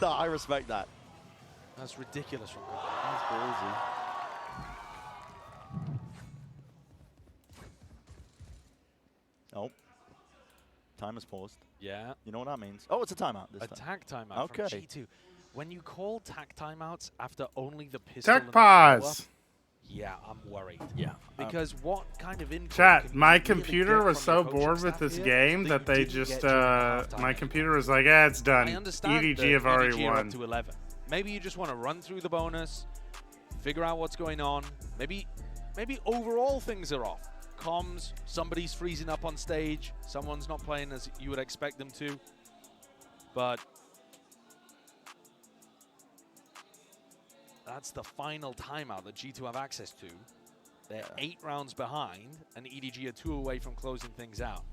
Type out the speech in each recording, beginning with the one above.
start. I respect that. That's ridiculous from Cooper. That's ballsy. Oh. Time has paused. Yeah. You know what that means? Oh, it's a timeout this time. Tag timeout from Okay. G2. When you call tag timeouts after only the pistol Tech and the pause. yeah, I'm worried. Yeah. Because what kind of input Chat, can you my really computer get was from your so coaching bored with staff this here game that you they didn't just, get during the halftime my anymore? computer was like, yeah, it's done. I understand EDG that have already EDG are won. up to 11. Maybe you just want to run through the bonus, figure out what's going on. Maybe overall things are off. Comms, somebody's freezing up on stage, someone's not playing as you would expect them to. But that's the final timeout that G2 have access to. They're 8 rounds behind, and EDG are 2 away from closing things out.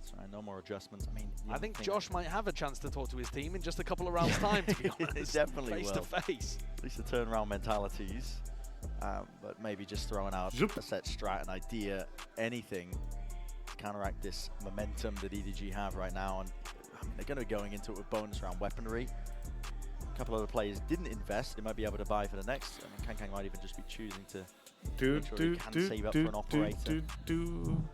Sorry, no more adjustments. I mean, I think Josh might have a chance to talk to his team in just a couple of rounds' time, to be honest. Definitely face to face. At least the turnaround mentalities. But maybe just throwing out a set strat, an idea, anything to counteract this momentum that EDG have right now. And I mean, they're going to be going into it with bonus round weaponry. A couple other players didn't invest. They might be able to buy for the next. I mean, Kang might even just be choosing to save up for an operator.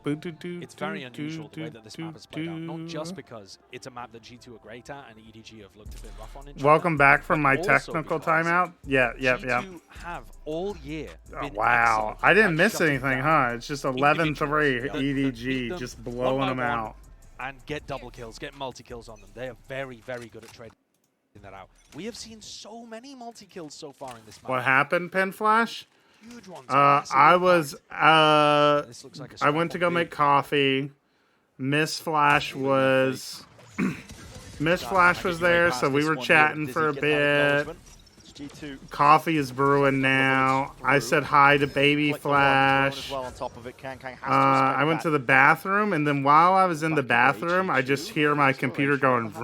It's very unusual the way that this map has played out. Not just because it's a map that G2 are great at and EDG have looked a bit rough on in China. Welcome back from my also technical because timeout. Yeah. G2 have all year been Wow. excellent I didn't at miss shutting anything, down huh? It's just 11-3 individuals. EDG, Them just one blowing by them one out. and get double kills, get multi-kills on them. They are very, very good at trading that out. We have seen so many multi-kills so far in this map. What happened, Pen Flash? Huge ones. I was, This looks like a I went to go make coffee. Miss Flash was, Miss Flash was there, so we were chatting for a bit. Coffee is brewing now. I said hi to Baby Flash. I went to the bathroom, and then while I was in the bathroom, I just hear my computer going,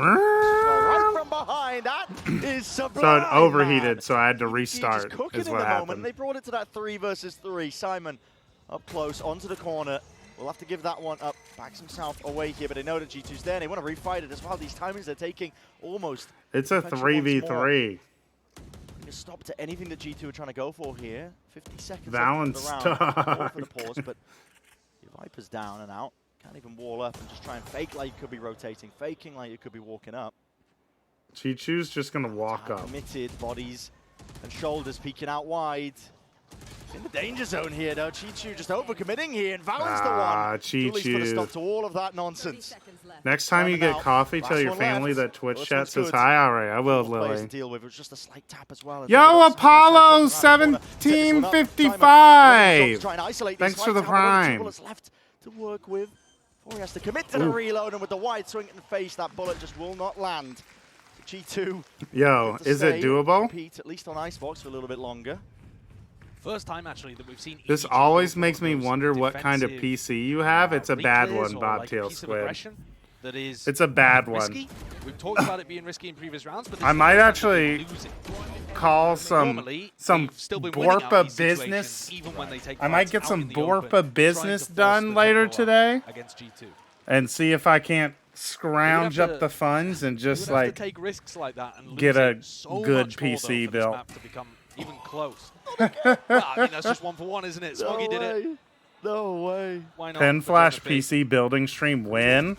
so it overheated, so I had to restart, is what happened. They brought it to that 3 versus 3. Simon up close, onto the corner. We'll have to give that one up. Backs himself away here, but they know that G2's there, and they want to refight it as well. These timings they're taking almost. It's a 3v3. Stop to anything that G2 are trying to go for here. 50 seconds Balance left of the round. All for the pause, but Viper's down and out. Can't even wall up and just try and fake like you could be rotating, faking like you could be walking up. Chichu's just gonna walk up. Committed, bodies and shoulders peeking out wide. In the danger zone here, though. Chichu just overcommitting here, and Valen's the one. Chichu. Put a stop to all of that nonsense. Next time you get coffee, tell your family that Twitch chat says hi. All right, I will, Lily. Deal with. It was just a slight tap as well. Yo, Apollo 1755. Thanks for the prime. Left to work with. Before he has to commit to the reload, and with the wide swing in the face, that bullet just will not land. G2. Yo, is it doable? Compete, at least on Icebox for a little bit longer. First time actually that we've seen. This always makes me wonder what kind of PC you have. It's a bad one, Bobtail Squid. That is it's a bad risky. one. We've talked about it being risky in previous rounds, but I might actually call some Borpa business. I might get some Borpa business done later today and see if I can't scrounge up the funds and just like take risks like that and get a good PC built. Even close. Well, I mean, that's just 1 for 1, isn't it? Smoggy did it. No way. Why not? Pen Flash PC building stream win.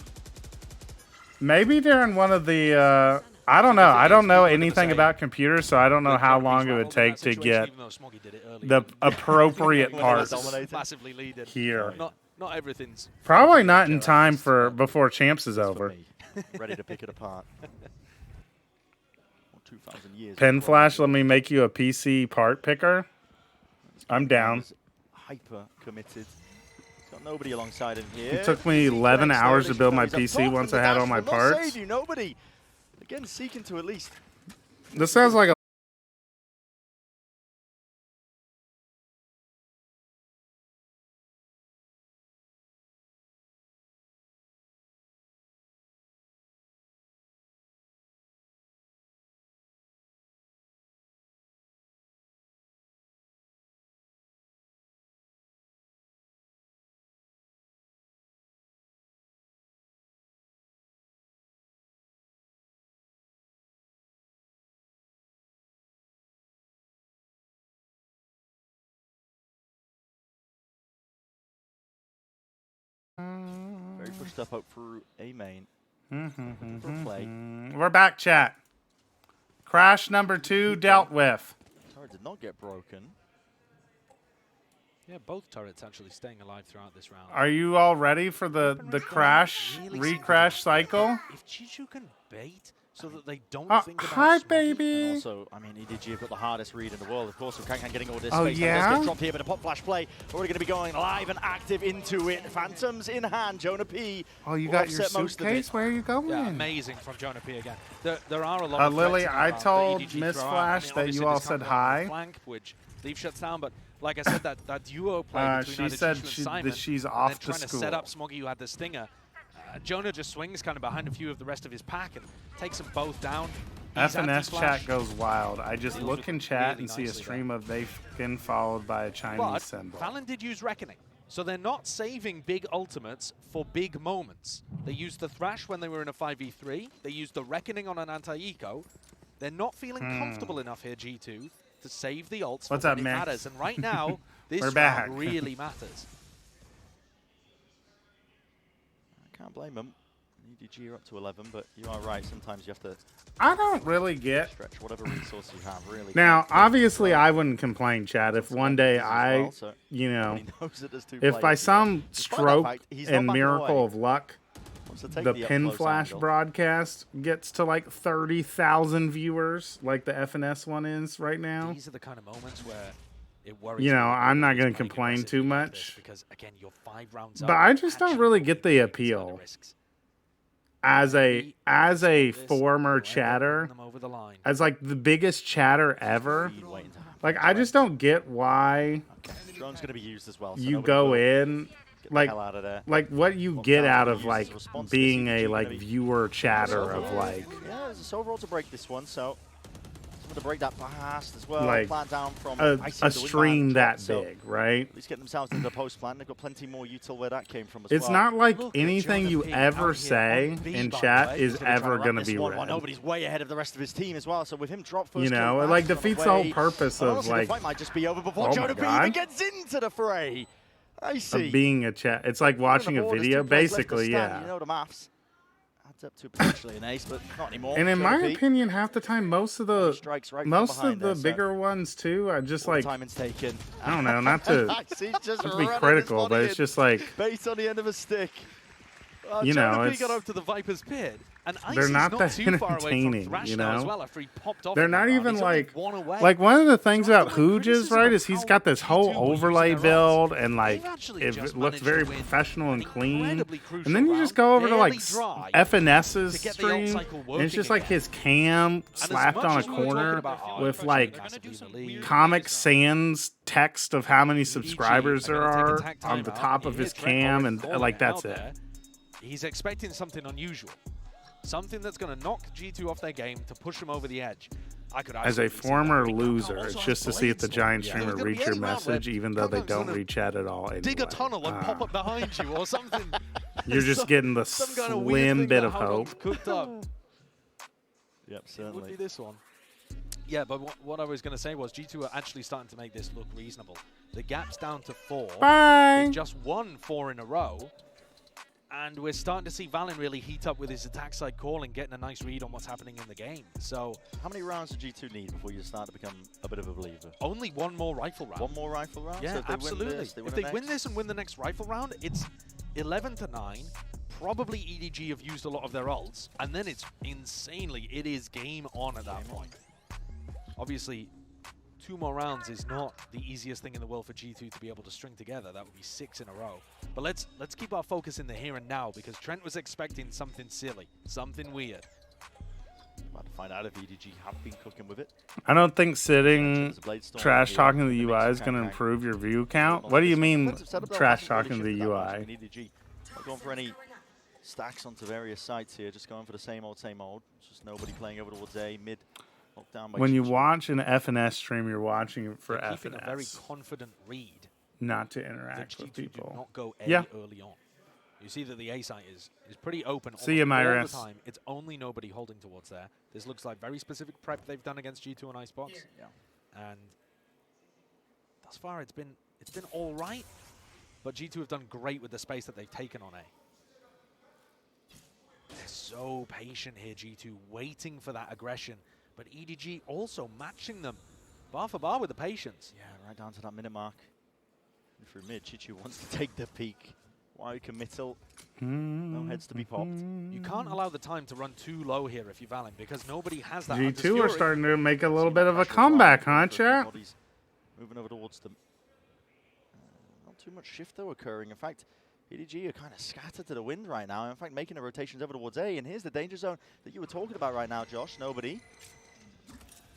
Maybe during one of the, I don't know. I don't know anything about computers, so I don't know how long it would take to get the appropriate parts here. Not everything's. Probably not in time for before Champs is over. Ready to pick it apart. Pen Flash, let me make you a PC part picker. I'm down. Hyper committed. Got nobody alongside him here. It took me 11 hours to build my PC once I had all my parts. Nobody. Again, seeking to at least. This sounds like a Very pushed up through A main. Looking for a play. We're back, chat. Crash number 2 dealt with. Turret did not get broken. Yeah, both turrets actually staying alive throughout this round. Are you all ready for the crash, re-crash cycle? If G2 can bait so that they don't think about hi, smoking, baby. And also, I mean, EDG have got the hardest read in the world. Of course, with Kankan getting all this Oh, space. yeah? Let's get dropped here, but a pop flash play. Already going to be going live and active into it. Phantoms in hand. Jonah P. Oh, you got your suitcase? Where are you going? Yeah, amazing from Jonah P again. There are a lot of Lily, threats I around told that EDG Miss throw out. Flash that obviously you all this said comes on the hi. flank, which Leaf shuts down, but like I said, that duo play between she either said G2 and Simon, that she's and off then to trying school. to set up Smoggy, who had the stinger. Jonah just swings kind of behind a few of the rest of his pack and takes them both down. He's FNS anti-flash. chat goes wild. I just Deals look with in it chat really and see a nicely stream of Vaykin followed by a Chinese But symbol. Valen did use Reckoning. So they're not saving big ultimates for big moments. They used the Thrash when they were in a 5v3. They used the Reckoning on an anti-eco. They're not feeling comfortable enough here, G2, to save the ults What's for up, when it man? matters. And right now, this We're round back. really matters. I can't blame them. EDG are up to 11, but you are right. Sometimes you have to I don't really get. stretch whatever resources you have, really. Now, obviously, I wouldn't complain, Chad, if one day I, you know, He knows that there's two if by players some here. Despite that stroke fact, he's not and backing miracle away. of luck, Wants to take the up Pin close Flash angle. broadcast gets to like 30,000 viewers, like the FNS one is right now. These are the kind of moments where it worries You know, me that I'm not everybody's gonna playing complain aggressive too like much. this because, again, you're 5 rounds But up. I just don't Actually, really you're get the taking these appeal. kind of risks. As a This, former you'll end up chatter, putting them over the line. as like the biggest chatter ever, Speed waiting to happen. like I just don't get why Okay. Drone's going to be used as well. So you nobody go will in, get the like hell out of there. what you Lockdown's get out gonna of use like as a response. being This a is like gonna be- viewer chatter So of like yeah, there's a soul roll to break this one, so I'm going to break that fast as well. Like, Plant down from a Icy, the stream wingman that drop, so big, right? at least get themselves into the post plant. They've got plenty more util where that came from as It's well. not like Look at anything Jonah you P ever out here say on B, in by the chat way. is He's gonna try ever to run going to this be one while read. nobody's way ahead of the rest of his team as well. So with him drop first You kill, know, it Max like is on defeats the the whole way. purpose And of honestly, the like fight might just be over before Oh my Jonah P God. even gets into the fray. I see. of being a chat. It's like watching a video, basically, yeah. You know the maths. Adds up to potentially an ace, but not anymore. And in Jonah my P opinion, half the time, most of strikes right from the behind there, so bigger ones too, are just all the like timing's taken. I don't know, not to I see, just not to be running this critical, body but it's in. just like Bait on the end of a stick. You know, Jonah P it's- got up to the Viper's pit, and they're Icy's not that too far away from entertaining, Thrash you now as know? well after he popped off. they're in that not round. even He's only like one away. one of the things So about after the Hooge is criticism right of is he's how got this whole G2 were using overlay their ults, build and they've like actually it just looks managed very to win professional and an clean. incredibly crucial And then you round, just go over to like barely dry, FNS's to get the ult stream cycle and working it's just like again. his cam as slapped much on a as we were talking corner about, oh, with they're like gonna do some weird Comic stuff. Sans text of how many subscribers are there gonna take a are tack on the timeout. top of Here, his Trent cam already and calling like it that's out it. there. He's expecting something unusual. Something that's going to knock G2 off their game to push them over the edge. I could As a absolutely see former that. loser, Also it's has just to see if the blades giant now. streamer There's gonna reads be your any round where message, even though they Kankan's don't gonna read chat at all. dig a anyway. tunnel and pop up behind you or something. You're just Some- getting the some kind of weird slim thing bit that of Howard's hope. cooked up. Yep, Would be certainly. this one. Yeah, but what I was going to say was G2 are actually starting to make this look reasonable. The gap's down to 4. Bye. They've just won 4 in a row. And we're starting to see Valen really heat up with his attack side call and getting a nice read on what's happening in the game. So How many rounds do G2 need before you start to become a bit of a believer? only one more rifle round. One more rifle round? Yeah, So if they absolutely. Win this, If they win this and win the next rifle round, it's 11-9. Probably EDG have used a lot of their ults. And then it's insanely, it is game on at that point. Obviously, 2 more rounds is not the easiest thing in the world for G2 to be able to string together. That would be 6 in a row. But let's keep our focus in the here and now because Trent was expecting something silly, something weird. About to find out if EDG have been cooking with it. I don't think sitting There's a blade storm trash here. talking to the It UI makes is going to Kankan improve your view count. not What do you this mean defensive setup, though, trash hasn't really talking to the shifted that much. I UI? mean, EDG not going for any stacks onto various sites here, just going for the same old, same old. It's just nobody playing over towards A, mid, locked down by When you G2. watch an FNS stream, you're watching it for They're keeping a very FNS, confident read not to that interact with G2 do people. not go A Yeah. early on. You see that the A site is pretty open See ya, almost all Myris. the time. It's only nobody holding towards there. This looks like very specific prep they've done against G2 on Icebox. Yeah. And thus far it's been all right. but G2 have done great with the space that they've taken on A. They're so patient here, G2, waiting for that aggression, but EDG also matching them bar for bar with the patience. Yeah, right down to that minute mark. And through mid, Chichu wants to take the peak. Wide committal, no heads to be popped. You can't allow the time to run too low here if you're Valen, because nobody has that. G2 are starting to make a little bit of a comeback, huh, chat? Moving over towards them. Not too much shift, though, occurring. In fact, EDG are kind of scattered to the wind right now. In fact, making the rotations over towards A. And here's the danger zone that you were talking about right now, Josh. Nobody.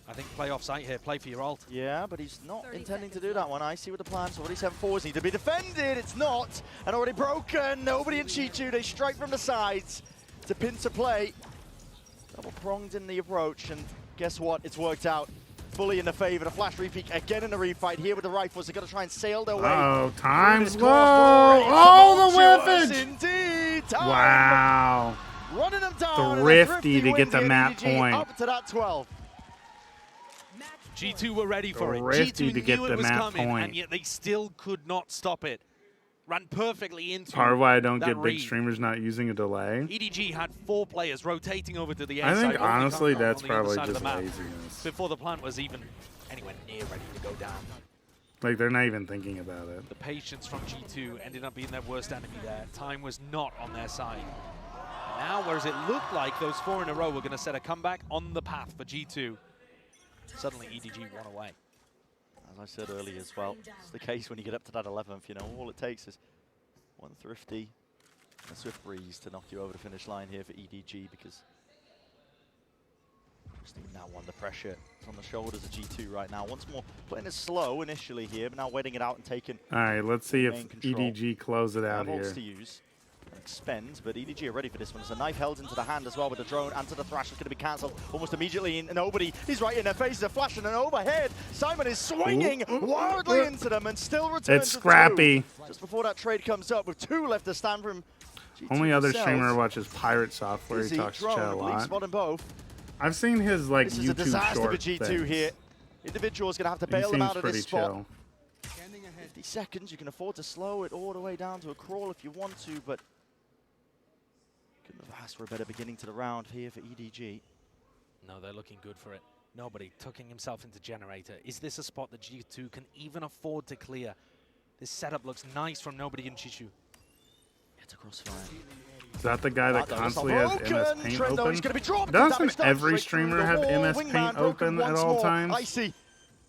I think play off site here, play for your ult. Yeah, but he's not intending to do that one. I see what the plans. Already 7 forwards need to be defended. It's not. And already broken. Nobody in Chichu. They strike from the sides to pin to play. Double pronged in the approach. And guess what? It's worked out. Fully in the favor. The flash repeat again in the refight here with the rifles. They're going to try and sail their way. Oh, time's low. Oh, the whiffage. Indeed. Time. Wow. Running them down. Thrifty to get the map point. Up to that 12. G2 were ready for it. Thrifty G2 to get knew the it was map coming, point. and yet they still could not stop it. Ran perfectly into Part of why I don't that get read. big streamers not using a delay. EDG had 4 players rotating over to the A I think side, honestly on the that's other probably side of just the map, laziness. before the plant was even anywhere near ready to go down. Like they're not even thinking about it. The patience from G2 ended up being their worst enemy there. Time was not on their side. Now, whereas it looked like those 4 in a row were going to set a comeback on the path for G2, suddenly EDG won away. As I said earlier as well, it's the case when you get up to that 11th, you know, all it takes is one thrifty and a swift breeze to knock you over the finish line here for EDG, because just even that one, the pressure is on the shoulders of G2 right now. Once more, playing it slow initially here, but now waiting it out and taking. All right, let's see if main control. EDG close it out Bolts here. to use. Expend, but EDG are ready for this one. There's a knife held into the hand as well with the drone, and to the thrash is going to be cancelled almost immediately. And nobody, he's right in their faces. A flash and an overhead. Simon is swinging wildly into them and still returns. It's scrappy. Just before that trade comes up with 2 left to stand for him. G2 Only other themselves. streamer I watch is Pirate Software. He Izzy, talks drone, shit I a believe, lot. spotting both. I've seen his like This is a YouTube disaster short for G2 things. here. Individual is going to have to He bail them seems out of pretty this spot. chill. 50 seconds, you can afford to slow it all the way down to a crawl if you want to, but couldn't have asked for a better beginning to the round here for EDG. No, they're looking good for it. Nobody tucking himself into Generator. Is this a spot that G2 can even afford to clear? This setup looks nice from Nobody in Chichu. It's a crossfire. Is that the guy that constantly has MS Paint open? Doesn't Doesn't every streamer have MS Paint open at all times? Icy.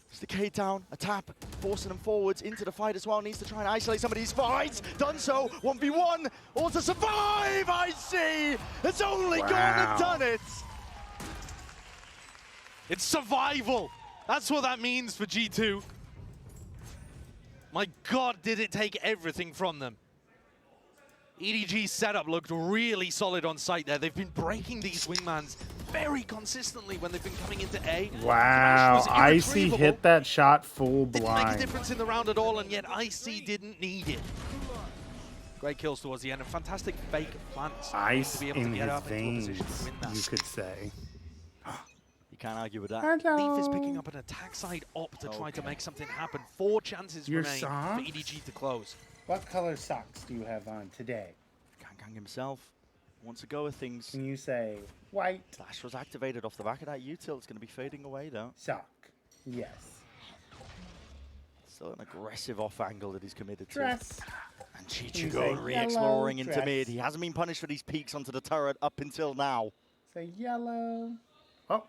It's the K down, a tap, forcing them forwards into the fight as well. Needs to try and isolate some of these fights. Done so, 1v1, all to survive, Icy! It's only gone and done it! It's survival. That's what that means for G2. My God, did it take everything from them. EDG's setup looked really solid on site there. They've been breaking these wingmans very consistently when they've been coming into A. Wow, Icy hit that shot full Didn't make a blind. difference in the round at all, and yet Icy didn't need it. Great kills towards the end, and fantastic fake plants. Ice to be able in to get his up into a position veins, to win that. you could say. You can't argue with that. Leaf is picking up an attack side op to try to make something happen. 4 chances Your remain socks? for EDG to close. What color socks do you have on today? Kang himself wants to go with things. Can you say white Flash was activated off the back of that util. It's going to be fading away though. sock? Yes. Still an aggressive off angle that he's committed Dress. to. And Can Chichu you going say re-exploring yellow into dress? mid. He hasn't been punished for these peaks onto the turret up until now. Say yellow. Oh,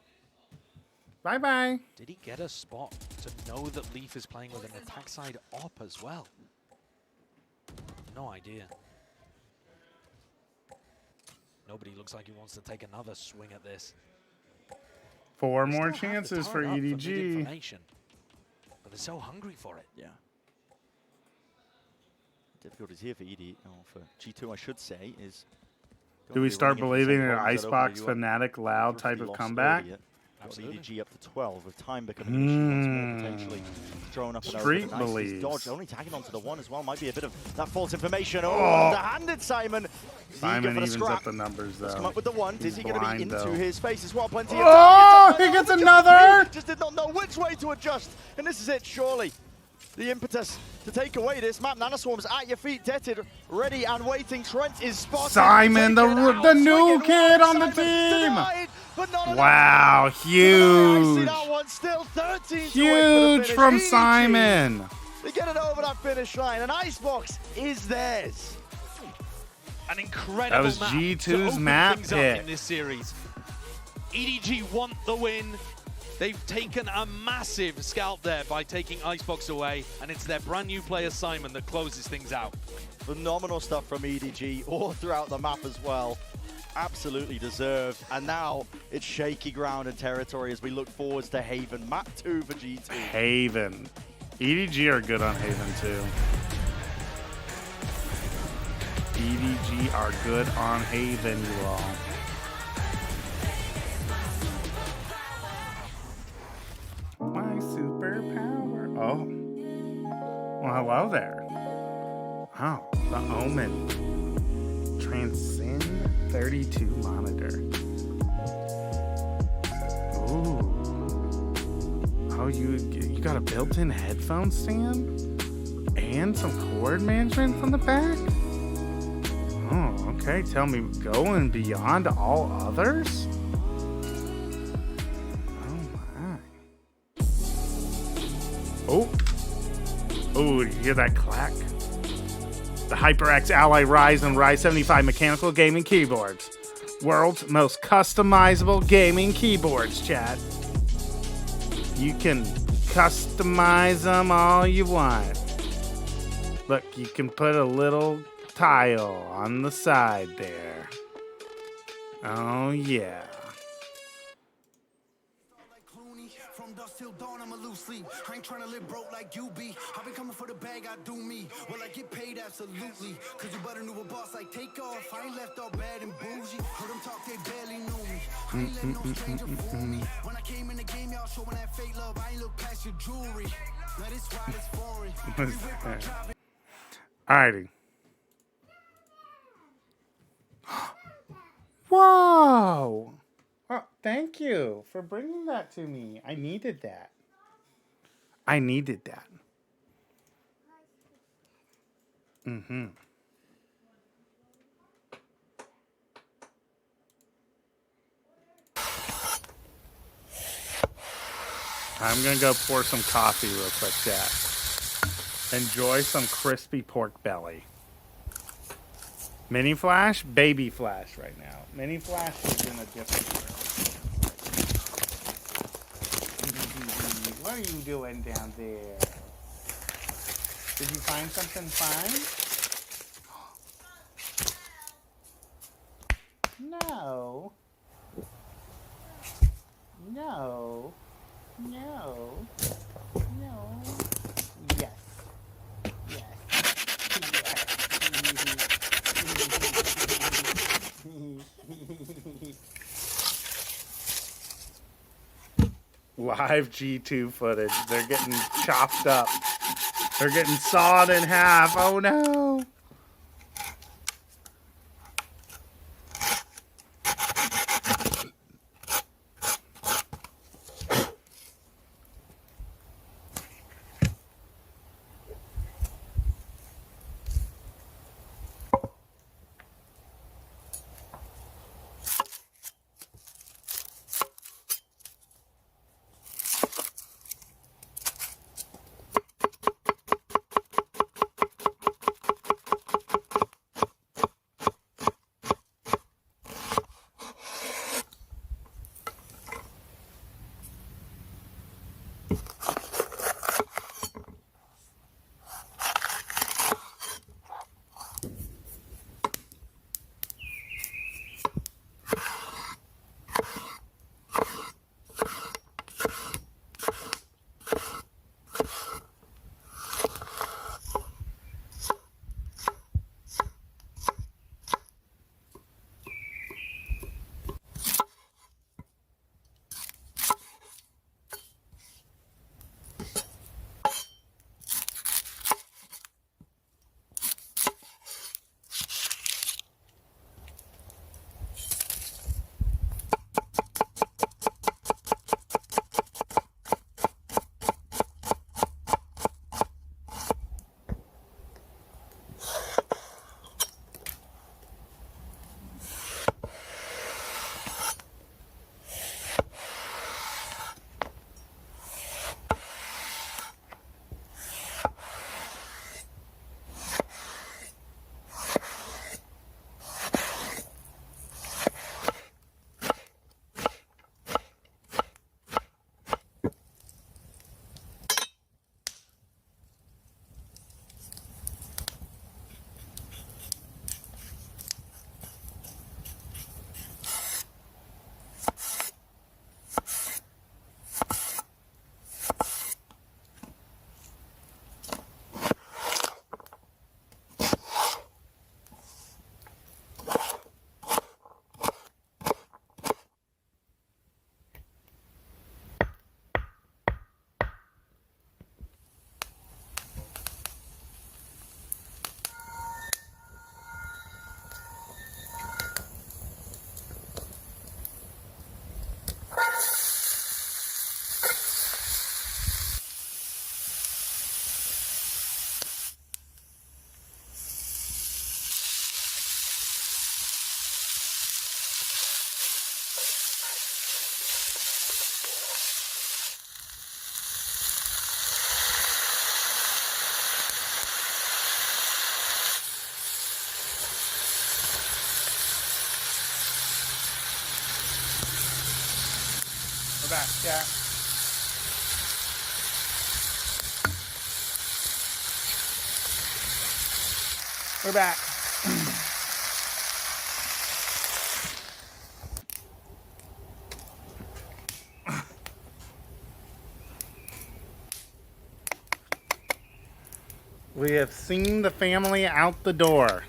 bye-bye. Did he get a spot to know that Leaf is playing with an attack side op as well? No idea. Nobody looks like he wants to take another swing at this. 4 They more still have the chances for turret up mid EDG. information, but they're so hungry for it. Yeah. Difficulties here for ED, or for G2 I should say, is... Do we start believing an Icebox Fnatic loud type of comeback? Absolutely. EDG up to 12 with time becoming an issue once more, potentially thrown up and over. Street Nice, he's believes. dodged, only tagging onto the 1 as well. Might be a bit of that false information. Oh, Oh. underhanded Simon. Is he Simon good for the evens scrap? up the numbers, Let's come though. up with the 1. Is He's he going to be blind, into though. his face as well? Plenty of Oh, time. he gets another! Just did not know which way to adjust. And this is it, surely. the impetus to take away this map. Nanoswarm's at your feet, Detted, ready and waiting. Trent is spotted. Simon, the new kid on the team. Denied, wow, huge. Huge from EDG, Simon. they get it over that finish line, and Icebox is theirs. An incredible That was map G2's to open map things up pick. in this series. EDG want the win. They've taken a massive scalp there by taking Icebox away, and it's their brand new player Simon that closes things out. Phenomenal stuff from EDG all throughout the map as well. Absolutely deserved. And now it's shaky ground and territory as we look forwards to Haven. Map 2 for G2. Haven. EDG are good on Haven too. EDG are good on Haven, you all. My superpower. Oh. Well, hello there. Oh, the Omen. Transcend 32 monitor. Ooh. Oh, you got a built-in headphone stand? And some cord management on the back? Oh, okay. Tell me, going beyond all others? Oh. Oh, you hear that clack? The HyperX Ally Ryzen Rise 75 mechanical gaming keyboards. World's most customizable gaming keyboards, chat. You can customize them all you want. Look, you can put a little tile on the side there. Oh, yeah. Till dawn, I'm a loose sleep. I ain't trying to live broke like you be. I've been coming for the bag, I do me. Will I get paid? Absolutely. Cause you better knew a boss like Takeoff. I ain't left all bad and bougie. Heard them talk, they barely knew me. I ain't let no stranger fool me. When I came in the game, y'all showing that fake love. I ain't look past your jewelry. Now this ride is foreign. Alrighty. Whoa! Oh, thank you for bringing that to me. I needed that. I needed that. Mm-hmm. I'm going to go pour some coffee real quick, chat. Enjoy some crispy pork belly. Mini Flash, baby Flash right now. Mini Flash is in a different room. What are you doing down there? Did you find something fun? No. No. No. No. Yes. Yes. Live G2 footage. They're getting chopped up. They're getting sawed in half. Oh no. We're back, chat. We're back. We have seen the family out the door.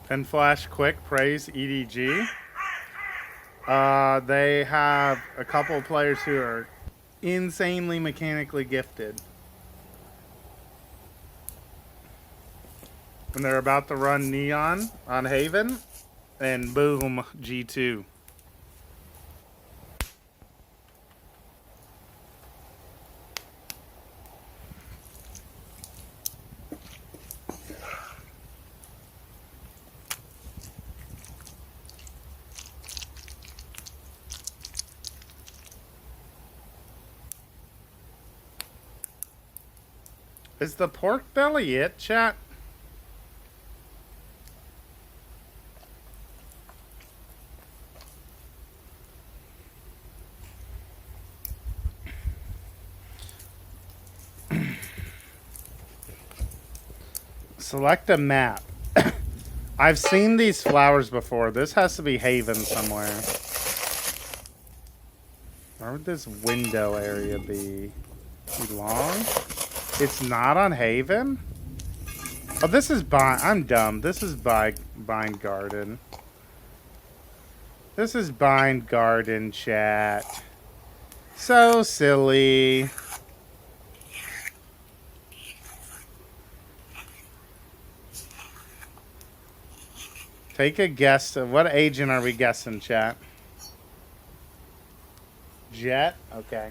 Pin Flash Quick praise EDG. They have a couple of players who are insanely mechanically gifted. And they're about to run Neon on Haven, and boom, G2. Is the pork belly it, chat? Select a map. I've seen these flowers before. This has to be Haven somewhere. Where would this window area be? Too long? It's not on Haven? Oh, this is I'm dumb. This is Bind Garden. This is Bind Garden, chat. So silly. Take a guess. What agent are we guessing, chat? Jet? Okay.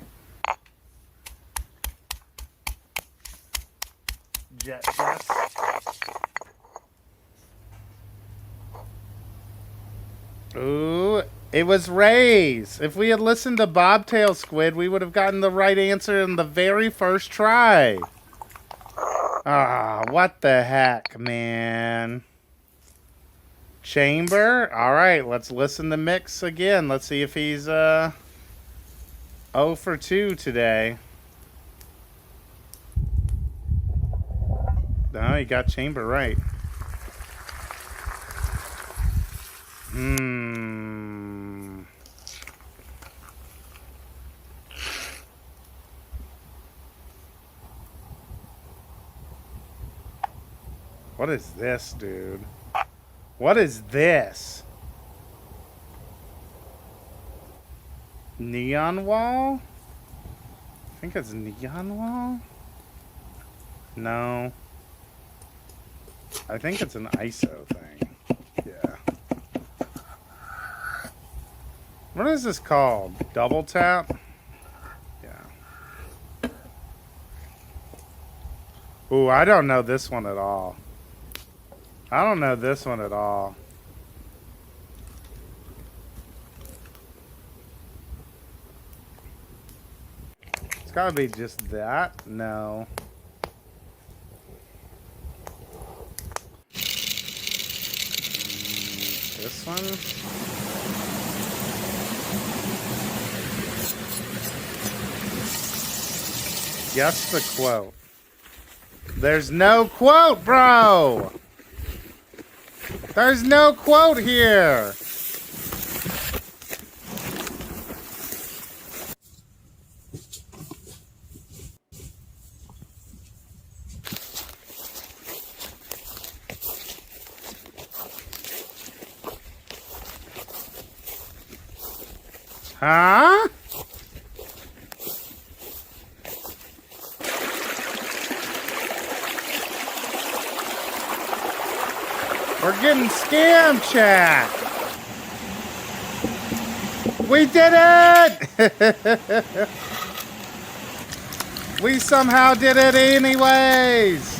Jet chest. Ooh, it was Ray's. If we had listened to Bobtail Squid, we would have gotten the right answer in the very first try. Ah, what the heck, man. Chamber? Alright, let's listen to Mix again. Let's see if he's 0 for 2 today. No, he got Chamber right. What is this, dude? What is this? Neon wall? I think it's neon wall? No. I think it's an ISO thing. Yeah. What is this called? Double tap? Yeah. Ooh, I don't know this one at all. I don't know this one at all. It's gotta be just that? No. This one? Guess the quote. There's no quote, bro! There's no quote here! Huh? We're getting scammed, chat. We did it! We somehow did it anyways.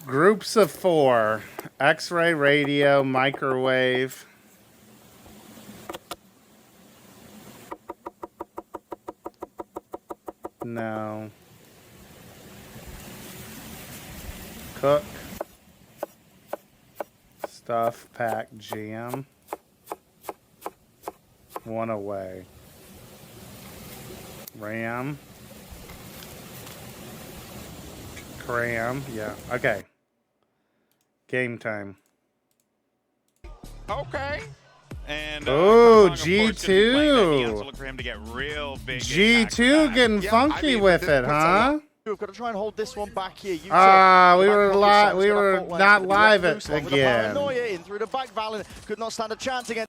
Groups of 4. X-ray, radio, microwave. No. Cook. Stuff, pack, jam. 1 away. Ram. Cram. Yeah. Okay. Game time. Okay. And oh, G2. G2 getting funky with it, huh? We've got to try and hold this one back here. We were not live it again. In through the back, Valen could not stand a chance again.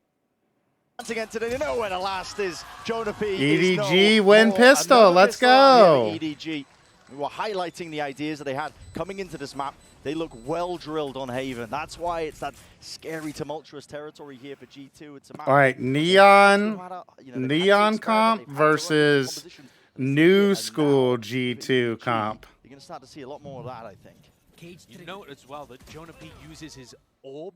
Today, they know where the last is. Jonah P. EDG win pistol. Let's go. EDG. We were highlighting the ideas that they had coming into this map. They look well drilled on Haven. That's why it's that scary, tumultuous territory here for G2. It's a map. All right, Neon comp versus new school G2 comp. You're going to start to see a lot more of that, I think. You note as well that Jonah P uses his orb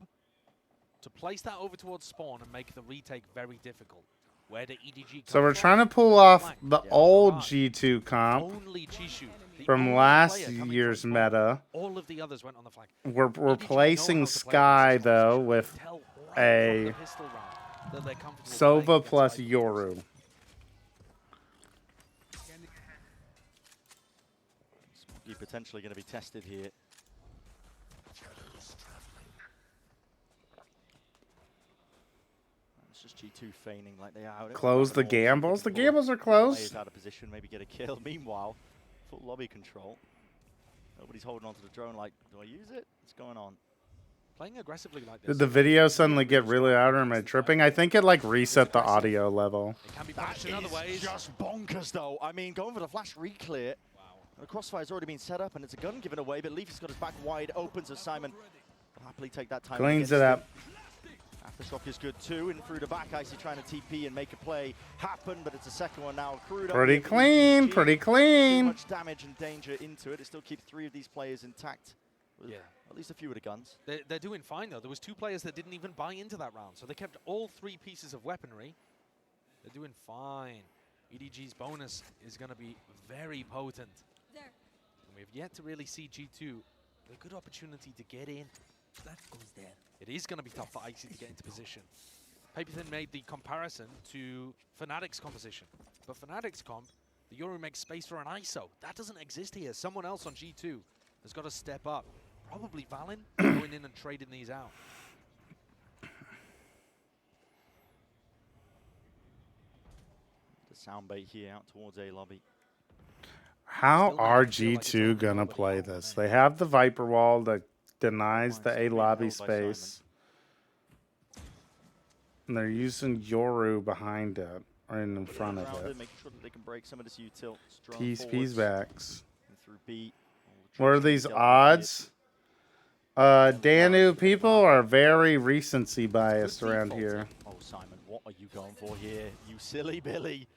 to place that over towards spawn and make the retake very difficult. Where the EDG so we're trying to pull off the old G2 comp from last year's meta. All of the others went on the flank. We're replacing Sky though with a Sova plus Yoru. Potentially going to be tested here. It's just G2 feigning like they are. Close the gambles. The gambles are close. Out of position, maybe get a kill. Meanwhile, full lobby control. Nobody's holding onto the drone. Like, do I use it? What's going on? Playing aggressively like this. Did the video suddenly get really loud, or am I tripping? I think it like reset the audio level. It can be punished in other ways. Just bonkers though. I mean, going for the flash reclear. The crossfire's already been set up, and it's a gun given away, but Leafy's got his back wide open, so Simon will happily take that time. Cleans it up. Aftershock is good too, and through the back, Icy trying to TP and make a play happen, but it's a second one now. Pretty clean, pretty clean. Too much damage and danger into it. It still keeps 3 of these players intact. With at least a few of the guns. They're doing fine though. There was 2 players that didn't even buy into that round, so they kept all 3 pieces of weaponry. They're doing fine. EDG's bonus is going to be very potent. We've yet to really see G2 a good opportunity to get in. That goes there. It is going to be tough for Icy to get into position. Paperthin made the comparison to Fnatic's composition. But Fnatic's comp, the Yoru makes space for an ISO. That doesn't exist here. Someone else on G2 has got to step up. Probably Valen going in and trading these out. The sound bait here out towards A lobby. How are G2 gonna play this? They have the Viper wall that denies the A lobby space. And they're using Yoru behind it, or in front of it. Making sure that they can break some of this util. Peace backs. Through B. What are these odds? Danu, people are very recency biased around here. Oh, Simon, what are you going for here? You silly Billy.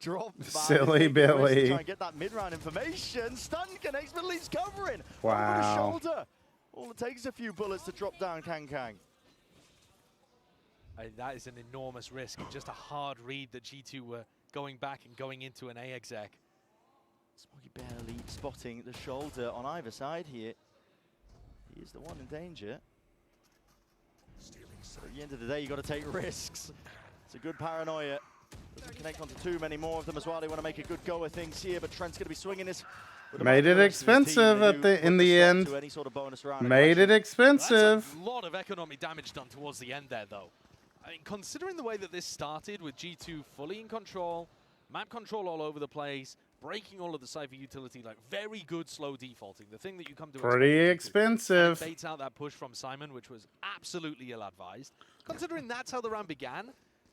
Dropped Silly Billy. Try and get that mid-round information. Stun connects, but leaves covering. Wow. Over the shoulder. All it takes is a few bullets to drop down Kang. That is an enormous risk. Just a hard read that G2 were going back and going into an A exec. Smoggy barely spotting the shoulder on either side here. He is the one in danger. So at the end of the day, you got to take risks. It's a good paranoia. Doesn't connect onto too many more of them as well. They want to make a good go of things here, but Trent's going to be swinging this Made it expensive in the end. Made it expensive. That's a lot of economic damage done towards the end there, though. I mean, considering the way that this started with G2 fully in control, map control all over the place, breaking all of the Cypher utility, like very good slow defaulting. The thing that you come to Pretty expensive. Baits out that push from Simon, which was absolutely ill-advised. Considering that's how the round began,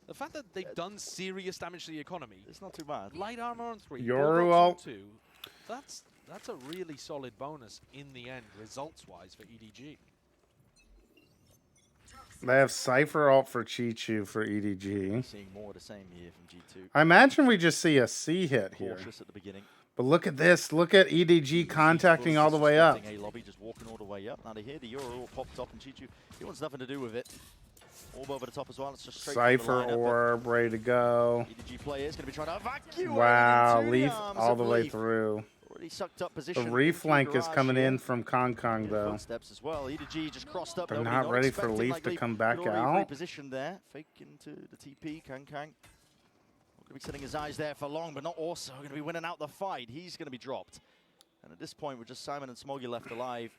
the fact that they've done serious damage to the economy. It's not too bad. Light armor on 3, Yoru on ult. 2. That's a really solid bonus in the end, results-wise, for EDG. They have Cypher ult for Chi-Chu for EDG. Seeing more of the same here from G2. I imagine we just see a C hit here. Cautious at the beginning. But look at this. Look at EDG contacting all the way up. A lobby just walking all the way up. Now they hear the Euro all popped up and Chi-Chu. He wants nothing to do with it. Orb over the top as well. It's just straight Cypher orb ready to go. EDG player is going to be trying to evacuate. Wow, into Leaf the arms all of the way Leaf. through. Already sucked up position. The reflank is coming here. in from Kong though. Footsteps as well. EDG just crossed up. They're Nobody not ready for expecting, Leaf like to come back could already out. Repositioned there, fake into the TP. Kang Not going to be setting his eyes there for long, but not also going to be winning out the fight. He's going to be dropped. And at this point, with just Simon and Smoggy left alive,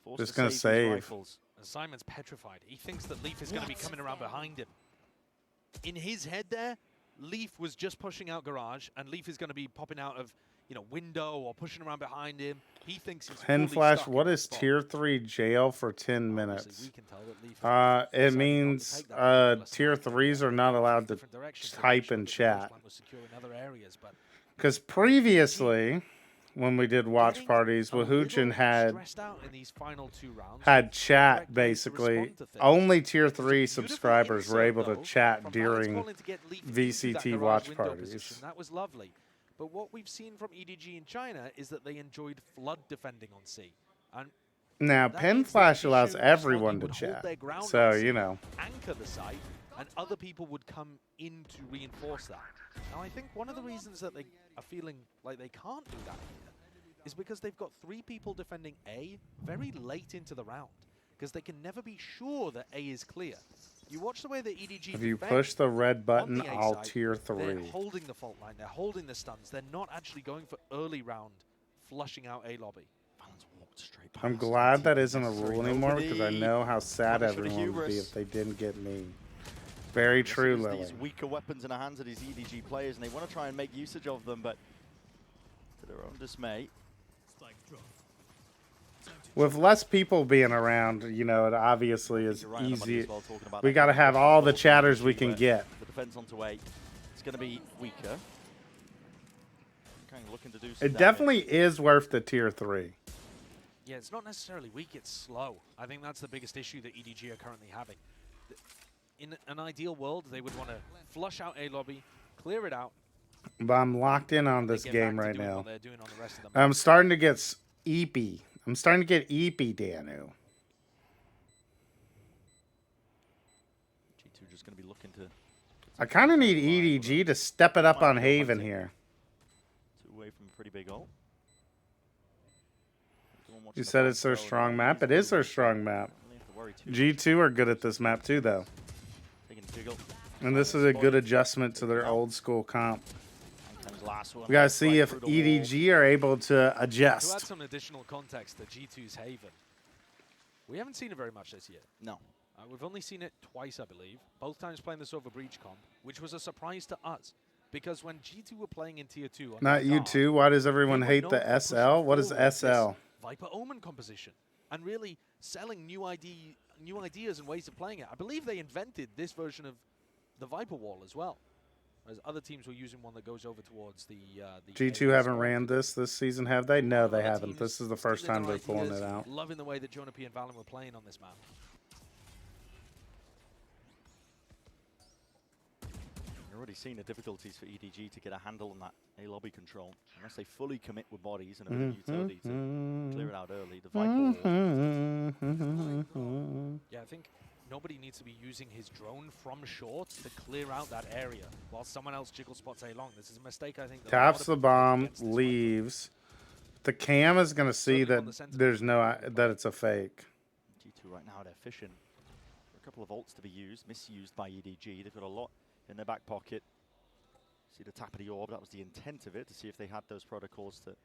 forced Just to gonna save. save. These rifles. And Simon's petrified. He thinks that Leaf is going to be coming around behind him. In his head there, Leaf was just pushing out Garage, and Leaf is going to be popping out of, window or pushing around behind him. He thinks he's Pen fully Flash, stuck in what that is spot. tier 3 jail for 10 Obviously, minutes? we can tell that Leaf It decided not to means take that particular tier side. 3s are not allowed to Different directions to make type sure in that the chat. coastline was secure in other areas, but Because previously, when we did watch getting parties, a little Wahoochin had stressed out in these final 2 rounds. chat Correct ways to basically. respond to things. Only tier 3 Beautiful subscribers were insert, able to though, chat from during Balance calling to get Leaf into that VCT garage watch window parties. position. That was lovely. But what we've seen from EDG in China is that they enjoyed flood defending on C. And Now, that Pen means that Flash Issue allows and everyone Sloggy to would hold chat. their ground So, on C, anchor the site, and other people would come in to reinforce that. Now, I think one of the reasons that they are feeling like they can't do that here is because they've got 3 people defending A very late into the round, because they can never be sure that A is clear. You watch the way that EDG If you defend push the red on button, the A I'll side, tier they're 3. holding the fault line, they're holding the stuns, they're not actually going for early round flushing out A lobby. Balance walked straight I'm past glad that TP. isn't a Necessary rule anymore nobody. because I know how sad Punish for the everyone would be hubris. if they didn't get me. Very Just true, use Lily. These weaker weapons in the hands of these EDG players, and they want to try and make usage of them, but to their own dismay. With less people being around, it obviously is You're right on the money easy. as well, talking about We that got to kind of have push all as the well. chatters we can Where get. The defense onto A, it's going to be weaker. Kind of looking to do some It damage. definitely is worth the tier 3. Yeah, it's not necessarily weak, it's slow. I think that's the biggest issue that EDG are currently having. In an ideal world, they would want to flush out A lobby, clear it out. But I'm locked in on they this get game back to right doing now. what they're doing on the rest of the I'm map. starting to get eepy. I'm starting to get eepy, Danu. G2 just going to be looking to... I kind of need EDG to step it up on Haven here. 2 away from a pretty big ult. You said it's their strong map. It is their strong map. G2 are good at this map too, though. And this is a good adjustment to their old school comp. We gotta see if EDG are able to To add adjust. some additional context to G2's Haven, we haven't seen it very much this year. No. We've only seen it twice, I believe. Both times playing this over Breach comp, which was a surprise to us. Because when G2 were playing in Tier 2... on Not the you guard, two. Why does everyone they were hate known the for pushing SL? What is forward this SL? Viper Omen composition, and really selling new ideas and ways of playing it. I believe they invented this version of the Viper Wall as well, whereas other teams were using one that goes over towards the G2 AS haven't wall. ran this season, have they? No, they Other haven't. teams This is the first stealing time their they're pulling ideas, it out. Loving the way that Jonapi and Valen were playing on this map. You're already seeing the difficulties for EDG to get a handle on that A lobby control. Unless they fully commit with bodies and a bit of utility to clear it out early. The Viper Wall. Yeah, I think nobody needs to be using his drone from short to clear out that area while someone else jiggle spots A long. This is a mistake, I think. that a lot Taps of the people make bomb, against this Viper. leaves. The cam is gonna see Certainly that on the sentiment there's no side. that it's a fake. G2 right now, they're fishing for a couple of ults to be used, misused by EDG. They've got a lot in their back pocket. See the tap of the orb, that was the intent of it, to see if they had those protocols to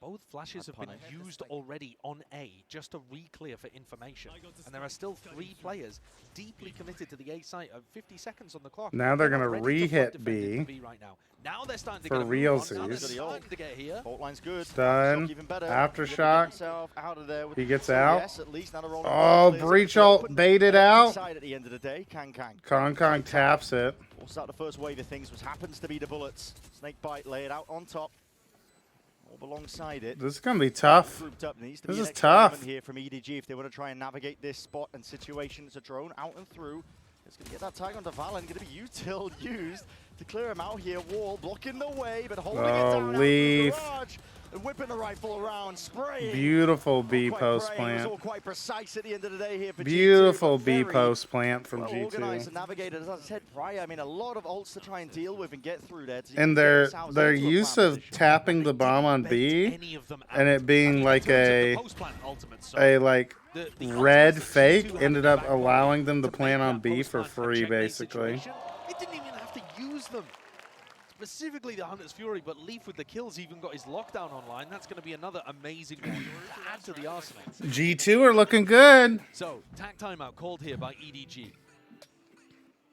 Both flashes have been used already on A just to re-clear for information. And there are still 3 players deeply committed to the A site of 50 seconds on the clock. Now they're going to ready to re-hit flood defend into B right now. Now they're starting to for get a move on. Now they're realsies. starting to get here. Fault line's good. Stun. Aftershock even better. Aftershock. Out of there with He gets so out. yes, at least now the rolling Oh, ball is breach open. ult baited out. Inside at the end of the day, Kang. Kong taps it. We'll start the first wave of things, which happens to be the bullets. Snake bite laid out on top. All alongside it. This is going to be tough. Grouped up. Needs to This be is an extra element tough. here from EDG if they want to try and navigate this spot and situation. It's a drone out and through. It's going to get that tag onto Valen. Going to be util used to clear him out here. Wall blocking the way, but holding it down. Leaf. Out through the garage. And whipping the rifle around, spraying. Beautiful Not B quite post praying. It was plant. all quite precise at the end of the day here for Beautiful G2, but B very post plant from well organized G2. and navigated, as I said prior. I mean, a lot of ults to try and deal with and get through there. To And get their themselves their into a use prime of position. tapping the bomb on B and it being like a like red fake ended up allowing them to plant on B for free, basically. It didn't even have to use them. Specifically the Hunter's Fury, but Leaf with the kills even got his lockdown online. That's going to be another amazing one to add to the arsenal. G2 are looking good. So, tack timeout called here by EDG.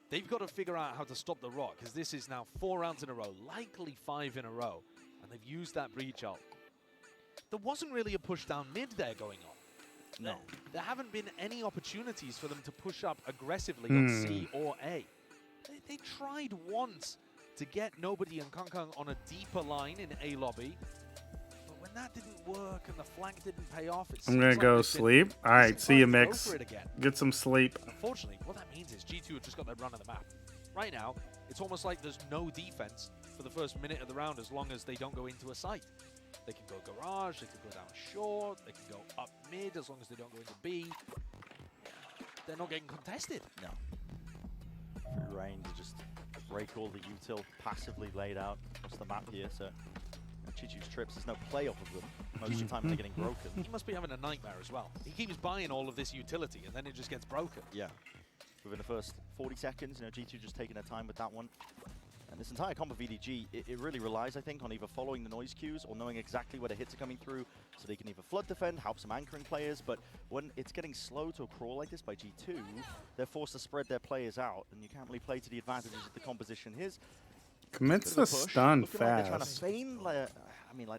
They've got to figure out how to stop the Rock, because this is now 4 rounds in a row, likely 5 in a row, and they've used that breach ult. There wasn't really a push down mid there going on. No. There haven't been any opportunities for them to push up aggressively on C or A. They tried once to get Nobody and Kong on a deeper line in A lobby. But when that didn't work and the flank didn't pay off, I'm going to go sleep. All right, see you, Mix. Get some sleep. Unfortunately, what that means is G2 have just got their run of the map. Right now, it's almost like there's no defense for the first minute of the round as long as they don't go into a site. They can go garage, they can go down short, they can go up mid as long as they don't go into B. They're not getting contested. No. Free range, just break all the util passively laid out across the map here. So Chi-Chu's trips, there's no play off of them. Most of the time they're getting broken. He must be having a nightmare as well. He keeps buying all of this utility and then it just gets broken. Yeah. Within the first 40 seconds, G2 just taking their time with that one. And this entire comp of EDG, it really relies, I think, on either following the noise cues or knowing exactly where the hits are coming through so they can either flood defend, help some anchoring players, but when it's getting slow to a crawl like this by G2, they're forced to spread their players out, and you can't really play to the advantages of the composition. Here's Commits the stun looking like they're trying to fast. feign, like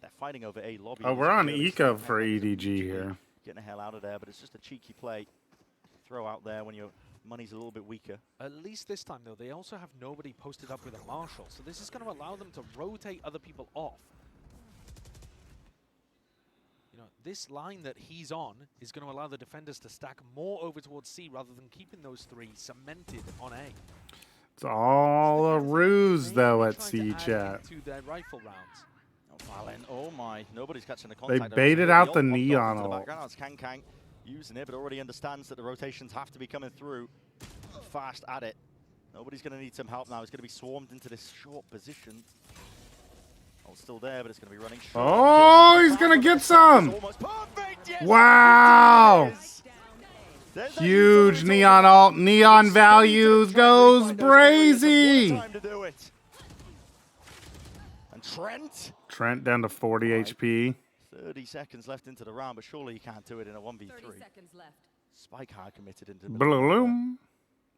they're fighting over A lobby. Oh, we're on eco for EDG here. Getting the hell out of there, but it's just a cheeky play. Throw out there when your money's a little bit weaker. At least this time, though, they also have Nobody posted up with a Marshal, so this is going to allow them to rotate other people off. You know, this line that he's on is going to allow the defenders to stack more over towards C rather than keeping those 3 cemented on A. It's all a ruse, though, at Trying C to add chat. into their rifle rounds. Oh, Valen, oh my, nobody's catching the contact. They baited out the ult neon into the ult. background. Now it's Kang using it, but already understands that the rotations have to be coming through fast at it. Nobody's going to need some help now. He's going to be swarmed into this short position. Ult's still there, but it's going to be running short. Oh, he's going to get some. Almost perfect. Yes, Wow. there's Huge that neon ult. Neon values goes brazy. Time to do it. And Trent. Trent down to 40 HP. 30 seconds left into the round, but surely you can't do it in a 1v3. 30 seconds left. Spike hard committed into the Bloom.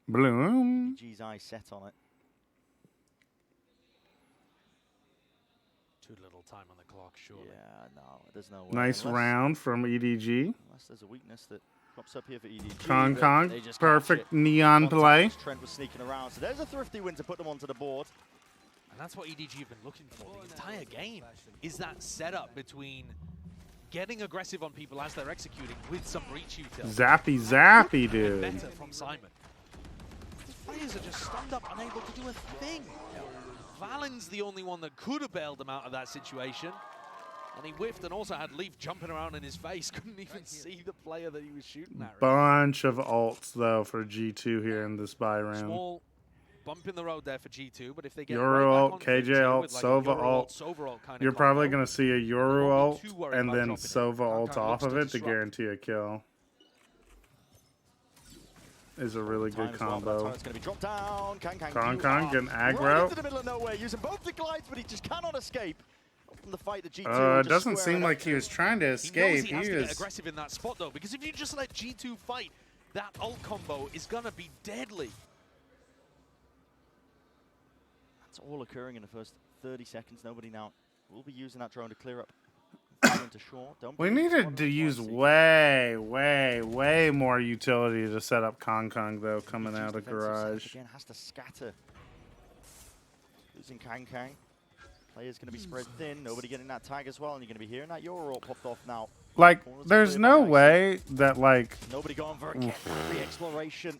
Bloom. G's eye set on it. Too little time on the clock, surely. Yeah, no, there's no way. Nice Unless- round from EDG. Unless there's a weakness that pops up here for EDG. Kong but Kong. they just Perfect catch it. neon On time play. as Trent was sneaking around, so there's a thrifty win to put them onto the board. And that's what EDG have been looking for the entire game, is that setup between getting aggressive on people as they're executing with some breach util. Zappy, dude. Better from Simon. The players are just stunned up, unable to do a thing. Valen's the only one that could have bailed them out of that situation. And he whiffed and also had Leaf jumping around in his face. Couldn't even see the player that he was shooting at. Bunch of ults, though, for G2 here in this buy round. Small bump in the road there for G2, but if they get Yoru right ult, back on KJ 3-2 ult, with like a Sova Yoru ult. Sova ult kind You're of probably combo, going to see a Yoru won't ult be too worried and about then dropping it. Sova ult Kong off looks of to it to disrupt. guarantee a kill. Is a really Time good as well, but that combo. turret's going to be dropped down. Kong Kong getting Right aggro. into the middle of nowhere, using both the glides, but he just cannot escape. from the fight that G2 It doesn't seem like he was trying to escape. He knows he has to get aggressive in that spot, though, because if you just let G2 fight, that ult combo is going to be deadly. That's all occurring in the first 30 seconds. Nobody now will be using that drone to clear up. Into short. We needed to use way more utility to set up Kong though, coming out of garage. Again, has to scatter. Losing Kang. Players going to be spread thin. Nobody getting that tag as well, and you're going to be hearing that Euro ult popped off now. Like, there's no way that, like... Nobody going for a carry exploration.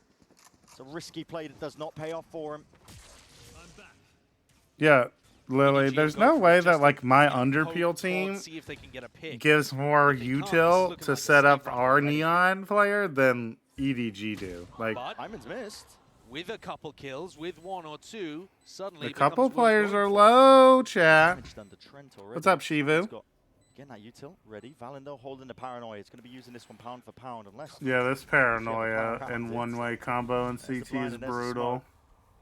It's a risky play that does not pay off for him. Yeah, Lily, there's no way that, like, my underpeel team gives more util to set up our Neon player than EDG do. Like, Diamond's missed. With a couple kills, with 1 or 2, suddenly a couple players are low, chat. What's up, Shivu? Getting that util ready. Valindo holding the paranoia. It's going to be using this one pound for pound unless... Yeah, this paranoia and one-way combo in CT is brutal.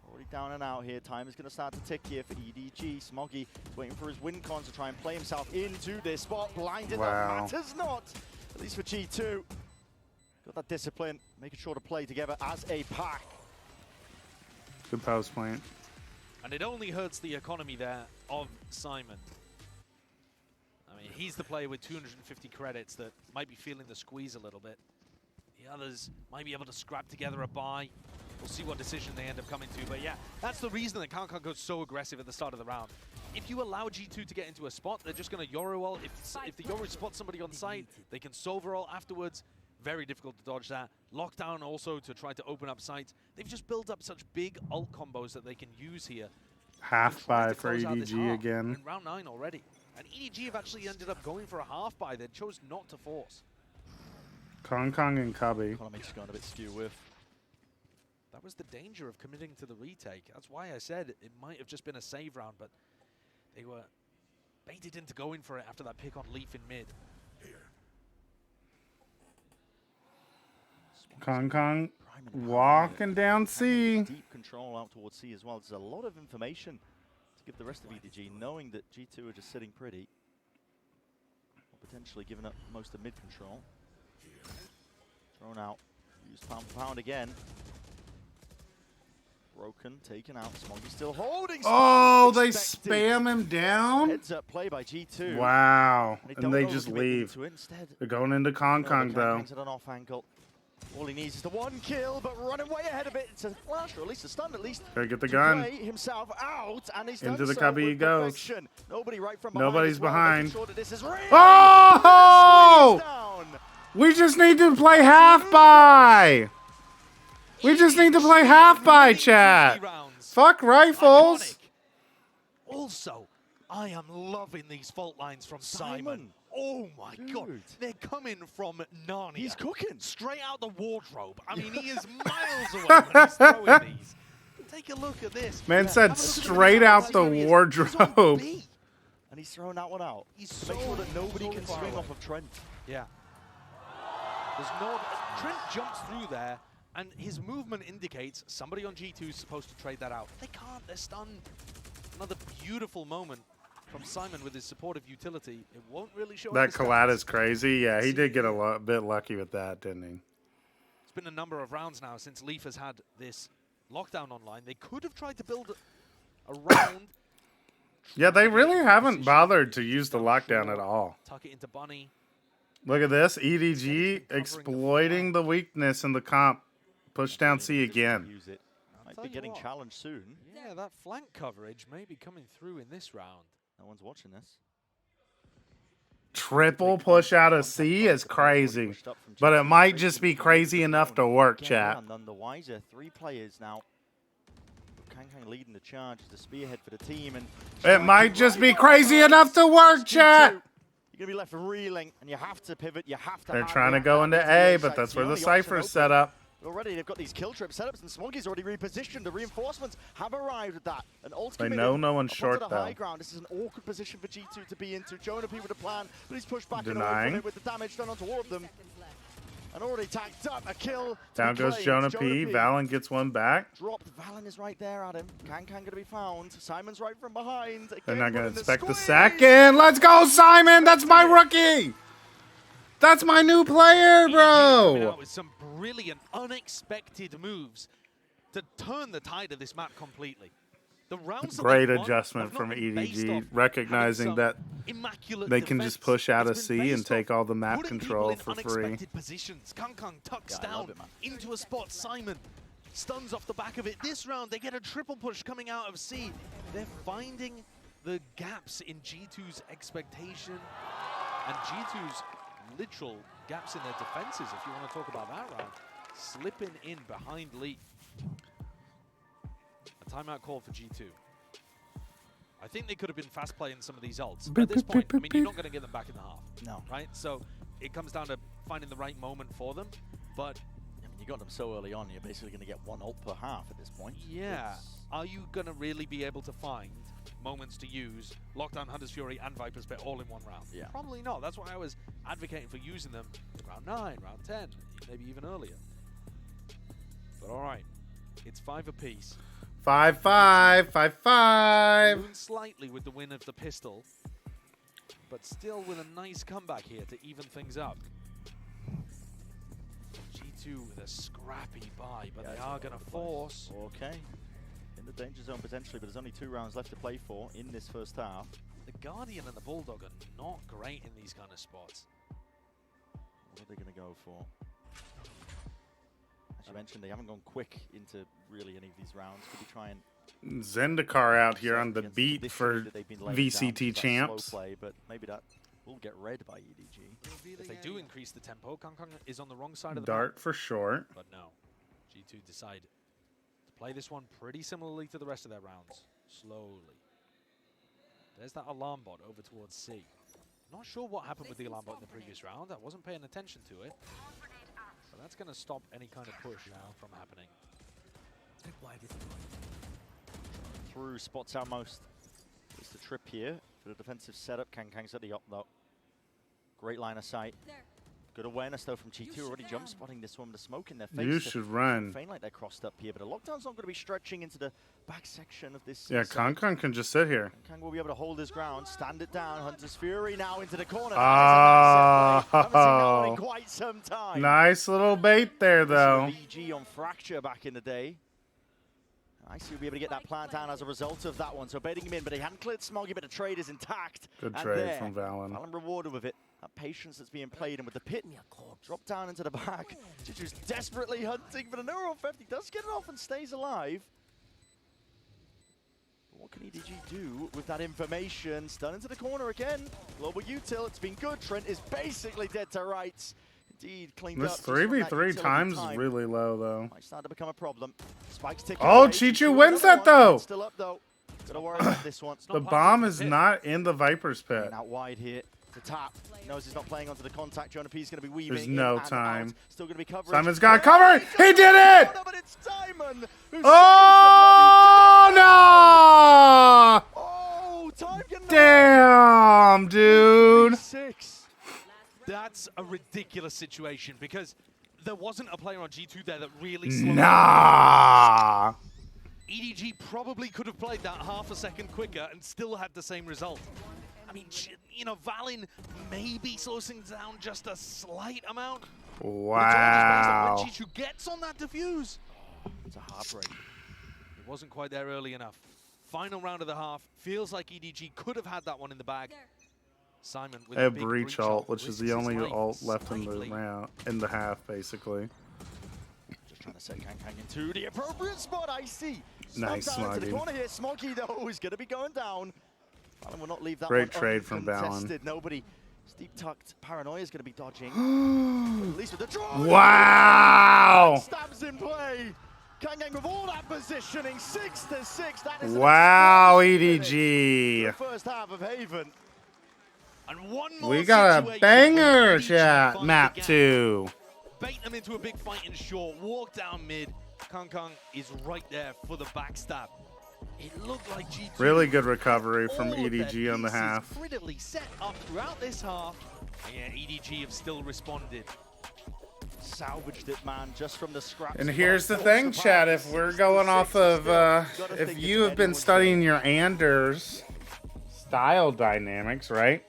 Already down and out here. Time is going to start to tick here for EDG. Smoggy waiting for his win cons to try and play himself into this spot. Blinded, that matters not. At least for G2. Got that discipline, making sure to play together as a pack. Good post point. And it only hurts the economy there of Simon. I mean, he's the player with 250 credits that might be feeling the squeeze a little bit. The others might be able to scrap together a buy. We'll see what decision they end up coming to. But yeah, that's the reason that Kong goes so aggressive at the start of the round. If you allow G2 to get into a spot, they're just going to Yoru ult. If the Yoru spots somebody on site, they can Sova ult afterwards. Very difficult to dodge that. Lockdown also to try to open up sites. They've just built up such big ult combos that they can use here. Half buy for EDG again. In round 9 already. And EDG have actually ended up going for a half buy. They chose not to force. Kong and Cubby. Economy's gone a bit skew with. That was the danger of committing to the retake. That's why I said it might have just been a save round, but they were baited into going for it after that pick on Leaf in mid. Kong walking down C. Deep control out towards C as well. There's a lot of information to give the rest of EDG, knowing that G2 are just sitting pretty. Or potentially giving up most of mid control. Thrown out. Used pound for pound again. Broken, taken out. Smoggy still holding. Oh, they spam him down? Heads up play by G2. Wow. And they just leave. They're going into Kong though. An off angle. All he needs is the one kill, but running way ahead of it. It's a flash, or at least a stun, at least. Gotta get the gun. Play himself out, and he's into the cubby he goes. Nobody right from Nobody's behind. Sure that this is real. Oh! We just need to play half buy. We just need to play half buy, chat. Fuck rifles. Iconic. Also, I am loving these fault lines from Simon. Oh my god, they're coming from Narnia. He's cooking. Straight out the wardrobe. I mean, he is miles away when he's throwing these. Take a look at this. Man said straight out the wardrobe. And he's throwing that one out. He's to make sure that nobody can swing off of Trent. Yeah. There's no... Trent jumps through there, and his movement indicates somebody on G2 is supposed to trade that out. They can't. They're stunned. Another beautiful moment from Simon with his supportive utility. It won't really show. That Collat is crazy. Yeah, he did get a bit lucky with that, didn't he? It's been a number of rounds now since Leaf has had this lockdown online. They could have tried to build a round. Yeah, they really haven't bothered to use the lockdown at all. Tuck it into Bunny. Look at this. EDG exploiting the weakness in the comp. Push down C again. Use it. Might be getting challenged soon. Yeah, that flank coverage may be coming through in this round. No one's watching this. Triple push out of C is crazy. But it might just be crazy enough to work, chat. None the wiser. 3 players now. Kang leading the charge as the spearhead for the team. And it might just be crazy enough to work, chat. You're going to be left reeling, and you have to pivot. You have to. They're trying to go into A, but that's where the Cypher's set up. Already, they've got these kill trip setups, and Smoggy's already repositioned. The reinforcements have arrived at that. And they know no one's short, though. High ground. This is an awkward position for G2 to be into. Jonah P with a plan, but he's pushed back denying with the damage done onto all of them. And already tacked up a kill. Down goes Jonah P. Valen gets one back. Dropped. Valen is right there at him. Can going to be found. Simon's right from behind. Again, They're not going to running expect the squeeze. second. Let's go, Simon. That's my rookie. That's my new player, Coming out bro. with some brilliant, unexpected moves to turn the tide of this map completely. The rounds Great that they've won adjustment have from not been based EDG, off recognizing having that some immaculate they can just defense. push out It's of been C and based take off all the map putting control people in for free. unexpected positions. Kang tucks Yeah, I love down it, man. into a spot. Simon stuns off the back of it. This round, they get a triple push coming out of C. They're finding the gaps in G2's expectation and G2's literal gaps in their defenses, if you want to talk about that round. Slipping in behind Lee. A timeout call for G2. I think they could have been fast playing some of these ults. At this point, I mean, you're not going to get them back in the half. No. Right? So it comes down to finding the right moment for them. But I mean, you got them so early on, you're basically going to get one ult per half at this point. yeah, It's- are you going to really be able to find moments to use Lockdown, Hunter's Fury, and Viper's Pit all in one round? Yeah. Probably not. That's why I was advocating for using them round 9, round 10, maybe even earlier. But all right, it's 5 apiece. 5-5, 5-5. Balloon slightly with the win of the pistol, but still with a nice comeback here to even things up. G2 with a scrappy buy, but Yeah, they it's are all going to over the place. force. Okay. In the danger zone potentially, but there's only 2 rounds left to play for in this first half. The Guardian and the Bulldog are not great in these kind of spots. What are they going to go for? As you mentioned, they haven't gone quick into really any of these rounds. Could be trying Zendikar out here on the against beat conditioning for that they've been laying down VCT for that champs. slow play, but maybe that will get read by EDG. If they do increase the tempo, Kang is on the wrong side of the Dart map. for short. But no, G2 decide to play this one pretty similarly to the rest of their rounds. Slowly. There's that alarm bot over towards C. Not sure what happened with the alarm bot in the previous round. I wasn't paying attention to it. So that's going to stop any kind of push now from happening. Through spots out most. It's the trip here for the defensive setup. Kang's at the up though. Great line of sight. Good awareness though from G2, already jump spotting this one with the smoke in their face. You to should run. feign like they're crossed up here, but a lockdown's not going to be stretching into the back section of this. Yeah, side. Kang can just sit here. Kang will be able to hold his ground, stand it down. Hunter's Fury now into the corner. Oh. Haven't seen that one in quite some time. Nice little bait there, though. EDG on Fracture back in the day. I see we'll be able to get that plant down as a result of that one. So baiting him in, but he hadn't cleared Smoggy, but the trade is intact. Good And trade there, from Valen. Valen rewarded with it. That patience that's being played, and with the pit drop down into the back. Jiju's desperately hunting for the neural theft. He does get it off and stays alive. But what can EDG do with that information? Stun into the corner again. Global util, it's been good. Trent is basically dead to rights. Indeed, cleaned This up. just from that 3v3 utility times is time. really low, though. Might start to become a problem. Spike's ticking Oh, away. Chichu Chichu wins another that, though. one. Still up though. Gotta worry about this one. The bomb is not in the Viper's pit. And out wide here to tap. He knows he's not playing onto the contact. Jonah P's going to be weaving. There's in no and time. out. Still going to be covered. Simon's got covered. He did it! But it's Simon who Oh, no! Oh, time getting Damn, dude. 6. That's a ridiculous situation because there wasn't a player on G2 there that really slowed down. Nah. EDG probably could have played that half a second quicker and still had the same result. I mean, you know, Valen maybe slows things down just a slight amount. Wow. When Chichu gets on that defuse, It's a heartbreak. it wasn't quite there early enough. Final round of the half. Feels like EDG could have had that one in the bag. Simon with A a big breach ult, which is risks the his only life ult left in the slightly. round, in the half, basically. Just trying to set Kang into the appropriate spot. I see. Nice Smog down into the smogging. corner here. Smoggy though is going to be going down. Valen will not leave that Great one trade from Valen. uncontested. Nobody. Steep tucked. Paranoia is going to be dodging. At least with the draw. Wow. Stabs in play. Kang with all that positioning. 6-6. That is an Wow, explosive finish EDG. for the first half of Haven. And one more We got a situation banger where EDG chat, finds map the gap. 2. Bait them into a big fight in short, walk down mid. Kang is right there for the backstab. It looked like G2. Really good recovery from all of their EDG on the pieces half. Prettily set up throughout this half. And yeah, EDG have still responded. salvaged it, man, just from the scraps. And here's the thing, Chad. If we're going off of, if you have been studying your Anders style dynamics, right?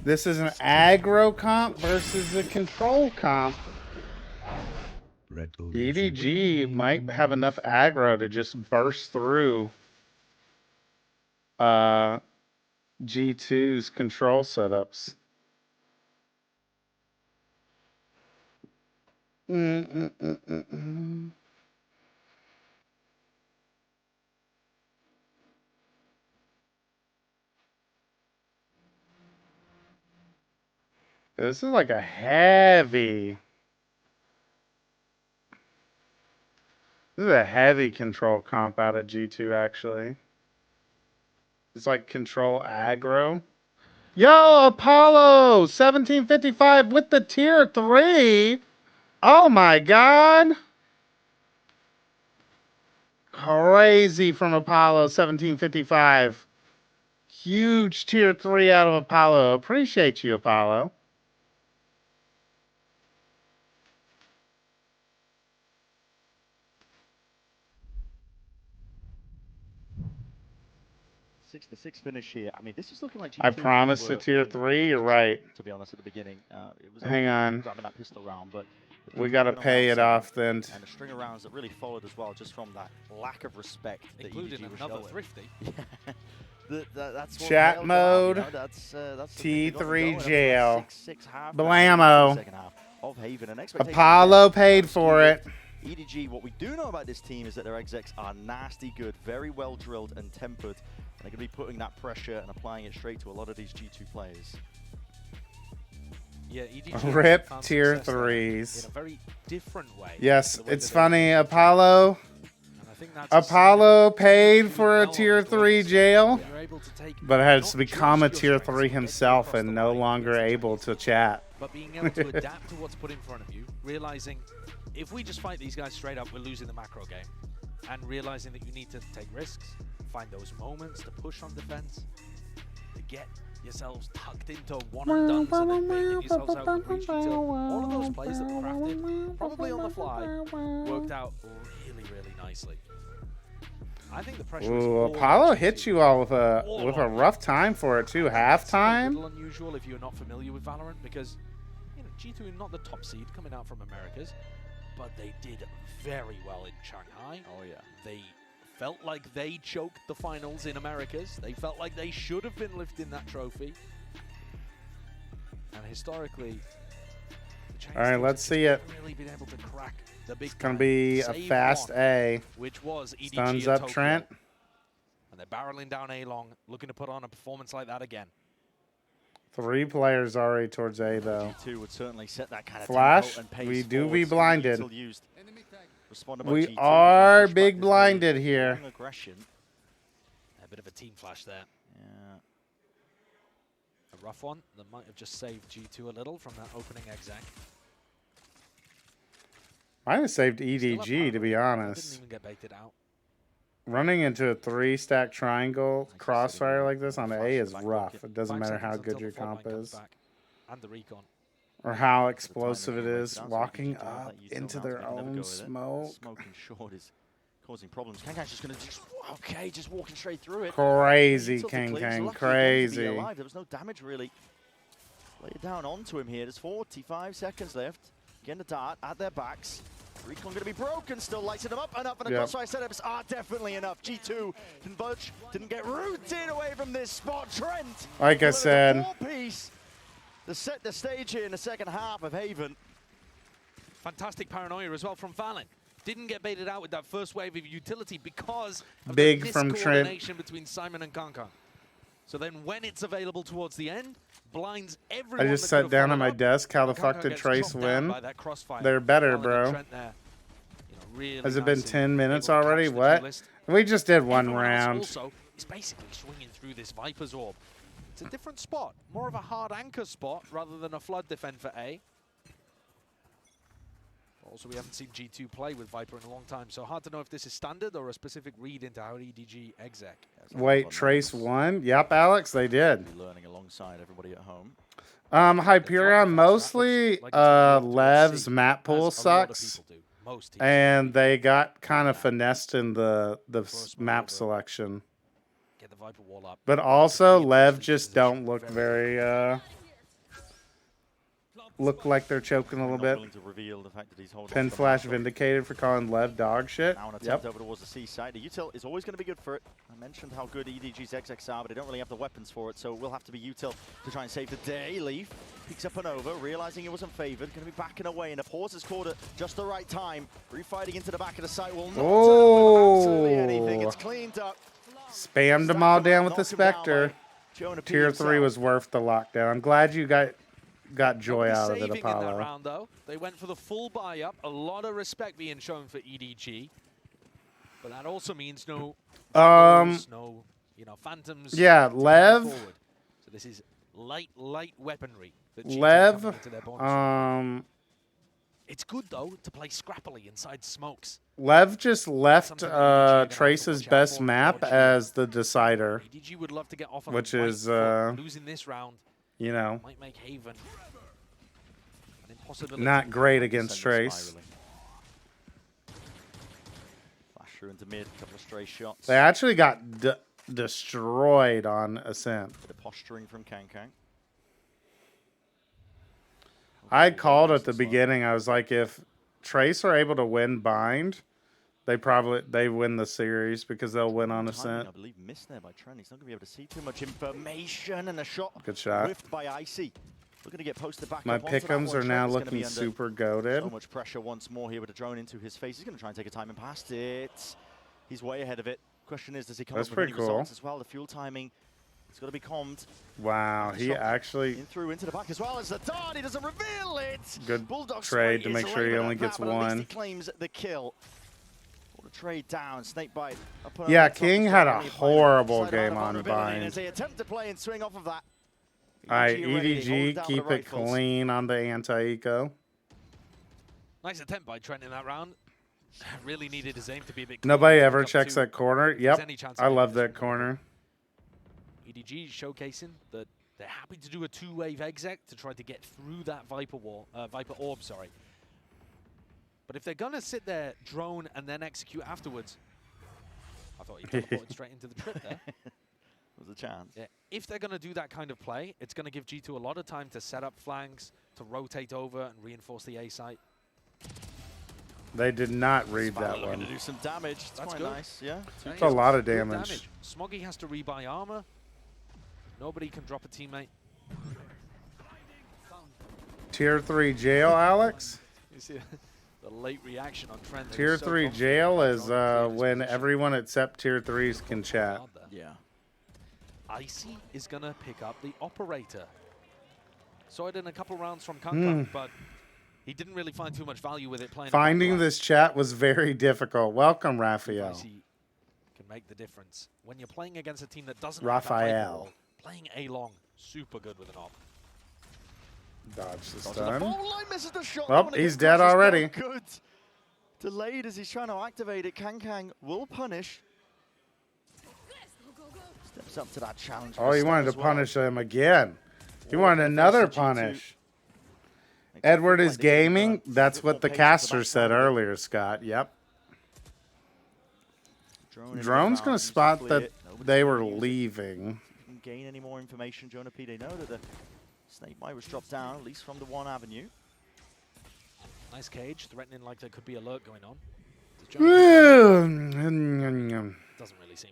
This is an aggro comp versus a control comp. EDG might have enough aggro to just burst through G2's control setups. This is like a heavy. This is a heavy control comp out of G2, actually. It's like control aggro. Yo, Apollo 1755 with the tier 3. Oh my god. Crazy from Apollo 1755. Huge tier 3 out of Apollo. Appreciate you, Apollo. Six to six finish here. I mean, this is looking like G2 I promised a tier 3. You're right. To be honest, at the beginning, it was hang on. grabbing that pistol round, but We gotta pay it off then. And a string of rounds that really followed as well, just from that lack of respect that Including EDG was another showing. Thrifty. That's what Chat nailed mode. it out, you know, that's the thing they got them T3 going. jail. 6-6 half Blammo. second half of Haven. And expectations Apollo again, paid for it. EDG, what we do know about this team is that their execs are nasty good, very well drilled and tempered. And they're going to be putting that pressure and applying it straight to a lot of these G2 players. Yeah, EDG Rip found tier success there 3s. in a very different way. Yes, to the way it's that funny. they- Apollo and I think that's a sign Apollo of paid doing for a well on tier the 3 global jail, stage. You're able to take but has not become a just tier your 3 strengths, but get you himself across and the no line longer against able each to other. chat. But being able to adapt to what's put in front of you, realizing if we just fight these guys straight up, we're losing the macro game. And realizing that you need to take risks, find those moments to push on defense, to get yourselves tucked into one and dones and then making yourselves out the breach until all of those plays that were crafted, probably on the fly, worked out really, really nicely. I think the pressure is Ooh, all Apollo on hit G2. you all with All a on rough time for it too. It's a Halftime. little unusual if you're not familiar with Valorant because you know G2 are not the top seed coming out from Americas, but they did very well in Shanghai. Oh, yeah. They felt like they choked the finals in Americas. They felt like they should have been lifting that trophy. And historically, the Chinese All right, teams let's have see just it. never really been able to crack the big It's gonna time, be a save fast one, A. which was EDG Stuns and up Tokyo. Trent. And they're barreling down A long, looking to put on a performance like that again. 3 players already towards A though. G2 would certainly set that kind of Flash, tempo and pace we do forward. be Still blinded. used. Responded by We G2, are push back big this blinded very here. strong aggression. A bit of a team flash there. Yeah. A rough one that might have just saved G2 a little from that opening exec. Might have saved Still up EDG to be Didn't honest. even get baited out. Running into a 3-stack triangle Like you said, crossfire yeah, like this on A flash is back rough. rocket. It doesn't 5 matter seconds how good until your the fault comp line comes is back. And the recon. or how The explosive timing it breaks is. down, so Walking EDG don't up let you still into now, their so you can never own go with it. smoke. Smoking short is causing problems. Kang's just going to okay, just walking straight through it. Crazy, He took the King clears. Kang, Lucky again to be crazy. alive. There was no damage really. Lay it down onto him here. There's 45 seconds left. Getting the dart at their backs. Recon going to be broken. Still lighting them up enough, and the Yep. crossfire setups are definitely enough. G2 converge. Didn't get rooted away from this spot. Trent. Like I said, Piece to set the stage here in the second half of Haven. Fantastic paranoia as well from Fallon. Didn't get baited out with that first wave of utility because of Big the from Trent. miscoordination between Simon and Kankan. So then when it's available towards the end, blinds everyone. I just that sat could've down at followed my up, desk. How the and fuck Kankan did gets Trace chopped down win? by that crossfire. They're better, Fallon and bro. Trent there, you know, really Has it been nicely 10 minutes able to already? catch the What? kill list. We just did one Everyone else round. also is basically swinging through this Viper's Orb. It's a different spot, more of a hard anchor spot rather than a flood defend for A. Also, we haven't seen G2 play with Viper in a long time, so hard to know if this is standard or a specific read into how EDG exec. Wait, Trace won? Yep, Alex, they did. Be learning alongside everybody at home. Hyperion mostly Lev's map pool as a lot of sucks, people do. Most teams. and they got kind of finessed in the First map maneuver. selection. Get the Viper wall up. But also, Be in Lev position, just position, don't look very look like they're choking a little Not bit. willing to reveal the fact that he's holding Pin on to the Flash map. vindicated for calling Lev dog shit. Now an attempt Yep. over towards the seaside. The util is always going to be good for it. I mentioned how good EDG's XX are, but they don't really have the weapons for it, so it will have to be util to try and save the day. Leaf peeks up and over, realizing he wasn't favored. Going to be backing away, and a pause is caught at just the right time. Refighting into the back of the site will not turn up with absolutely anything. It's cleaned up. Spammed them all down with the Knocked him down Spectre. by Jonah P Tier 3 himself. was worth the lockdown. I'm glad you got joy Nobody out of it, saving in that Apollo. round, though. They went for the full buy up. A lot of respect being shown for EDG, but that also means no, no, phantoms. Yeah, to Lev. carry forward. So this is light weaponry that G2 Lev. coming into their bonus. Um, It's good though to play scrappily inside smokes. Lev just left Something that EDG are gonna have to Trace's watch out best for, map unfortunately. as the decider. EDG would love to get off on Which a right is, foot. Losing this round You know, might make Haven an impossibility. not great against Send Trace. spiraling. Flash through into mid, couple of stray shots. They actually got destroyed on Ascent. The posturing from Kankang. I called at the beginning. I was like, if Trace are able to win Bind, they win the series because they'll win on Timing, Ascent. I believe missed there by Trent. He's not going to be able to see too much information, and a shot Good shot. whiffed by Icy. Looking to get posted back My up onto that pick'ems one. are Trent now is gonna looking be under super goated. so much pressure once more here with a drone into his face. He's going to try and take a timing past it. He's way ahead of it. Question is, does he come That's up with any pretty cool. results as well? The fuel timing, it's got to be calmed. Wow, he Shot actually in through into the back as well as the dart. He doesn't reveal it. Good Bulldog trade to Spray is make sure he laboured only at gets that, but at least one. he claims the kill. What a trade down. Snakebite. up on Yeah, the top King as had well. a Only playing horrible side game of on vulnerability, and Bind. as they attempt to play and swing off of that. All right, EDG ready, hold EDG, down keep the it rifles. clean on the anti-eco. Nice attempt by Trent in that round. Really needed his aim to be a bit. Nobody clean to ever pick up checks two. that corner. There's Yep, any chance I of love making that this corner. EDG showcasing that they're happy to do a two-wave exec to try to get through that Viper wall, Viper orb, sorry. But if they're gonna sit there, drone, and then execute afterwards, I thought he teleported straight into the trip there. There's a chance. Yeah, if they're gonna do that kind of play, it's gonna give G2 a lot of time to set up flanks, to rotate over and reinforce the A site. They did not read Spiral that looking to one. do some damage. It's That's quite good. nice, yeah. It's a lot of Good damage. Smoggy has to rebuy armor. Nobody can drop a teammate. Tier 3 jail, Alex? You see the late reaction on Trent. They Tier were so 3 confident jail about is drawing the when position. everyone except Tier 3s can chat. Hard there. Yeah. Icy is going to pick up the operator. Saw it in a couple rounds from Kanka, but he didn't really find too much value with it playing. Finding this chat was very difficult. Welcome, Raphael. Icy can make the difference. When you're playing against a team that doesn't have that Viper Raphael. wall, playing A-long, super good with an op. Dodge the Goes to the stun. ball line, misses the shot. Oh, One he's against dead Josh is already. not Good. Delayed as he's trying to activate it. Kang will punish. Steps up to that challenge. Oh, he wanted to punish him again. He wanted Face another the G2. punish. Makes it Edward feel is like they can, gaming. That's bit what more the pace at caster back said side of it. earlier, Scott. Yep. Drone in Drone's the going round, to spot clear. that Nobody's they gonna were use it. leaving. Didn't gain any more information. Jonah P. They know that the snake bite was dropped down, at least from the one avenue. Nice cage, threatening like there could be alert going on. Does Jonah doesn't really seem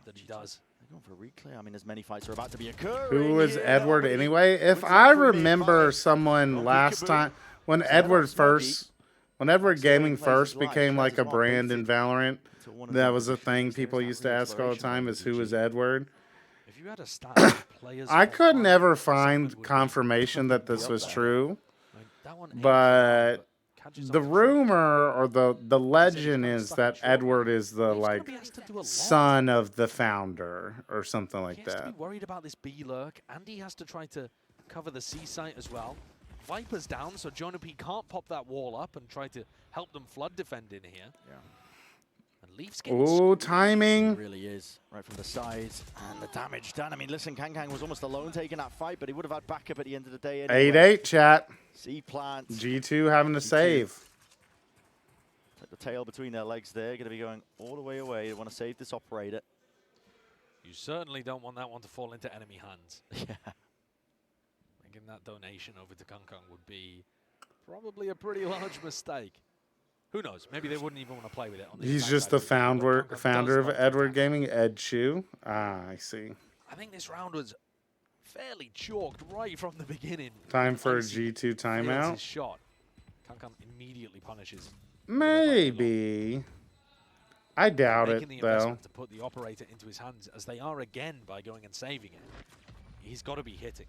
that he does. They're going for a reclear. I mean, as many fights are about to be occurring. Who is here. Edward Nobody anyway? If wins it I for me. remember Fine. someone Don't last peekaboo. time, when So Edward that's Smoggy. first, when Edward Gaming Plays first his life, became shares like his a one, brand beats in it Valorant, to one of that the was a positions. thing There's people that used to ask all the re-exploration time by is who EDG. is Edward? If you had a stat of players, I for could one, never the segment find would be- confirmation that this Yep. was true, I mean, that one aims but down, catches the onto rumor or the legend is that Edward is the He's gonna like be asked to do a lot. son of the founder or something He like has to that. be worried about this B lurk, and he has to try to cover the C site as well. Viper's down, so Jonah P can't pop that wall up and try to help them flood defend in here. Yeah. And Leaf's getting Oh, squeezed. He timing. really is. Right from the sides. And the damage done. I mean, listen, Kang was almost alone taking that fight, but he would have had backup at the end of the day anyway. 8-8, chat. C plant. G2 having to G2. save. Like the tail between their legs there. Going to be going all the way away. They want to save this operator. You certainly don't want that one to fall into enemy hands. Yeah. Making that donation over to Kang would be probably a pretty large mistake. Who knows? Maybe they wouldn't even want to play with it. On the He's attack just side the of the game, but Kang founder of does like to Edward attack. Gaming, Ed Chu. Ah, I see. I think this round was fairly chalked right from the beginning. Time for a Icy G2 fields timeout. his shot. Kang immediately punishes. Maybe. I doubt Making it, the though. investment to put the operator into his hands, as they are again by going and saving it. He's got to be hitting.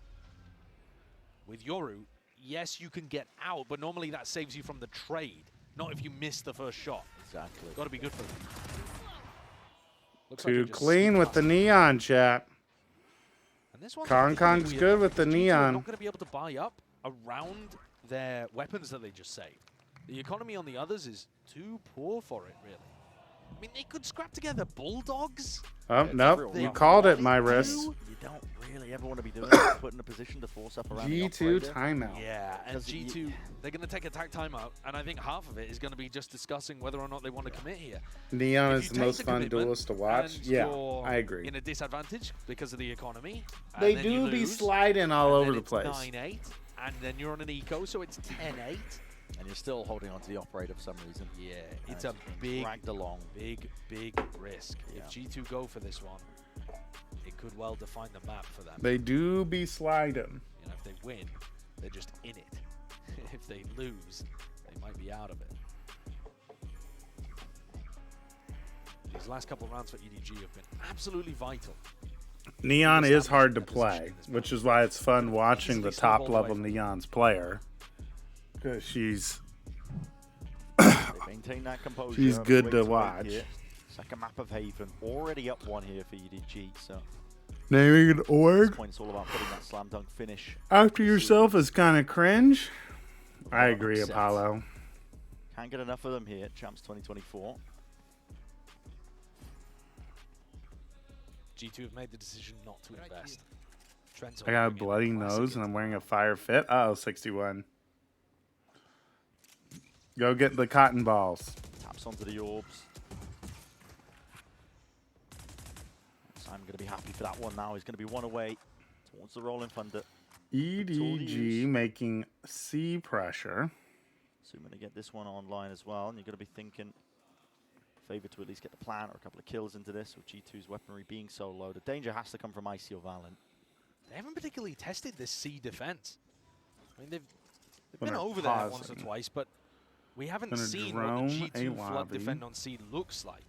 With Yoru, yes, you can get out, but normally that saves you from the trade, not if you miss the first shot. Exactly. Got to be good for them. Looks like Too it just clean sneaked with the past. neon, chat. And this one's Kong's particularly weird. good with the G2 are neon. not going to be able to buy up around their weapons that they just saved. The economy on the others is too poor for it, really. I mean, they could scrap together bulldogs. Oh, It's nope. real You rough. called it, my Wanted wrist. to. You don't really ever want to be doing that, put in a position to force up around the G2 operator. timeout. Yeah, and Because G2, they're going to take a tag timeout, and I think half of it is going to be just discussing whether or not they want to commit here. Neon If is you the take most the fun commitment duelist to watch. and Yeah, you're I agree. in a disadvantage because of the economy. and They then you do be lose, sliding all and over then the it's place. 9-8, and then you're on an eco, so it's 10-8. And you're still holding on to the operator for some reason. Yeah, And it's a being big, dragged along. big risk. Yeah. If G2 go for this one, it could well define the map for them. They do be sliding. You know, if they win, they're just in it. If they lose, they might be out of it. These last couple rounds for EDG have been absolutely vital. Neon is hard to Establishing their play, position in this which map. is why it's fun watching the Easily snowballed top away level from it. Neon's player. Because she's They maintain that composure. She's good Wait to wait watch. here. Second map of Haven. Already up one here for EDG. So naming an at this org point, it's all about putting that slam dunk finish. after yourself is kind of cringe. I Well, agree, upset. Apollo. Can't get enough of them here. Champs 2024. G2 have made the decision not to invest. Trent's I got a only bringing bloody classic nose and into I'm wearing a fire fit. Uh oh, 61. Go get the cotton balls. Taps onto the orbs. I'm going to be happy for that one now. He's going to be one away towards the rolling thunder. EDG making C pressure. Assuming to get this one online as well. And you're going to be thinking, favor to at least get the plant or a couple of kills into this, with G2's weaponry being so low. The danger has to come from Icy or Valen. They haven't particularly tested this C defense. I mean, they've When been they're over there once or pausing. twice, but we haven't Gonna seen what drone the a G2 flood lobby. defend on C looks like.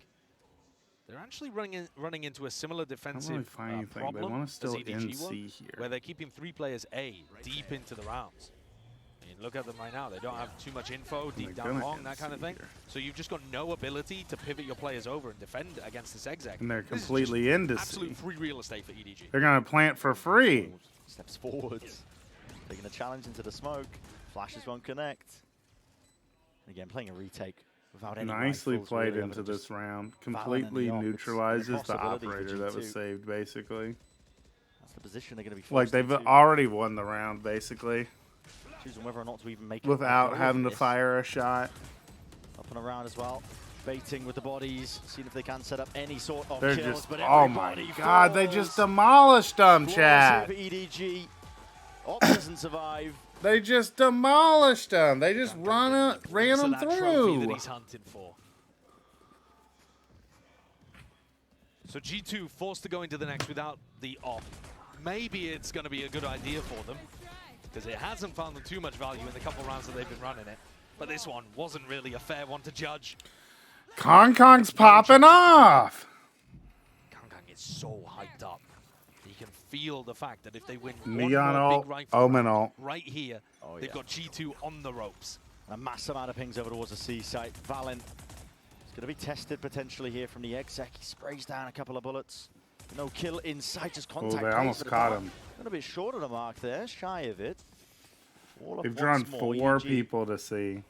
They're actually running into a similar I don't defensive really find anything. They problem want to as still EDG in were, C here. where they're keeping 3 players A deep into the rounds. I mean, look at them right now. They don't have too much info, deep they're down gonna long, that kind of NC thing. here. So you've just got no ability to pivot your players over and defend against this exec. And they're This is completely just into absolute C. free real estate for EDG. They're going to plant for free. Steps forwards. Taking a challenge into the smoke. Flashes won't connect. And again, playing a retake without any Nicely rifles, played really, into other than this just round. and the Completely op. It's an neutralizes the impossibility for operator that was G2. saved, basically. That's the position they're going to be Like, forced they've into, already won the round, basically, choosing whether or not to even make it without go having of to this. fire a shot. Up and around as well. Baiting with the bodies, seeing if they can set up any sort of They're kills. just, But oh my everybody god, they falls. just demolished them, Flawless Chad. here for EDG. Op doesn't survive. They just demolished them. They just ran So them that trophy that through. he's hunting for. So G2 forced to go into the next without the op. Maybe it's going to be a good idea for them, because it hasn't found them too much value in the couple rounds that they've been running it. But this one wasn't really a fair one to judge. Kong's popping off. Kang is so hyped up. He can feel the fact that if they win one Neon more ult, big rifle Omen round ult. right here, Oh, they've yeah. got G2 on the ropes. A massive amount of pings over towards the C site. Valen is going to be tested potentially here from the exec. He sprays down a couple of bullets. No kill inside, just Oh, contact. they almost caught him. A little bit short of the mark there, shy of it. All up They've once drawn more, 4 EDG. people to see.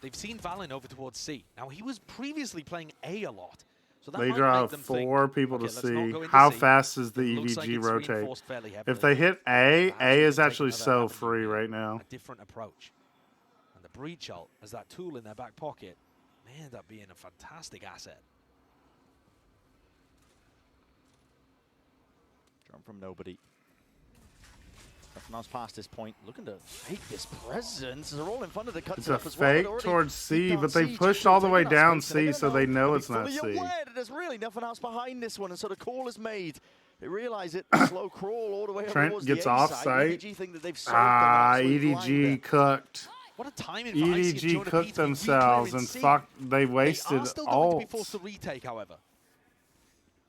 they've seen Valen over towards C. Now, he was previously playing A a lot. So that They might draw make them think, 4 people okay, to let's not see. go into How C. fast does the It looks like EDG it's rotate? reinforced fairly heavily. If they hit A, Perhaps A we is can take actually another so avenue free here, right now. A different approach. And the breach ult as that tool in their back pocket may end up being a fantastic asset. Jump from nobody. Nothing past this point. Looking to fake this presence. They're all in front of the cuts It's a up as well. fake towards C, but they pushed all the way down C, so they know it's not C. Aware that there's really nothing else behind this one, and so the call is made. They realize it. Slow crawl all the way Trent towards gets the A off side. site. EDG think that they've sold them an absolute EDG blinder. cooked. What a timing for Icy and EDG Jonah P cooked to be themselves re-clearing and C. fuck. They They wasted are still going to be forced to ult. retake, however.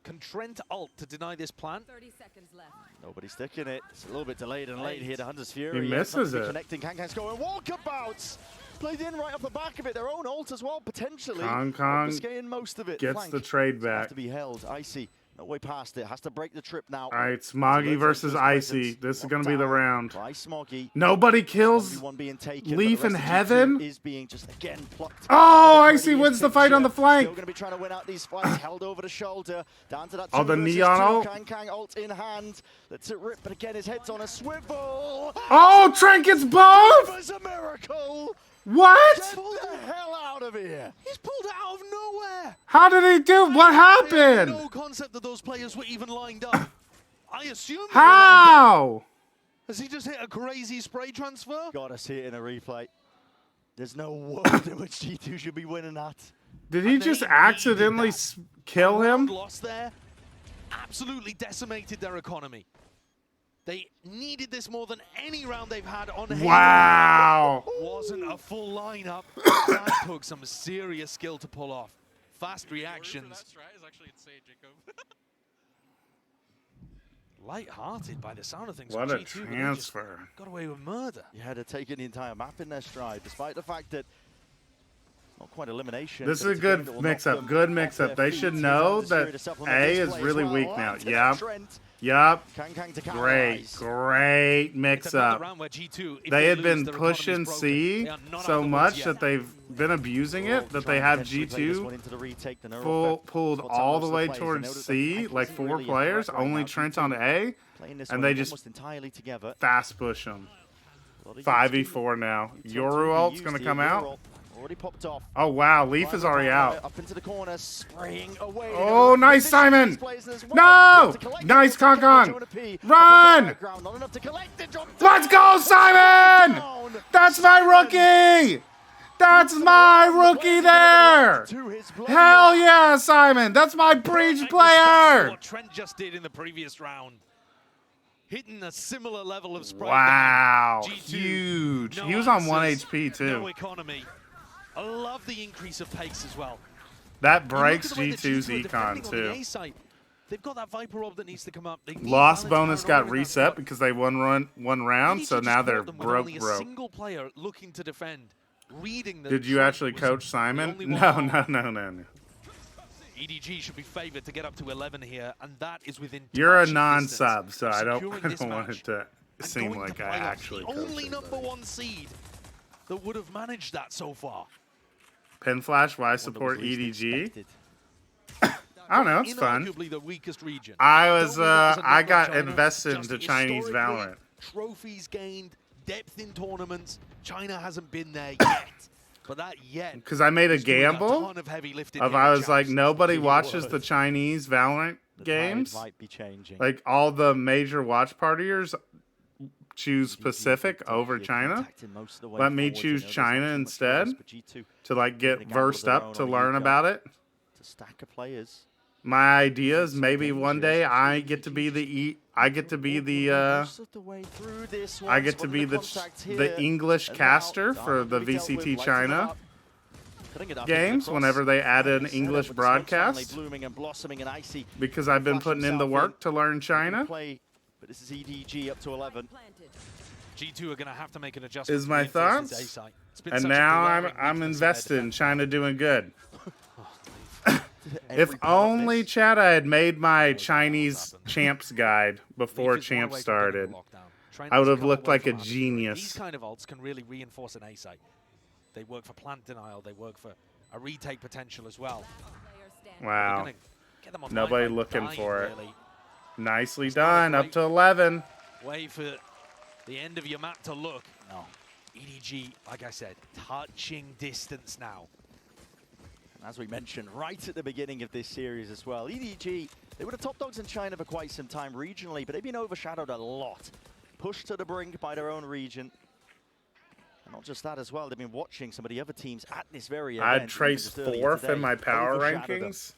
Can Trent ult to deny this plan? 30 seconds left. Nobody sticking it. It's a little bit delayed and late here. The Hunter's Fury. He misses it. Connecting. Kangkang's going walkabouts. Played in right off the back of it. Their own ult as well, potentially. Kong Obfuscating most of it. gets Flank the trade have back. to be held. Icy. No way past it. Has to break the trip now. All right, Smoggy versus Icy. This is going to be the round. By Smoggy. Nobody kills One being taken, Leaf but in the rest of Heaven. G2 is being just again plucked. Oh, Pretty Icy in wins the fight on the picture. flank. Still going to be trying to win out these fights. Held over the shoulder. Down to that Oh, the 2 versus neon 2. ult. Kang ult in hand. Lets it rip, but again his head's on a swivel. Oh, Trent gets It both. was a miracle. What? Get the hell out of here. He's pulled it out of nowhere. How did he do? What I had happened? no concept that those players were even lined up. I assume. How? Has he just hit a crazy spray transfer? Gotta see it in a replay. There's no world in which G2 should be winning that. Did he And just they accidentally needed that. kill A round him? lost there absolutely decimated their economy. They needed this more than any round they've had on Halo. Wow. Wasn't a full lineup. That took some serious skill to pull off. Fast reactions. That strat is actually insane, Jacob. Light-hearted by the sound of things. What from a G2, but they just transfer. got away with murder. Yeah, they're taking the entire map in their stride, despite the fact that not quite elimination. This is but a it's a game good that will mix-up. knock them Good off mix-up. their They feet. should Here's know Hunter's Fury that to supplement A this is play as really well. weak now. Onto that Yep. Trent. Yup. Kang to Great. capitalize. Great It's another mix-up. round where G2, if They had lose, been their economy's pushing broken. C They are not out so of the much woods that yet. they've been abusing We'll it that try they and have potentially play this G2 one into the retake. The neural effect. pulled Spots out all most the of way plays. They towards know that the C, flank like isn't 4 really a players, threat right only now. Trent G2 on A, playing this and one they just almost entirely together. fast push them. A lot of 5v4 now. Yoru Yoru ult's going to come out. Already popped off. Oh, wow. Leaf is already out. Up into the corner, spraying away. Oh, nice, Simon. No! No! Nice, Kong Kong. Run! Let's go, Simon! That's my rookie! That's my rookie there! Hell yeah, Simon! That's my breach player! What Trent just did in the previous round. Hitting a similar level of spray. Wow, damage. G2, huge. no He was on 1 answers, HP No too. economy. I love the increase of pace as well. That You look breaks at the way that G2's G2 are econ defending on the too. A side. They've got that Viper orb that needs to come up. They need Loss balance bonus down got over in that reset front. because they won one They round, need so to now just they're caught them with broke. only a single player looking to defend, reading that Did you Trent actually was coach the Simon? only No, one on. no. EDG should be favored to get up to 11 here, and that is within You're a touching non-sub, distance so of I securing this don't want match it to and seem going like to I playoffs. actually The only coached number anybody. 1 seed that would have managed that so far. Pin Flash, why support EDG? I don't know, it's fun. Inarguably the weakest region. I Don't was, think that was a I knock on got China, invested just into Chinese historically, Valorant. Trophies gained, depth in tournaments. China hasn't been there yet. But that yet. Because I made a is doing a gamble ton of heavy lifting of here I at was like, Chaps. nobody Key watches word. the Chinese Valorant The tide games. might be changing. Like all the major watch partiers choose Pacific over China. Let me choose China instead to like get versed up to learn about it. It's a stack of players. My idea is maybe one day I get to be the I get to be the English caster for the VCT China games whenever they add an English broadcast, because I've been putting in the work to learn China. But this is EDG up to 11. G2 are going to have to make an adjustment. Is to my reinforce this thoughts. A site. It's been And such a now glaring I'm weakness of their invested in defense. China doing good. Every If part of only this. Chad I had made my Chinese happen. champs guide before Leaf is one champs away from started. getting locked down. Trent I would has have come looked away like a from us. genius. These kind of ults can really reinforce an A site. They work for plant denial. They work for a retake potential as well. Wow. Gonna get them online Nobody by looking dying, for it. really. Nicely It's not a done. Up great- to 11. Wait for the end of your map to look. No. EDG, like I said, touching distance now. And as we mentioned right at the beginning of this series as well, EDG, they were the top dogs in China for quite some time regionally, but they've been overshadowed a lot. Pushed to the brink by their own region. And not just that as well, they've been watching some of the other teams at this very event. I'd trace just earlier 4th today, in my power overshadowed them. rankings.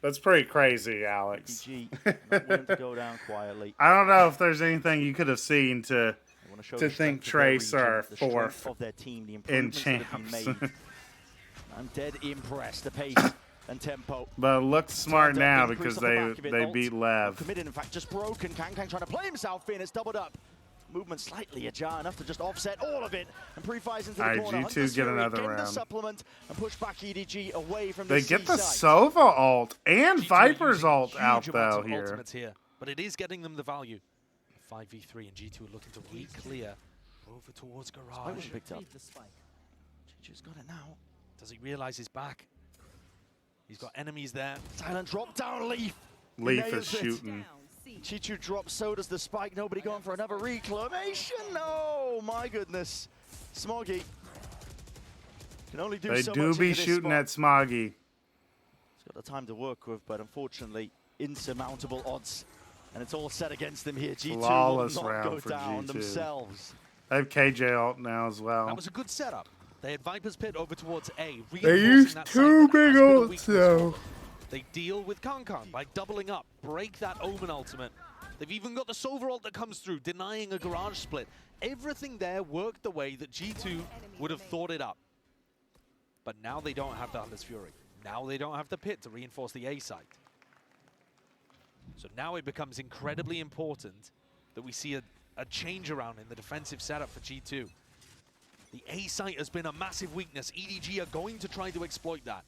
That's pretty crazy, Alex. EDG not willing to go down quietly. I don't know if there's anything you could have seen to They want show to the think strength of their Trace region, are the strength 4th of their team, the in improvements that have been champs. made. I'm dead impressed, the pace and tempo. But it looks smart Turned up, now increased because off the back of it. they Alt beat not Lev. committed, in fact, just broken. Kang trying to play himself in. It's doubled up. Movement slightly ajar, enough to just offset all of it. And pre-fires into the Alright, corner. G2 Hunter's get Fury another getting the round. supplement and push back EDG away from They the get the seaside. Sova ult and G2 Viper's using ult huge out amounts though of here. ultimates here. But it is getting them the value. 5v3 and G2 are looking to re-clear over towards Spike Garage. was picked up. G2's got it now. Does he realize he's back? He's got enemies there. Silent drop down, Leaf. Leaf Nails is it. shooting. Chichu drops, so does the spike. Nobody going for another reclamation. No, my goodness. Smoggy can only do They so do much be into this shooting spot. at Smoggy. He's got the time to work with, but unfortunately, insurmountable odds. And it's all set against them here. G2 Flawless will not round go for down G2. themselves. They have KJ ult now as well. That was a good setup. They had Viper's Pit over towards A. They reinforcing used that 2 site that big has been a ults weakness for though. them. They deal with Kankan by doubling up, break that Omen ultimate. They've even got the Sova ult that comes through, denying a garage split. Everything there worked the way that G2 would have thought it up. But now they don't have the Hunter's Fury. Now they don't have the Pit to reinforce the A site. So now it becomes incredibly important that we see a change around in the defensive setup for G2. The A site has been a massive weakness. EDG are going to try to exploit that.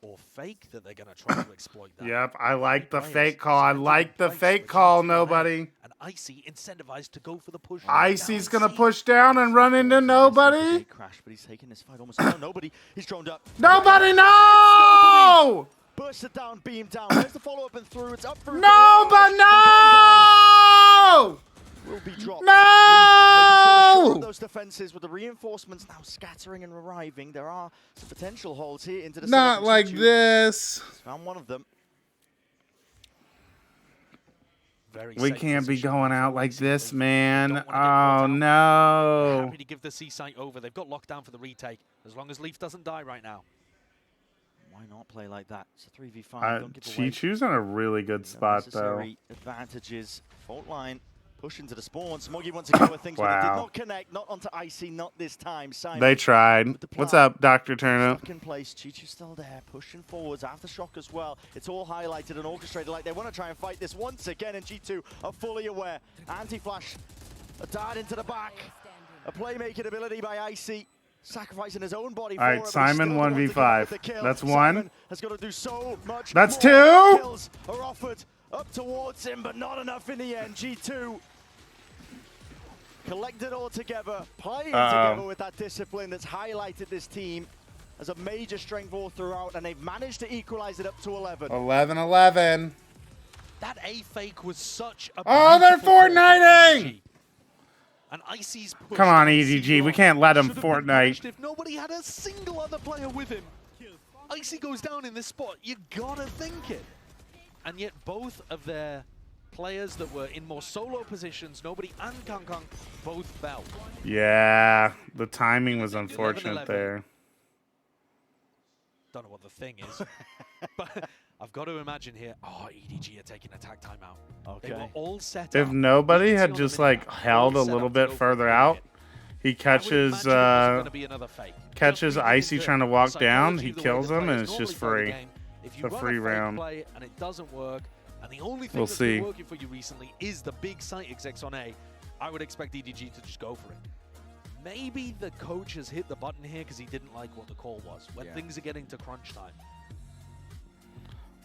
Or fake that they're going to try to exploit that. Yep, I like the Players fake call. I selected like in the place fake for call, G2 nobody. And Icy incentivized to go for the push. Icy's Down gonna C. push down and run into nobody. Crash, but he's taking this fight almost. No, nobody. He's droned up. Nobody, no! Bursted down, beam down. There's the follow-up and through. It's up through. No, but no! Will be dropped. No! Those defenses with the reinforcements now scattering and arriving. There are some potential holes here into the Not setup. like G2 this. found one of them. Very We safe can't be position. going out like this, Recently, man. don't wanna get caught Oh, out. no. Happy to give the C site over. They've got lockdown for the retake. As long as Leaf doesn't die right now. Why not play like that? It's a 3v5. Don't give away Chichu's in a really good spot, though. unnecessary advantages. Fault line. Push into the spawn. Smoggy wants to go with things, but it did Wow. not connect. Not onto Icy, not this time. Simon They tried. with the What's plant. up, Dr. Turnip? Stuck in place. Chichu's still there, pushing forwards. Aftershock as well. It's all highlighted and orchestrated like they want to try and fight this once again, and G2 are fully aware. Anti-flash, a dart into the back. A playmaking ability by Icy. Sacrificing his own body All right, for it, but he Simon still wants to come out 1v5. with the kill. That's Simon one. has got to do so much That's more. two. Kills are offered up towards him, but not enough in the end. G2 collected all together, playing together with that discipline that's highlighted this team as a major strength all throughout, and they've managed to equalize it up to 11. 11-11. That A fake was such a Oh, they're beautiful call from Fortniting! EDG. And Icy's push Come on, to the EDG. C We block can't let 'em should have been Fortnite. punished if nobody had a single other player with him. Icy goes down in this spot. You gotta think it. And yet both of their players that were in more solo positions, nobody and Kankan, both fell. Yeah, the timing was 11-11. unfortunate there. Don't know what the thing is. But I've got to imagine here, oh, EDG are taking attack timeout. They were Okay. all set If up. nobody You can see had on the just minimap, like all held a set little up to bit go for further the out, hit. he I would catches imagine it wasn't gonna be another fake. catches Just Icy reading trying to the walk down, psychology he of the way kills the him, and players it's just normally play the free. game. If you It's a run free fake round. play and it doesn't work, and the only thing We'll that's see. been working for you recently is the big site execs on A, I would expect EDG to just go for it. Maybe the coach has hit the button here because he didn't like what the call was. When Yeah. things are getting to crunch time.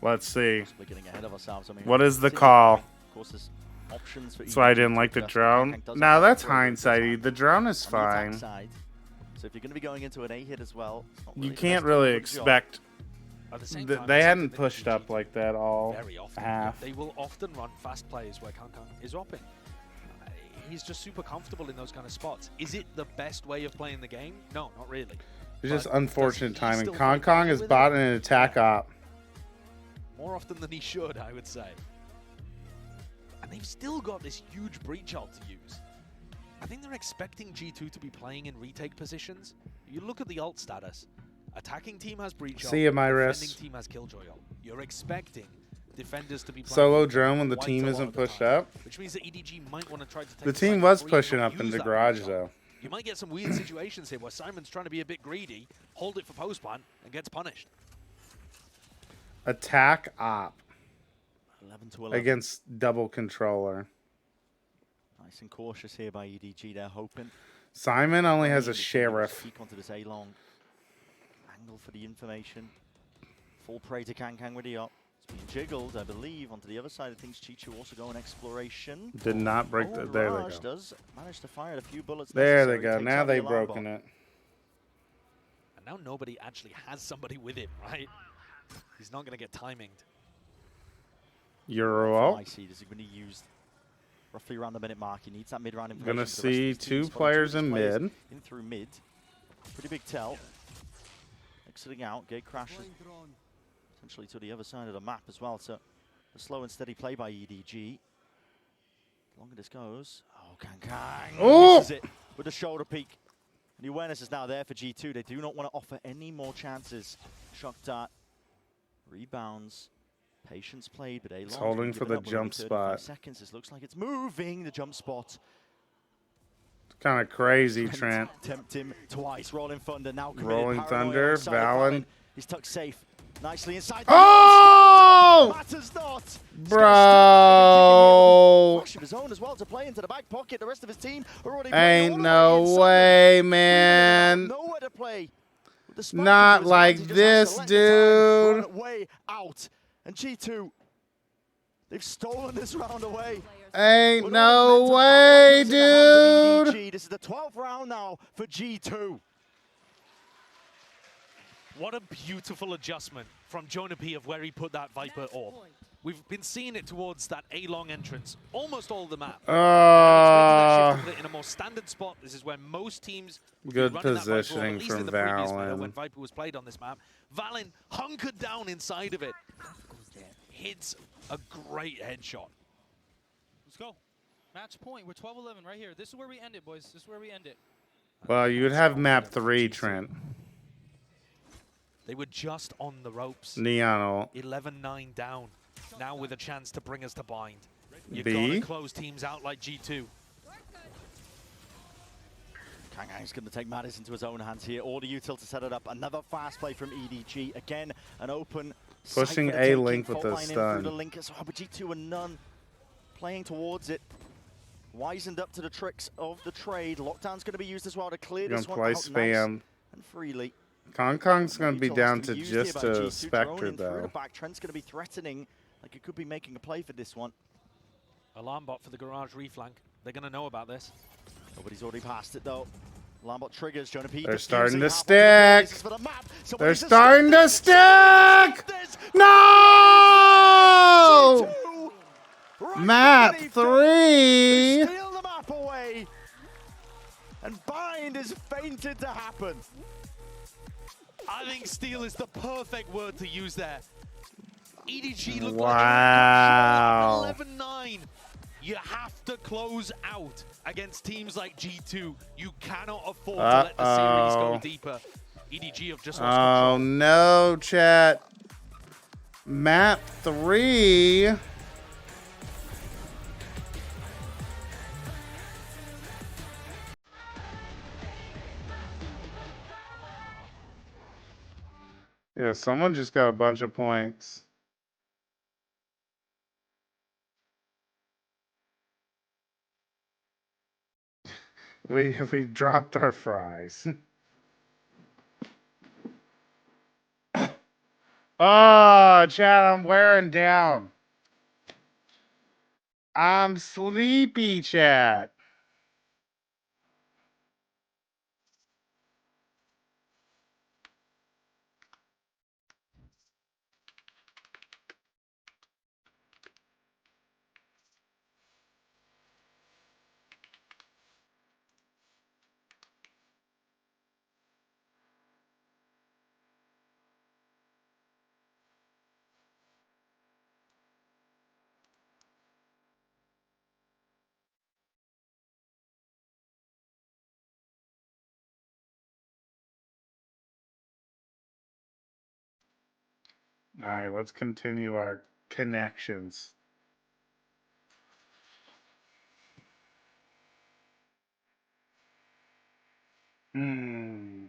Let's see. We're getting ahead of ourselves. I mean, What is the see, call? Of course, there's options for That's why I EDG didn't to like the adjust. drone. Kankan doesn't No, have that's great attack hindsighty. The drone is on the attack fine. side. So if you're going to be going into an A hit as well, it's not You really the can't best to really do a job. expect. At the same They time, it's hadn't something that pushed up EDG like that all very often. half. They will often run fast plays where Kang is open. He's just super comfortable in those kind of spots. Is it the best way of playing the game? No, not really. It's just But unfortunate does he timing. still Kong find Kong value is with bought it? in an attack op. More often than he should, I would say. And they've still got this huge breach ult to use. I think they're expecting G2 to be playing in retake positions. You look at the ult status. Attacking team has breach ult. See ya, Myris. Defending team has killjoy ult. You're expecting defenders to be playing Solo drone when the quite team a lot isn't of the pushed time, up. which means that EDG might want to try to take The the team second was breach pushing and up in use the that garage breach ult. though. You might get some weird situations here where Simon's trying to be a bit greedy, hold it for post plant, and gets punished. Attack op 11 to 11. against double controller. Nice and cautious here by EDG. They're hoping. Simon only has a It's gonna be sheriff. Peek onto this A-long. Angle for the information. Full prey to Kang Kang with the up. It's being jiggled, I believe, onto the other side of things. Chichu also going exploration. Did not break the. There they Raj go. does manage to fire a few bullets. There they necessary, go. takes Now out the they've alarm broken bot. it. And now nobody actually has somebody with him, right? He's not going to get timinged. Euro. I see this is going to be used roughly around the minute mark. He needs that mid-round information. Gonna for the rest of see his team. two Spotting players of his in players mid. In through mid. Pretty big tell. Exiting out. Gate crashes essentially to the other side of the map as well. So a slow and steady play by EDG. The longer this goes. Oh, Kang Kang. Oh! Misses it with a shoulder peek. The awareness is now there for G2. They do not want to offer any more chances. Shock dart. Rebounds. Patience played, but A-Long's holding been for given the up with jump only 35 spot. seconds. This looks like it's moving, the jump spot. Kind of crazy, Trent. Tempt him twice. Rolling Thunder now committed. Rolling Paranoia Thunder, alongside of Valen. He's tucked safe. Nicely inside. Oh! Matters not. Bro. Flash of his own as well to play into the back pocket. The rest of his team are already Ain't playing all the no way inside. way, man. Nowhere to play. With the spike Not into his like hands, he just has this, to let the time dude. run way out. And G2, they've stolen this round away. Ain't With no all the momentum way, in the hands of dude. EDG. This is the 12th round now for G2. What a beautiful adjustment from Jonah P of where he put that Viper orb. We've been seeing it towards that A-long entrance almost all the map. Now it's making that shift to put it in a more standard spot. This is where most teams would be Good running that Viper orb, positioning at least from in the previous meta Valen. when Viper was played on this map. Valen hunkered down inside of it. Hits a great headshot. Let's go. Match point. We're 12-11 right here. This is where we end it, boys. This is where we end it. Well, you'd have map 3, Trent. They were just on the ropes. Neon ult. 11-9 down. Now with a chance to bring us to bind. You B. gotta close teams out like G2. Kang Kang's going to take matters into his own hands here. Order util to set it up. Another fast play from EDG. Again, an open Pushing site for the A taking. link with Fault the line in stun. through the link as well, but G2 and none playing towards it. Wisened up to the tricks of the trade. Lockdown's going to be used as well to clear Gonna this one play out spam. nice and freely. Kong Kong's gonna be Util's down be to used here just by a G2, Spectre droning through the though. back. Trent's going to be threatening like he could be making a play for this one. Alarm bot for the garage reflank. They're gonna know about this. Nobody's already passed it though. Lambot triggers, Jonah P. They're defusing starting to half of the bases stick. for the map. They're Somebody's starting to escaped stick. this. No! G2, right Map underneath them. They 3. steal the map away. And bind is fainted to happen. I think steal is the perfect word to use there. EDG looked Wow. like 11-9. You have to close out against teams like G2. You cannot afford to let the series go deeper. EDG have just lost Oh control. no, chat. Map 3. Yeah, someone just got a bunch of points. We dropped our fries. Oh, Chad, I'm wearing down. I'm sleepy, Chad. All right, let's continue our connections. Hmm.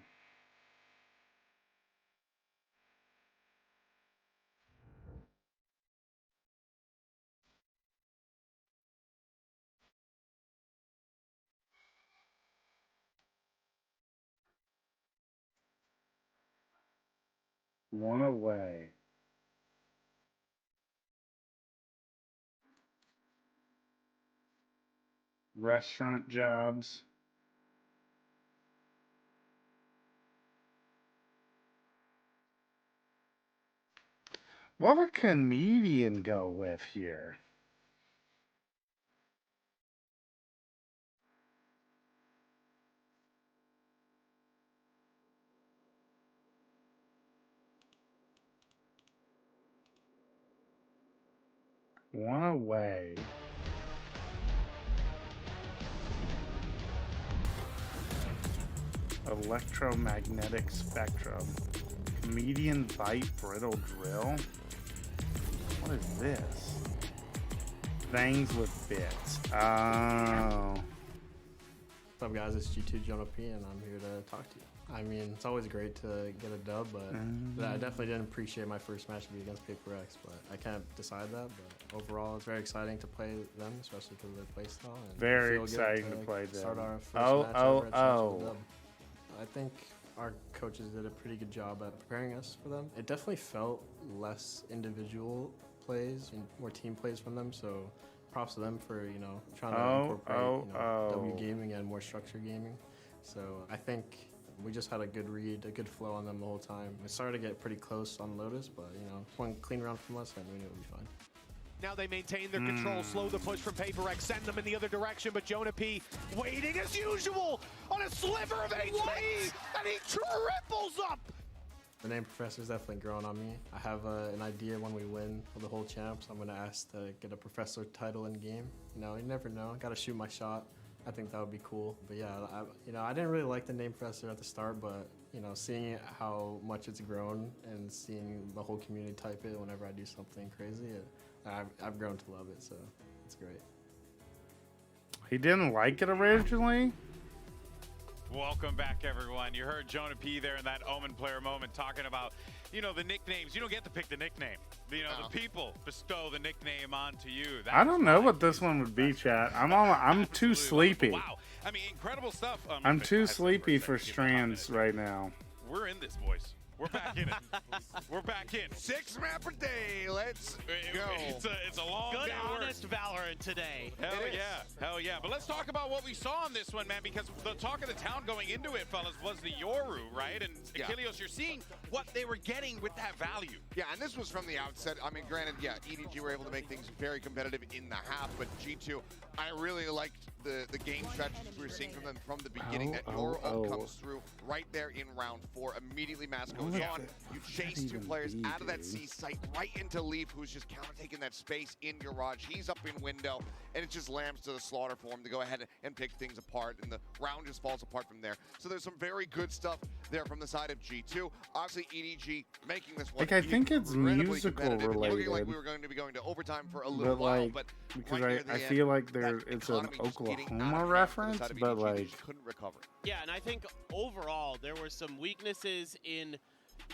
One away. Restaurant jobs. What would comedian go with here? One away. Electromagnetic spectrum. Comedian bite brittle drill. What is this? Things with bits. Oh. What's up, guys? It's G2 Jonah P, and I'm here to talk to you. I mean, it's always great to get a dub, but I definitely didn't appreciate my first match to be against Paper X, but I can't decide that. But overall, it's very exciting to play them, especially because of their playstyle. And Very exciting to play them. Start our first match ever at Challenge with a dub. I think our coaches did a pretty good job at preparing us for them. It definitely felt less individual plays and more team plays from them, so props to them for, you know, trying to incorporate W gaming and more structured gaming. So I think we just had a good read, a good flow on them the whole time. It started to get pretty close on Lotus, but, you know, one clean round from us, and we knew it would be fine. Now they maintain their control, slow the push from Paper X, send them in the other direction, but Jonah P waiting as usual on a sliver of HP, and he triples up! The name Professor's definitely grown on me. I have an idea when we win for the whole champs. I'm going to ask to get a Professor title in game. You know, you never know. Got to shoot my shot. I think that would be cool. But yeah, I didn't really like the name Professor at the start, but you know, seeing how much it's grown and seeing the whole community type it whenever I do something crazy, I've grown to love it. So it's great. He didn't like it originally? Welcome back, everyone. You heard Jonah P there in that Omen player moment talking about, you know, the nicknames. You don't get to pick the nickname. You know, the people bestow the nickname onto you. I don't know what this one would be, chat. I'm too sleepy. Wow. I mean, incredible stuff. I'm too sleepy for strands right now. We're in this, boys. We're back in it. We're back in. 6 man per day. Let's go. It's a long Good, day of work. honest Valorant today. Hell yeah. But let's talk about what we saw on this one, man, because the talk of the town going into it, fellas, was the Yoru, right? And Achilles, you're seeing what they were getting with that value. Yeah, and this was from the outset. I mean, granted, yeah, EDG were able to make things very competitive in the half, but G2, I really liked the game strategies we were seeing from them from the beginning. That Yoru comes through right there in round 4. Immediately Mask goes on. You chase 2 players out of that C site right into Leaf, who's just counter-taking that space in Garage. He's up in window, and it just lambs to the slaughter for him to go ahead and pick things apart, and the round just falls apart from there. So there's some very good stuff there from the side of G2. Obviously, EDG making this one. Like, I think it's musical related. Looking like we were going to be going to overtime for a little while, but because right I feel like it's an Oklahoma reference, but like couldn't recover. Yeah, and I think overall there were some weaknesses in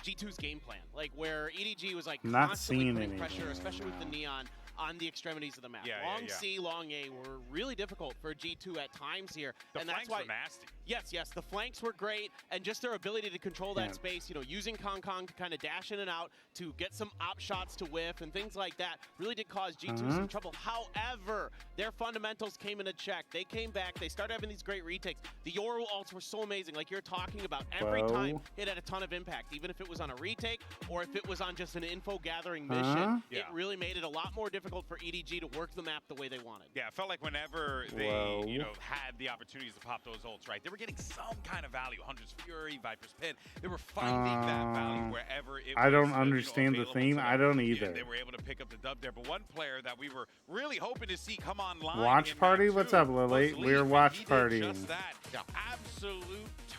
G2's game plan, like where EDG was like not constantly seeing putting anything pressure, especially with the Neon on the extremities of the map. Long C, long A were really difficult for G2 at times here. And that's why, were nasty. Yes, the flanks were great, and just their ability to control that space, you know, using Kong to kind of dash in and out to get some op shots to whiff and things like that really did cause G2 some trouble. However, their fundamentals came into check. They came back. They started having these great retakes. The Yoru ults were so amazing, like you're talking about. Every time it had a ton of impact, even if it was on a retake or if it was on just an info gathering mission. It really made it a lot more difficult for EDG to work the map the way they wanted. Yeah, it felt like whenever they, you know, had the opportunities to pop those ults, right, they were getting some kind of value. Hunter's Fury, Viper's Pit, they were finding that value wherever it was. I don't understand the theme. I don't either. They were able to pick up the dub there, but one player that we were really hoping to see come online. Watch party? What's up, Lily? We're watch partying. Just that absolute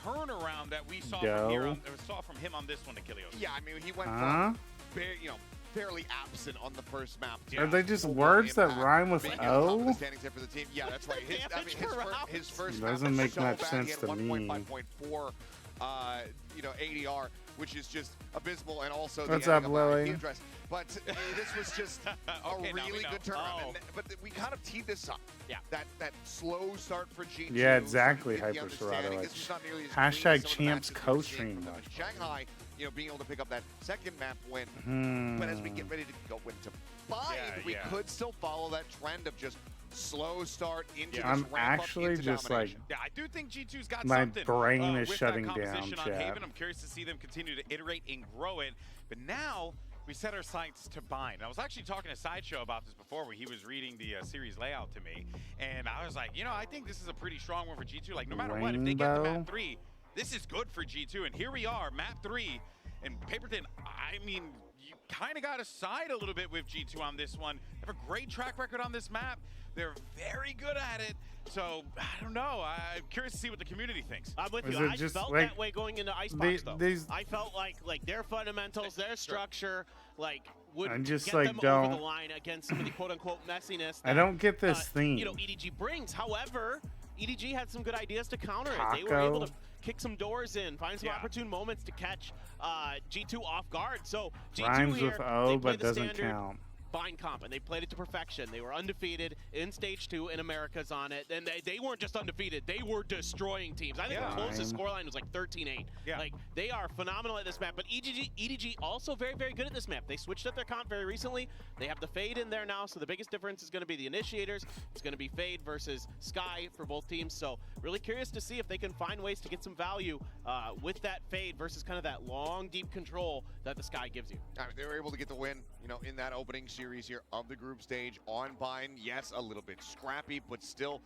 turnaround that we saw from here. Saw from him on this one, Achilles. Yeah, I mean, he went from fairly absent on the first map. Are they just words that rhyme with O? For the team. Yeah, that's right. His first doesn't make so much bad. sense He had to me. 1.5.4, ADR, which is just abysmal, and also What's the up, Lily? But this was just a really good tournament. But we kind of teed this up. Yeah. That slow start for G2. Yeah, exactly, with the Hyper Serato. understanding Like, this was not nearly as hashtag clean as some of the champs matches we've seen co-stream. from them in Shanghai, being able to pick up that second map win. But as we get ready to go into Bind, we could still follow that trend of just slow start into this I'm ramp actually up into just domination. Yeah, I do think G2's got my something. brain is with shutting that down, composition on chat. Haven. I'm curious to see them continue to iterate and grow it. But now we set our sights to Bind. I was actually talking to Sideshow about this before when he was reading the series layout to me. And I was like, I think this is a pretty strong one for G2. Like, no matter what, if they get to map 3, this is good for G2. And here we are, map 3. And Paperton, I mean, you kind of got to side a little bit with G2 on this one. They have a great track record on this map. They're very good at it. So, I don't know. I'm curious to see what the community thinks. I'm with you. I felt that way going into Icebox, though. I felt like their fundamentals, their structure, would just, get like, them don't- over the line against some of the quote-unquote messiness that, I don't get this theme. EDG brings. However, EDG had some good ideas to counter it. They were able to kick some doors in, find some opportune moments to catch G2 off guard. So G2 Rhymes here, with O, they but played the doesn't standard count. Bind comp, and they played it to perfection. They were undefeated in Stage 2 in Americas on it, and they weren't just undefeated, they were destroying teams. I think the closest scoreline was like 13-8. Yeah. Like, they are phenomenal at this map, but EDG also very, very good at this map. They switched up their comp very recently. They have the Fade in there now, so the biggest difference is going to be the Initiators. It's going to be Fade versus Sky for both teams, so really curious to see if they can find ways to get some value with that Fade versus kind of that long, deep control that the Sky gives you. I mean, they were able to get the win, in that opening series here of the group stage on Bind. Yes, a little bit scrappy, but still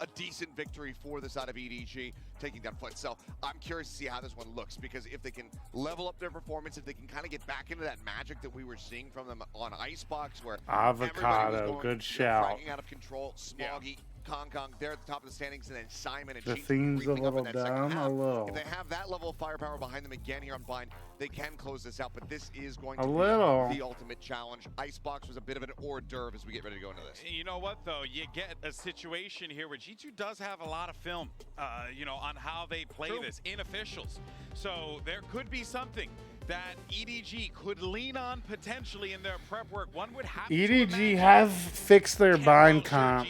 a decent victory for the side of EDG, taking that foot. So I'm curious to see how this one looks, because if they can level up their performance, if they can kind of get back into that magic that we were seeing from them on Icebox, where Avocado, good shout. Cracking out of control, Smoggy, Kong, they're at the top of the standings, and then Simon and The Cheats theme's a creeping up in little that second dumb, half. a little. If they have that level of firepower behind them again here on Bind, they can close this out, but this is going A to little. be the ultimate challenge. Icebox was a bit of an hors d'oeuvre as we get ready to go into this. You know what, though? You get a situation here where G2 does have a lot of film, on how they play this in officials. So there could be something that EDG could lean on potentially in their prep work. One would have EDG have fixed their bind comp.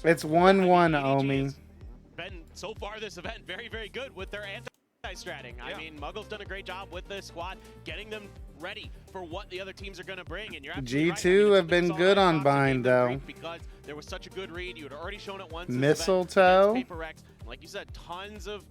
It's 1-1, Omi. Been so far this event very, very good with their anti-stratting. I mean, Muggle's done a great job with the squad, getting them ready for what the other teams are going to bring. And you're absolutely right. G2 have been good on bind, though. Because there was such a good read. You had already shown it once. Mistletoe. Paper Rex. Like you said, tons of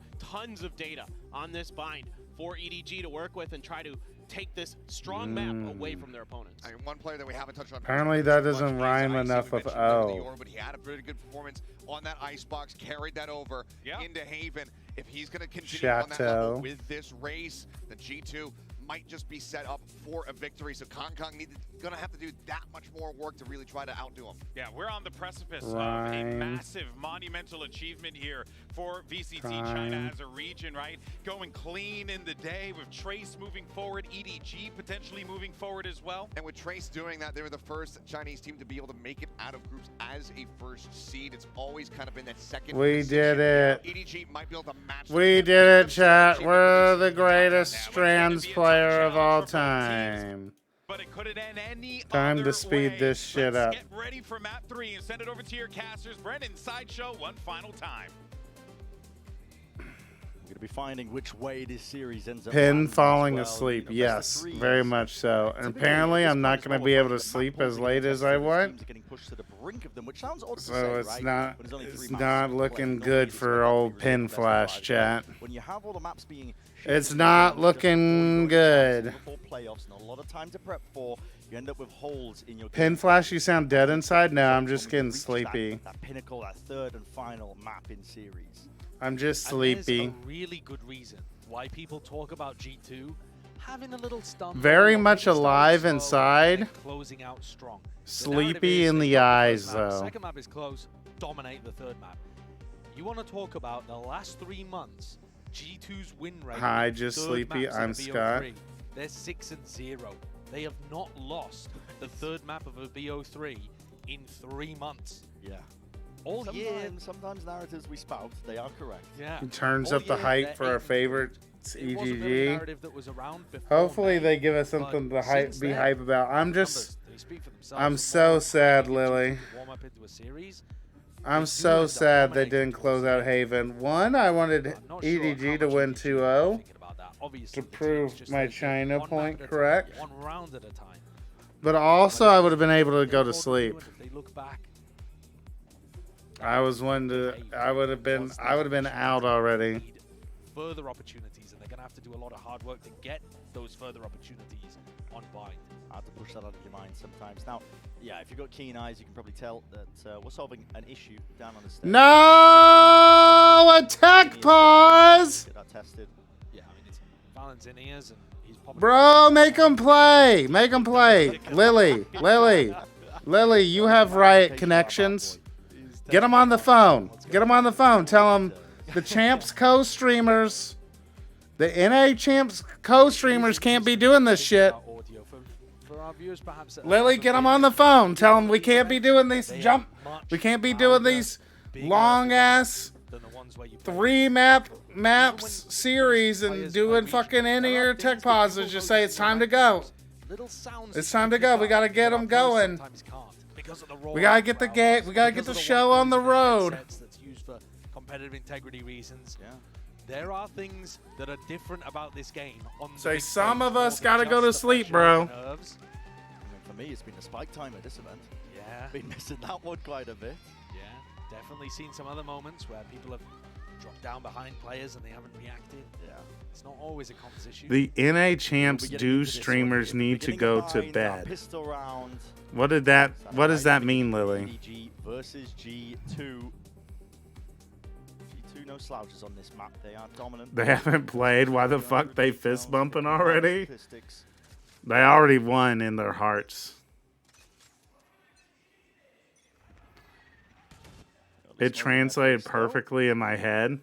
data on this bind for EDG to work with and try to take this strong map away from their opponents. I mean, one player that we haven't touched on. Apparently that doesn't rhyme enough with O. But he had a pretty good performance on that Icebox, carried that over into Haven. If he's going to continue on that level with this race, the G2 might just be set up for a victory. So Kong gonna have to do that much more work to really try to outdo him. Yeah, we're on the precipice of a massive, monumental achievement here for VCT China as a region, right? Going clean in the day with Trace moving forward, EDG potentially moving forward as well. And with Trace doing that, they were the first Chinese team to be able to make it out of groups as a first seed. It's always kind of been that second We did it. EDG might be able to match. We did it, chat. We're the greatest Strands player of all time. But it couldn't end any Time to speed way. this shit up. Get ready for map 3 and send it over to your casters. Brendan, Sideshow, one final time. We're going to be finding which way this series ends up. Pin falling asleep. Yes, very much so. And apparently I'm not going to be able to sleep as late as I want. So it's not looking good for old Pin Flash, chat. When you have all the maps being It's not looking good. playoffs and a lot of time to prep for, you end up with holes in your Pin Flash, you sound dead inside? No, I'm just getting sleepy. That pinnacle, that third and final map in series. I'm just And there's sleepy. a really good reason why people talk about G2 having a little stumble. Very much alive slow, inside. and closing out strong. Sleepy in the eyes, though. Second map is close. Dominate the third map. You want to talk about the last 3 months? G2's win rate. Hi, just third sleepy. map's I'm at Scott. BO3. They're 6-0. They have not lost the third map of a BO3 in 3 months. Yeah. All year. Sometimes narratives we spout, they are correct. Yeah. He turns All up the year, hype they're for our 8-3. favorite It wasn't really a EDG. narrative that was around before Hopefully May, they give us but something to hype, since be then, hype about. I'm numbers, just, they speak for themselves. I'm The so more sad, they get Lily. to warm up into a series, I'm do so end up sad they dominating didn't towards close the out end. Haven. One, I wanted I'm not sure EDG how to much win EDG 2-0 are thinking about that. Obviously, to the teams prove just my take it China one point map at a correct. time, one round at a time. But also, I would have been able to They go to thought sleep. of you, and if they look back, I was one to. I would have been out already. need further opportunities, and they're going to have to do a lot of hard work to get those further opportunities on Bind. Hard to push that out of your mind sometimes. Now, yeah, if you've got keen eyes, you can probably tell that we're solving an issue down on the stage. No attack pause, Get that tested. Yeah, I mean, it's Valen's in ears, and he's popping. bro. Make him play. Make him play. Lily, you have Riot connections. Get him on the phone. Get him on the phone. Tell him the champs co-streamers, the NA champs co-streamers can't be doing this shit. For our viewers, perhaps, Lily, get him on the phone. Tell him we can't be doing these we can't be doing these long ass 3 maps series and doing fucking in-ear tech pauses. Just say it's time to go. It's time to go. We gotta get them going. We gotta get the game. We gotta get the show on the road. That's used for competitive integrity reasons. Yeah. There are things that are different about this game. Say some of us gotta go to sleep, bro. For me, it's been a spike time at this event. Yeah. Been missing that one quite a bit. Yeah. Definitely seen some other moments where people have dropped down behind players and they haven't reacted. Yeah. It's not always a comms issue. The NA champs do streamers need to go to bed. Pistol round. What does that mean, Lily? EDG versus G2. G2 no slouches on this map. They are dominant. They haven't played. Why the fuck they fist bumping already? They already won in their hearts. It translated perfectly in my head.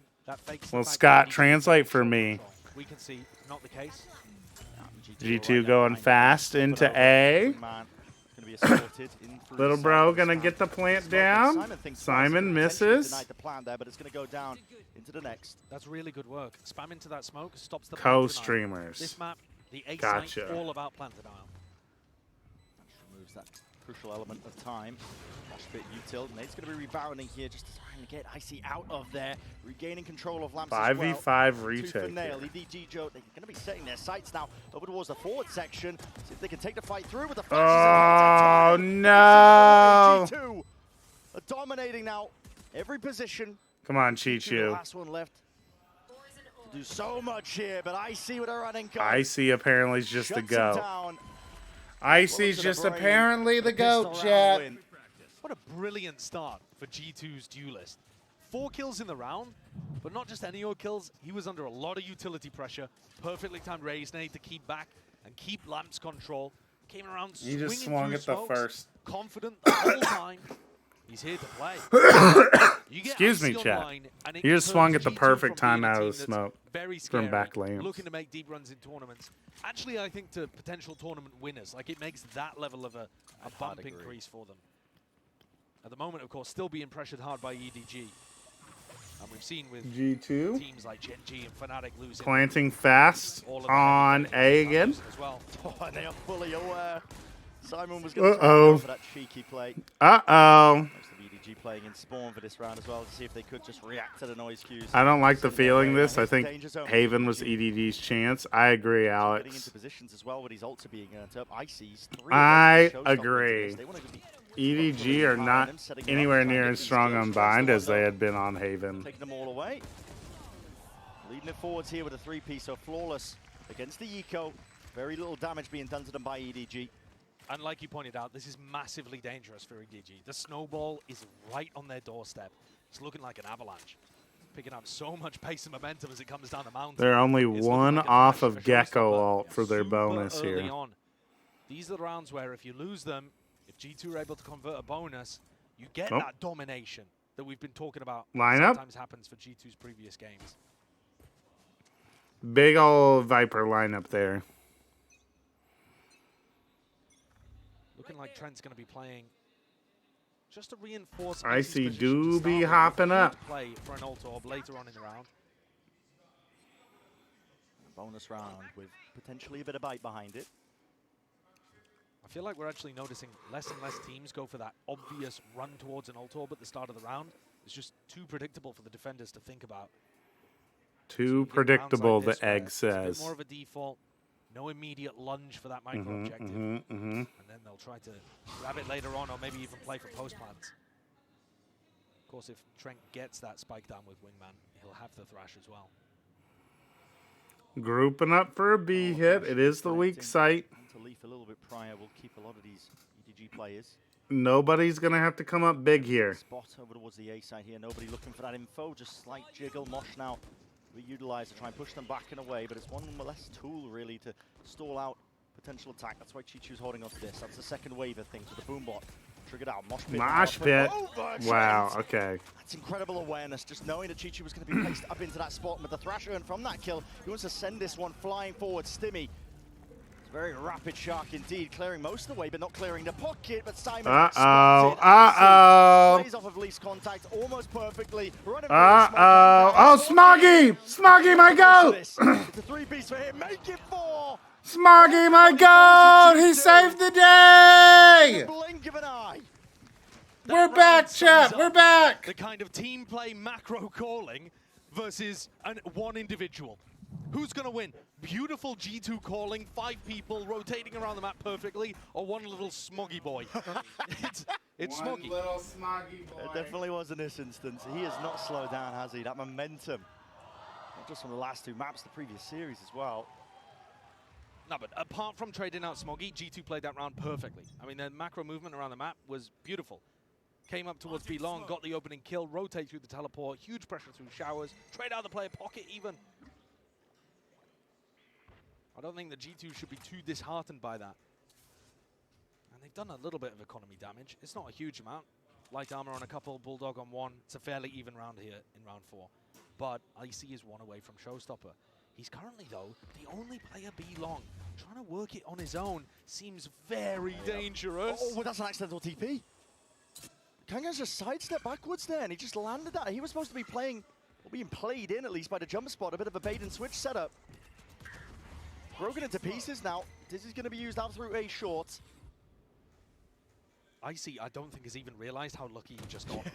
Well, Scott, translate for me. We can see not the case. G2 going fast into A. Little bro gonna get the plant down. Simon misses. That's really good work. Spam into that smoke, stops the Co-streamers. This map, the A Gotcha. site's all about plant denial. Removes that crucial element of time. Flash bit util. Nate's going to be rebounding here, just trying to get Icy out of there, regaining control of Lamps as well. 5v5 retake. For nail. EDG Joe, they're going to be setting their sights now over towards the forward section. See if they can take the fight through with the flashes. Oh no! G2 are dominating now every position. Come on, The Chichu. last one left. Do so much here, but Icy with a running cut. Icy apparently is just the Shuts him go. down. Icy's just apparently the goat, chat. What a brilliant start for G2's duelist. 4 kills in the round, but not just any old kills. He was under a lot of utility pressure. Perfectly timed raise nade to keep back and keep Lamp's control. Came around He just swinging swung through at the smokes, first. confident the whole time. He's here to play. Excuse me, chat. He just swung at the perfect time out of the smoke from back lanes. Looking to make deep runs in tournaments. Actually, I think to potential tournament winners, like it makes that level of a bump increase for them. At the moment, of course, still being pressured hard by EDG. And we've seen with G2 teams like Gen G and Fnatic losing. planting fast on A again. As well. Oh, and they are fully aware. Simon was going to Uh-oh. for that cheeky play. Uh-oh. Most of EDG playing in Spawn for this round as well to see if they could just react to the noise cues. I don't like the Send their feeling way. this. I And think danger zone. Haven was EDD's chance. I agree, Getting Alex. into positions as well with his ults are being earned up. Icy's 3 I showstoppers agree. into this. They wanna be EDG are not anywhere near as strong on Bind as they had been on Haven. taking them all away. Leading it forwards here with a 3-piece, so flawless against the Eco. Very little damage being done to them by EDG. And like you pointed out, this is massively dangerous for EDG. The snowball is right on their doorstep. It's looking like an avalanche. Picking up so much pace and momentum as it comes down the mountain. They're only It's one looking like a off pressure of Gecko showstopper ult for their super bonus early here. on. These are the rounds where if you lose them, if G2 are able to convert a bonus, you get that domination that we've been talking about. Lineup. Sometimes happens for G2's previous games. Big ol' Viper lineup there. looking like Trent's going to be playing just to reinforce. Icy Icy's do position to be start with. hopping Good up. Play for an ult orb later on in the round. Bonus round with potentially a bit of bite behind it. I feel like we're actually noticing less and less teams go for that obvious run towards an ult orb at the start of the round. It's just too predictable for the defenders to think about. Too predictable, the egg says. It's a bit more of a default. No immediate lunge for that micro objective. And then they'll try to grab it later on or maybe even play for post plants. Of course, if Trent gets that spike down with Wingman, he'll have the Thrash as well. Grouping up for a B hit. It is the weak site. To leaf a little bit prior will keep a lot of these EDG players. Nobody's going to have to come up big here. Spot over towards the A side here. Nobody looking for that info. Just slight jiggle. Mosh now reutilize to try and push them back and away, but it's one less tool really to stall out potential attack. That's why Chichu's holding on to this. That's the second wave of things with the boom bot. Triggered out. Mosh pit. Wow, okay. That's incredible awareness, just knowing that Chichu was going to be placed up into that spot. With the Thrash earned from that kill, he wants to send this one flying forward. Stimmy. It's a very rapid Shark indeed, clearing most of the way, but not clearing the pocket. But Simon plays off of least contact almost perfectly. Oh, Smoggy! Smoggy, my goat! It's a 3-piece for him. Make it 4! Smoggy, my goat! He saved the day! Blink of an eye. We're back, chat. We're back. The kind of team play macro calling versus one individual. Who's going to win? Beautiful G2 calling, 5 people rotating around the map perfectly, or one little smoggy boy? it's one Smoggy. Little smoggy boy. It definitely was in this instance. He has not slowed down, has he? That momentum. Not just from the last 2 maps, the previous series as well. No, but apart from trading out Smoggy, G2 played that round perfectly. I mean, the macro movement around the map was beautiful. Came up towards B long, got the opening kill, rotate through the teleport, huge pressure through showers, trade out the player pocket even. I don't think the G2 should be too disheartened by that. And they've done a little bit of economy damage. It's not a huge amount. Light armor on a couple, Bulldog on 1. It's a fairly even round here in round 4. But Icy is 1 away from Showstopper. He's currently, though, the only player B long. Trying to work it on his own seems very dangerous. Oh, that's an accidental TP. Kanga's just sidestepped backwards there, and he just landed that. He was supposed to be playing, or being played in at least by the jump spot, a bit of a bait and switch setup. Broken into pieces now. This is going to be used out through A short. Icy, I don't think has even realized how lucky he just got.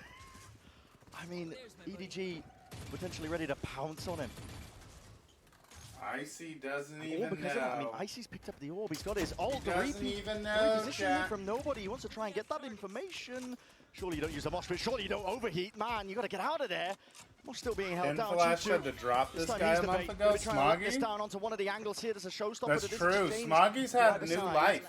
I mean, EDG potentially ready to pounce on him. Icy doesn't even know. I mean, Icy's picked up the orb. He's got his ult. He doesn't even know, Repositioning from nobody. He wants to try and get that information. Surely you don't use a mosh pit. Surely you don't overheat. Man, you got to get out of there. Mosh still being held down. Flash had to drop this guy a month ago. Smoggy? Down onto one of the angles here. There's a showstopper. That's true. Smoggy's had new life.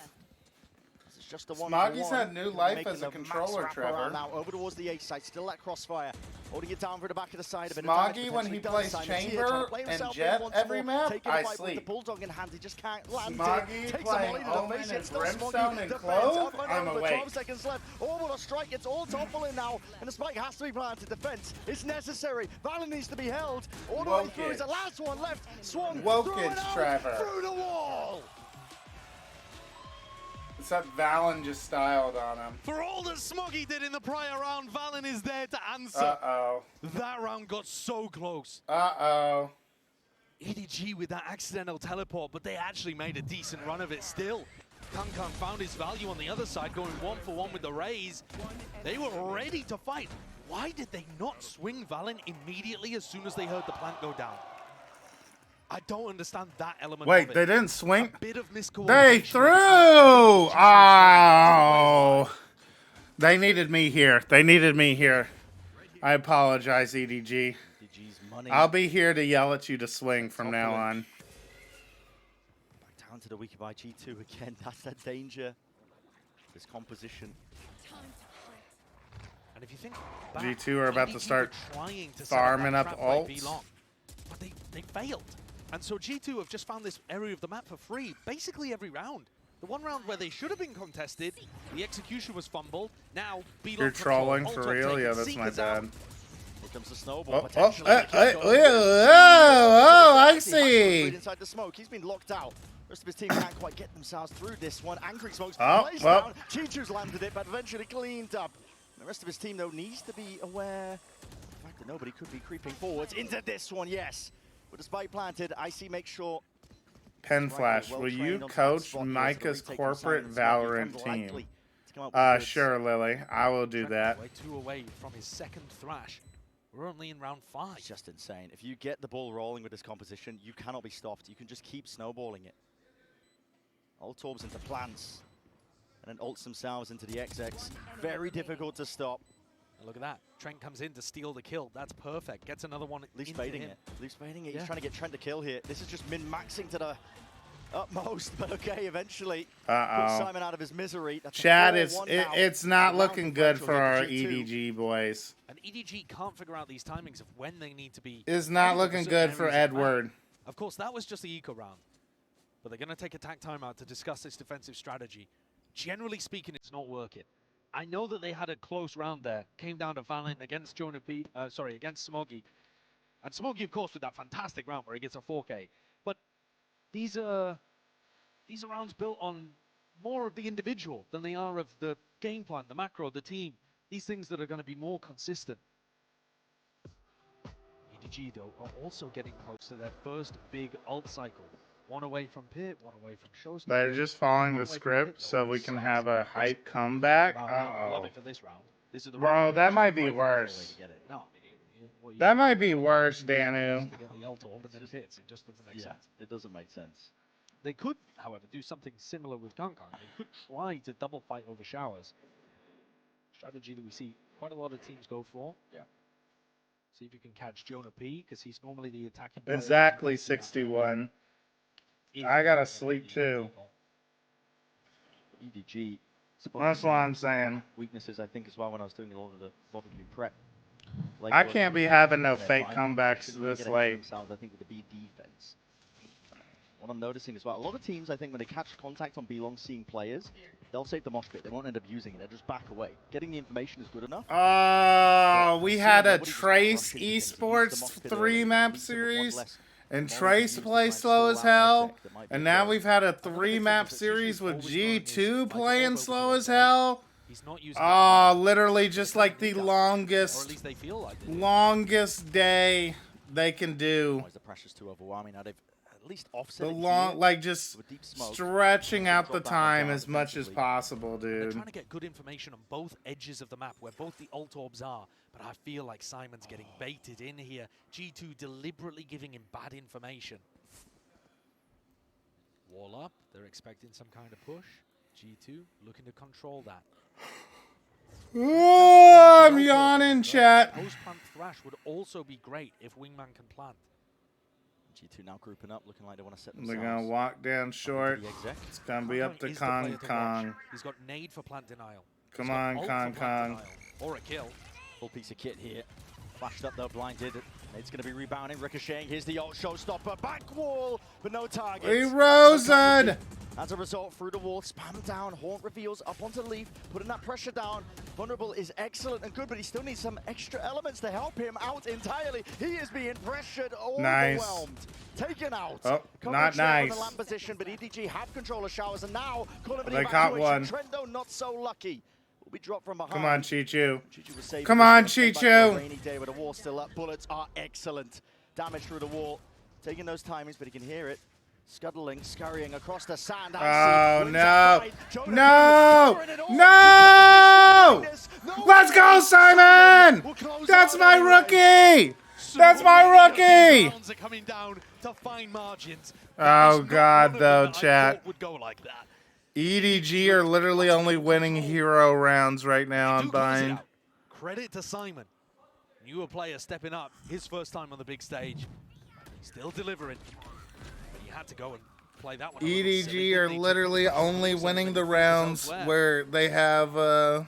Just the Smoggy's had new life as a controller, Trevor. Now over towards the A side, still that crossfire. Holding it down for the back of the side. Smoggy, when he plays Chamber and Jet every map, I sleep. The Bulldog in hand, he just can't land. Smoggy playing Omen and Brimstone and Clove, I'm awake. 12 seconds left. Oh, what a strike. It's all toppling now. And the spike has to be planted. Defense is necessary. Valen needs to be held. All the way through. It's the last one left. Swung through it out, Trevor. through the wall. It's that Valen just styled on him. For all that Smoggy did in the prior round, Valen is there to answer. Uh-oh. That round got so close. Uh-oh. EDG with that accidental teleport, but they actually made a decent run of it still. Kankan found his value on the other side, going 1-for-1 with the raise. They were ready to fight. Why did they not swing Valen immediately as soon as they heard the plant go down? I don't understand that element of it. Wait, they didn't swing? A bit of miscoordination. They threw! Oh! They needed me here. They needed me here. I apologize, EDG. I'll be here to yell at you to swing from now on. Back down to the weaker by G2 again. That's that danger. This composition. And if you think G2 are about to start farming up ults. But they failed. And so G2 have just found this area of the map for free, basically every round. The one round where they should have been contested, the execution was fumbled. Now, You're trolling for real? Yeah, that's my bad. Here comes the snowball, Oh, potentially. I see. Inside the smoke, he's been locked out. The rest of his team can't quite get themselves through this one. Angry Smoke's placed down. Chichu's landed it, but eventually cleaned up. The rest of his team, though, needs to be aware of the fact that nobody could be creeping forwards into this one, yes. With the spike planted, Icy makes sure. Pen Flash, will you coach Micah's corporate Valorant team? Sure, Lily. I will do that. We're 2 away from his second thrash. We're only in round 5. It's just insane. If you get the ball rolling with this composition, you cannot be stopped. You can just keep snowballing it. Ult orbs into plants, and then ults themselves into the XX. Very difficult to stop. And look at that. Trent comes in to steal the kill. That's perfect. Gets another one. Leaf's baiting it. Leaf's baiting it. Yeah. He's trying to get Trent to kill here. This is just min-maxing to the utmost, but okay, eventually puts Simon out of his misery. That's Chad, it's not looking good for our EDG boys. And EDG can't figure out these timings of when they need to be. It's not looking good for Edward. Of course, that was just the eco round. But they're going to take a tack timeout to discuss this defensive strategy. Generally speaking, it's not working. I know that they had a close round there. Came down to Valiant against against Smoggy. And Smoggy, of course, with that fantastic round where he gets a 4K. But these are rounds built on more of the individual than they are of the game plan, the macro, the team. These things that are going to be more consistent. EDG, though, are also getting close to their first big ult cycle. 1 away from Pit, 1 away from Showstopper. They're just following the script so we can have a hype comeback. Love it for this round. This is the Bro, that might be worse. No. That might be worse, Danu. It just doesn't make sense. It doesn't make sense. They could, however, do something similar with Kong. They could try to double fight over showers. Strategy that we see quite a lot of teams go for. Yeah. See if you can catch Jonah P, because he's normally the attacking player. Exactly 61. I gotta sleep too. EDG. That's what I'm saying. Weaknesses, I think, as well, when I was doing a lot of the prep. Like I can't be having no fake comebacks this late. I think with the B defense. What I'm noticing as well, a lot of teams, I think, when they catch contact on B-long seeing players, they'll save the mosh pit. They won't end up using it. They'll just back away. Getting the information is good enough. Oh, we had a Trace Esports 3-map series, and Trace play slow as hell, and now we've had a 3-map series with G2 playing slow as hell. Oh, literally just like the longest day they can do. The pressure's too overwhelming. Now they've at least offset the long, like just stretching out the time as much as possible, dude. They're trying to get good information on both edges of the map where both the ult orbs are, but I feel like Simon's getting baited in here. G2 deliberately giving him bad information. Wall up, they're expecting some kind of push. G2 looking to control that. Oh, I'm yawning, chat. Post-plant thrash would also be great if Wingman can plant. G2 now grouping up, looking like they want to set themselves. They're going to walk down short. It's going to be up to Kong. He's got nade for plant denial. Come on, Kong. Or a kill. Full piece of kit here. Flashed up though, blinded. Nade's going to be rebounding, ricocheting. Here's the ult showstopper. Back wall, but no target. We rosed. As a result, through the wall, spam down. Haunt reveals up onto Leaf, putting that pressure down. Vulnerable is excellent and good, but he still needs some extra elements to help him out entirely. He is being pressured, overwhelmed, taken out. Oh, not nice. In the land position, but EDG have control of showers, and now calling for the they caught one. Trendo not so lucky. Will be dropped from behind. Come on, Chichu. Chichu Come on, Chichu. Rainy day with the wall still up. Bullets are excellent. Damage through the wall. Taking those timings, but he can hear it. Scuttling, scurrying across the sand. Oh, no. No! No! Let's go, Simon! That's my rookie! That's my rookie! Oh, God, though, chat. EDG are literally only winning hero rounds right now on Bind. Credit to Simon. Newer player stepping up. His first time on the big stage. Still delivering. He had to go and play that one. EDG are literally only winning the rounds where they have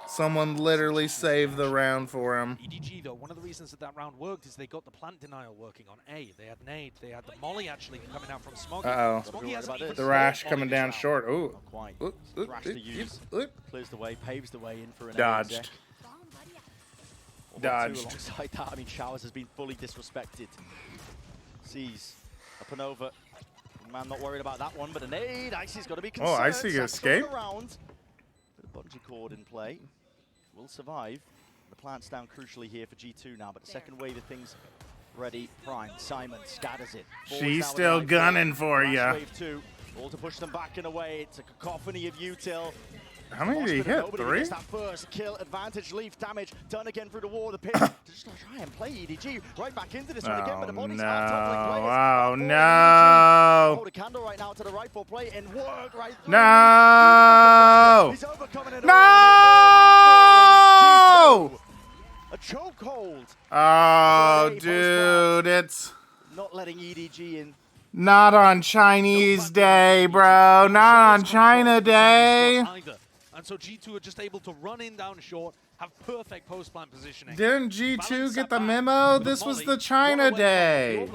someone literally save the round for them. EDG, though, one of the reasons that round worked is they got the plant denial working on A. They had nade. They had the molly actually coming out from Smoggy. Uh-oh. The rash coming down short. Ooh. Not quite. Rash to use. Clears the way, paves the way in for an dodged. Dodged. Alongside that, I mean, Showers has been fully disrespected. Sees up and over. Man, not worried about that one, but a nade. Icy's got to be concerned. Oh, Icy escape. Around. Bungee cord in play. Will survive. The plant's down crucially here for G2 now, but the second wave of things ready. Prime. Simon scatters it. She's still gunning for you. Wave 2. All to push them back and away. It's a cacophony of util. How many did he hit? 3? That first kill advantage, leaf damage done again through the wall. The pit just try and play EDG right back into this one again, but the body's Oh no! Hold a candle right now to the rifle play and work right through. No! He's overcoming it. No! A chokehold. Oh, dude, it's not letting EDG in. Not on Chinese Day, bro. Not on China Day. And so G2 are just able to run in down short, have perfect post-plant positioning. Didn't G2 get the memo? This was the China Day.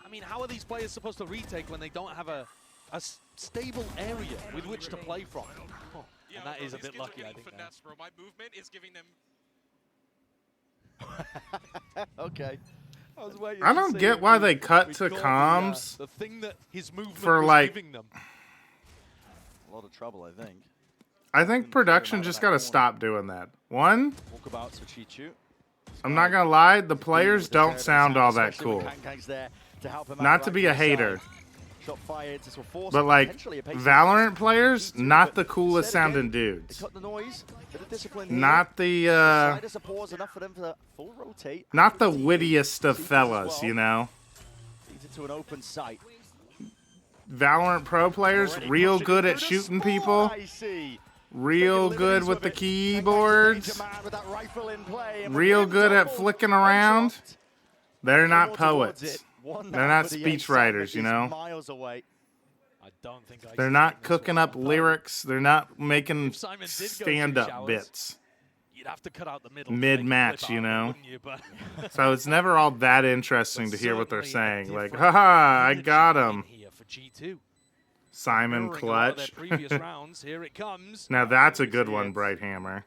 I mean, how are these players supposed to retake when they don't have a stable area with which to play from? Oh, and that is a bit lucky, I think. Bro. My movement is giving them... Okay. I don't get why they cut to comms the thing that his movement for was like giving them. A lot of trouble, I think. I think production just got to stop doing that. One, Walkabouts for Chichu. I'm not gonna lie, the players don't sound all that cool. Not to be a hater, but like Valorant players, not the coolest sounding dudes. Not the not the wittiest of fellas, you know. Into an open sight. Valorant pro players, real good at shooting people, real good with the keyboards, real good at flicking around. They're not poets. They're not speechwriters, you know. They're not cooking up lyrics. They're not making stand-up bits. You'd have to cut out the middle mid-match, you know. So it's never all that interesting to hear what they're saying. Like, haha, I got him. Simon clutch. Now that's a good one, Brighthammer.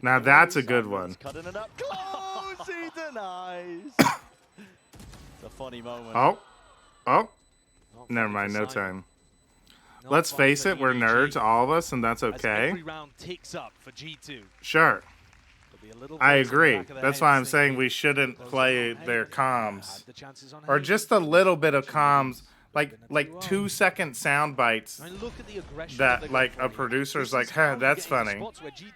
Now that's a good one. Cutting it up close, he denies. It's a funny moment. Oh. Never mind, no time. Let's face it, we're nerds, all of us, and that's okay. Every round ticks up for G2. Sure. I agree. That's why I'm saying we shouldn't play their comms. Or just a little bit of comms, like 2-second sound bites that like a producer's like, huh, that's funny.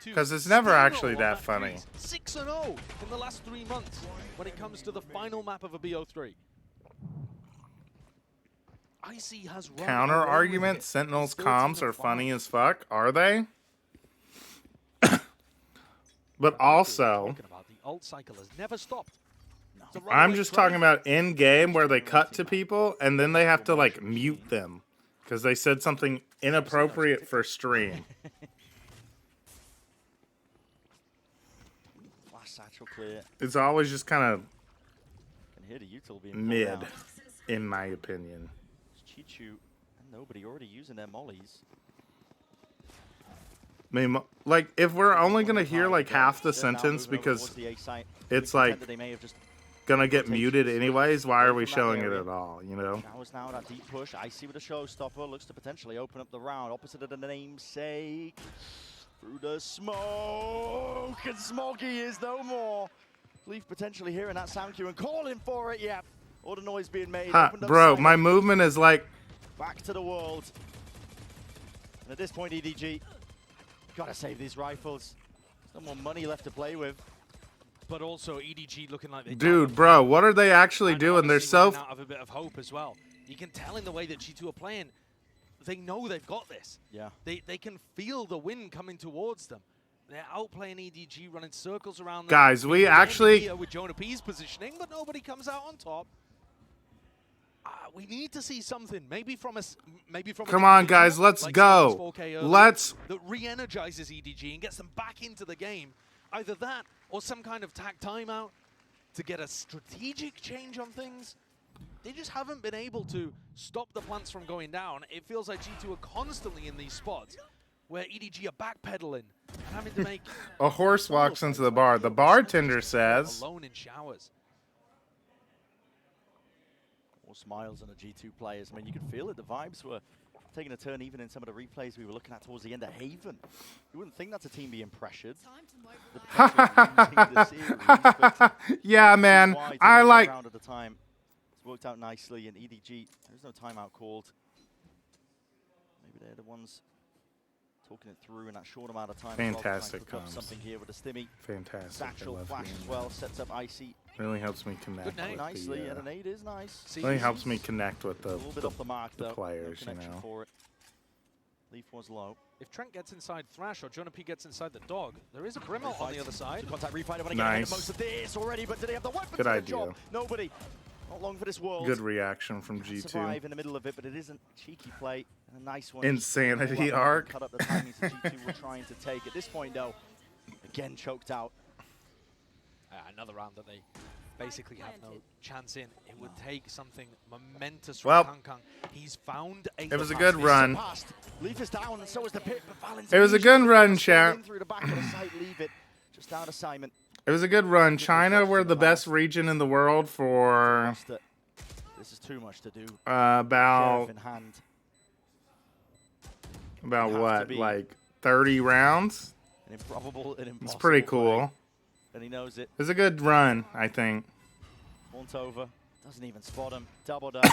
Because it's never actually that funny. 6-0 in the last 3 months when it comes to the final map of a BO3. Icy has counter argument, Sentinel's comms are funny as fuck. Are they? But also, I'm just talking about in-game where they cut to people and then they have to like mute them because they said something inappropriate for stream. It's always just kind of mid, in my opinion. Chichu and nobody already using their mollies. I mean, like, if we're only going to hear, like, half the sentence because it's, like, going to get muted anyways, why are we showing it at all, you know? Showers now, that deep push. Icy with a showstopper. Looks to potentially open up the round. Opposite of the namesake. Through the smoke. And Smoggy is no more. Leaf potentially hearing that sound cue and calling for it, yeah. All the noise being made. Bro, my movement is, like... Back to the world. And at this point, EDG... Gotta save these rifles. There's no more money left to play with. But also EDG looking like they dude, bro, what are they actually doing? They're so out of a bit of hope as well. You can tell in the way that G2 are playing, they know they've got this. Yeah. They can feel the wind coming towards them. They're outplaying EDG, running circles around them. Guys, we actually with Jonah P's positioning, but nobody comes out on top. We need to see something, maybe from us, Come on, guys, let's go. Let's that re-energizes EDG and gets them back into the game. Either that or some kind of tack timeout to get a strategic change on things. They just haven't been able to stop the plants from going down. It feels like G2 are constantly in these spots. where EDG are backpedaling and having to make A horse walks into the bar. The bartender says. alone in showers. More smiles on the G2 players. I mean, you could feel it. The vibes were taking a turn even in some of the replays we were looking at towards the end of Haven. You wouldn't think that's a team being pressured. The series, yeah, man. I like. At the time. It's worked out nicely, and EDG, there's no timeout called. Maybe they're the ones talking it through in that short amount of time. Fantastic comms. Something here with a stimmy. Fantastic. Satchel flash as well. Sets up Icy. Really helps me connect with nicely. the, And an 8 is nice. Really helps me connect with a little bit off the mark, though. Players, No you know. for it. Leaf was low. If Trent gets inside Thrash or Jonah P gets inside the dog, there is a Brimmo on the other side. Contact refight. Want to nice. get most of this already, but do they have the weapons? Good for the idea. Job? Nobody. Not long for this world. Good reaction from G2. Survive in the middle of it, but it isn't cheeky play. And a nice one. Insanity arc. Cut up the timings that G2 were trying to take. At this point, though, again choked out. Another round that they basically have no chance in. It would take something momentous well, from Kang. He's found a... It was a good run. Leaf is down, and so is the pit, but it was a good run, chat. Through the back of the site, leave it just out of Simon. It was a good run. China were the best region in the world for... This is too much to do. About what, like 30 rounds? An improbable, an impossible. It's pretty cool. And he knows it. It was a good run, I think. Once over, doesn't even spot him. Doubled up.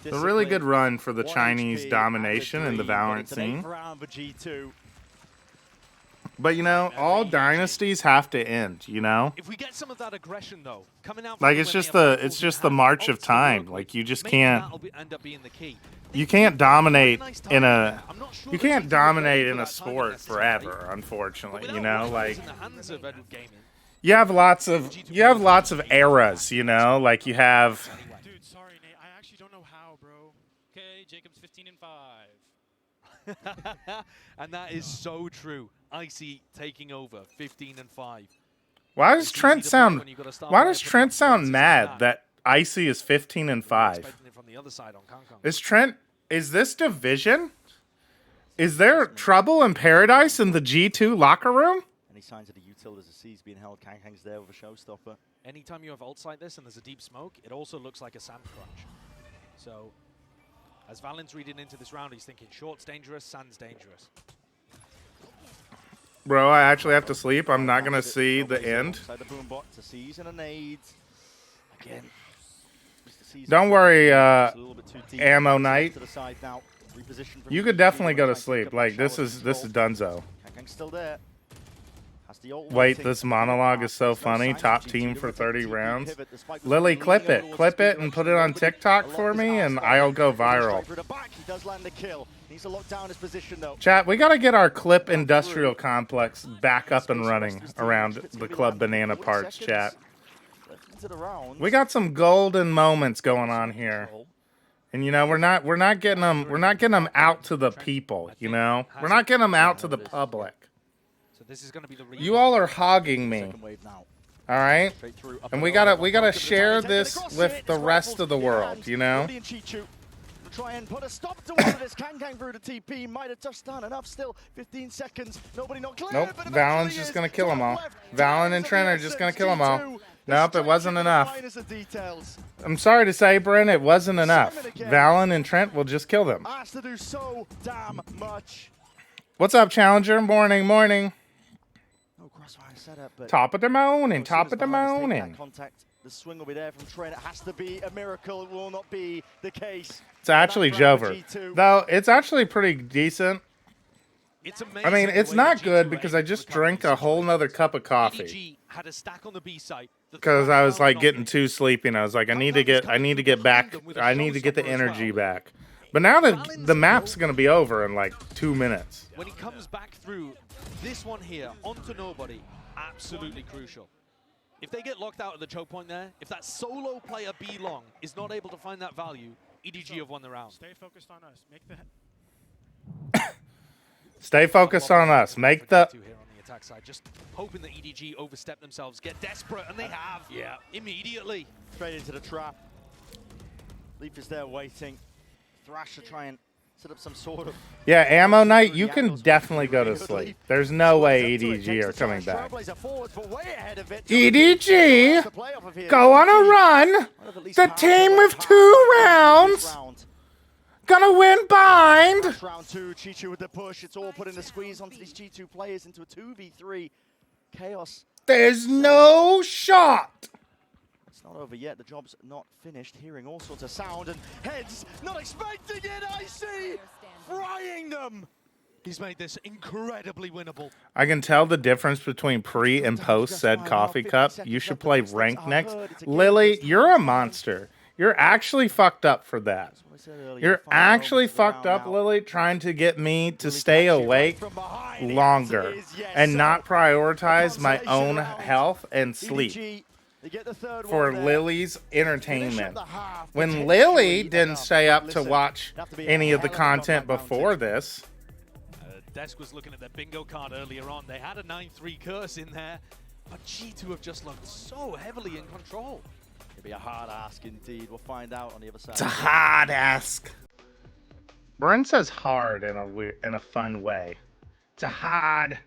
A really good run for the Chinese domination in the Valorant scene. But you know, all dynasties have to end, you know? If we get some of that aggression though, coming out like it's just the march of time. Like you just can't end up being the key. You can't dominate in a sport forever, unfortunately, you know? Like you have lots of eras, you know? Like you have Dude, sorry Nate, I actually don't know how, bro. Okay, Jacob's 15 and 5. And that is so true. Icy taking over 15 and 5. Why does Trent sound mad that Icy is 15 and 5? Is this division? Is there trouble in paradise in the G2 locker room? Any signs of the util as a C's being held? Kang's there with a showstopper. Anytime you have ults like this and there's a deep smoke, it also looks like a sand crunch. So as Valen's reading into this round, he's thinking short's dangerous, sand's dangerous. Bro, I actually have to sleep. I'm not going to see the end. Don't worry, Ammo Knight. You could definitely go to sleep. Like, this is Dunzo. Wait, this monologue is so funny. Top team for 30 rounds. Lily, clip it. Clip it and put it on TikTok for me, and I'll go viral. Chat, we got to get our clip industrial complex back up and running around the Club Banana parts, chat. We got some golden moments going on here. And you know, we're not getting them out to the people, you know? We're not getting them out to the public. This is going to be the you all are hogging me. All right? And we gotta share this with the rest of the world, you know? Try and put a stop to all of this. Kang through the TP. Might have touched on enough still. 15 seconds. Nobody not clear. Nope. Valen's just going to kill them all. Valen and Trent are just going to kill them all. Nope, it wasn't enough. I'm sorry to say, Brent, it wasn't enough. Valen and Trent will just kill them. Has to do so damn much. What's up, Challenger? Morning. No crossfire setup, but top of the morning. The swing will be there from Trent. It has to be a miracle. It will not be the case. It's actually Jover. Though, it's actually pretty decent. It's amazing. I mean, it's not good because I just drank a whole nother cup of coffee. Had a stack on the B site. Because I was like getting too sleepy and I was like, I need to get back. I need to get the energy back. But now the map's going to be over in like 2 minutes. When he comes back through this one here onto nobody, absolutely crucial. If they get locked out at the choke point there, if that solo player B long is not able to find that value, EDG have won the round. Stay focused on us. Make the Stay focused on us. Make the here on the attack side, just hoping that EDG overstep themselves, get desperate, and they have. Yeah, immediately. Straight into the trap. Leap is there waiting. Thrash to try and Set up some sort of... Yeah, Ammo Knight, you can definitely go to sleep. There's no way EDG are coming back. EDG, go on a run. The team with 2 rounds. Gonna win bind. Round 2, Chi-Chu with the push. It's all putting the squeeze onto these G2 players into a 2v3. Chaos. There's no shot. It's not over yet. The job's not finished. Hearing all sorts of sound and heads. Not expecting it. Icy frying them. He's made this incredibly winnable. I can tell the difference between pre and post said coffee cup. You should play ranked next. Lily, you're a monster. You're actually fucked up for that. You're actually fucked up, Lily, trying to get me to stay awake longer and not prioritize my own health and sleep for Lily's entertainment. When Lily didn't stay up to watch any of the content before this. Desk was looking at their bingo card earlier on. They had a 9-3 curse in there, but G2 have just looked so heavily in control. It'll be a hard ask indeed. We'll find out on the other side. It's a hard ask. Bryn says hard in a fun way. It's a hard.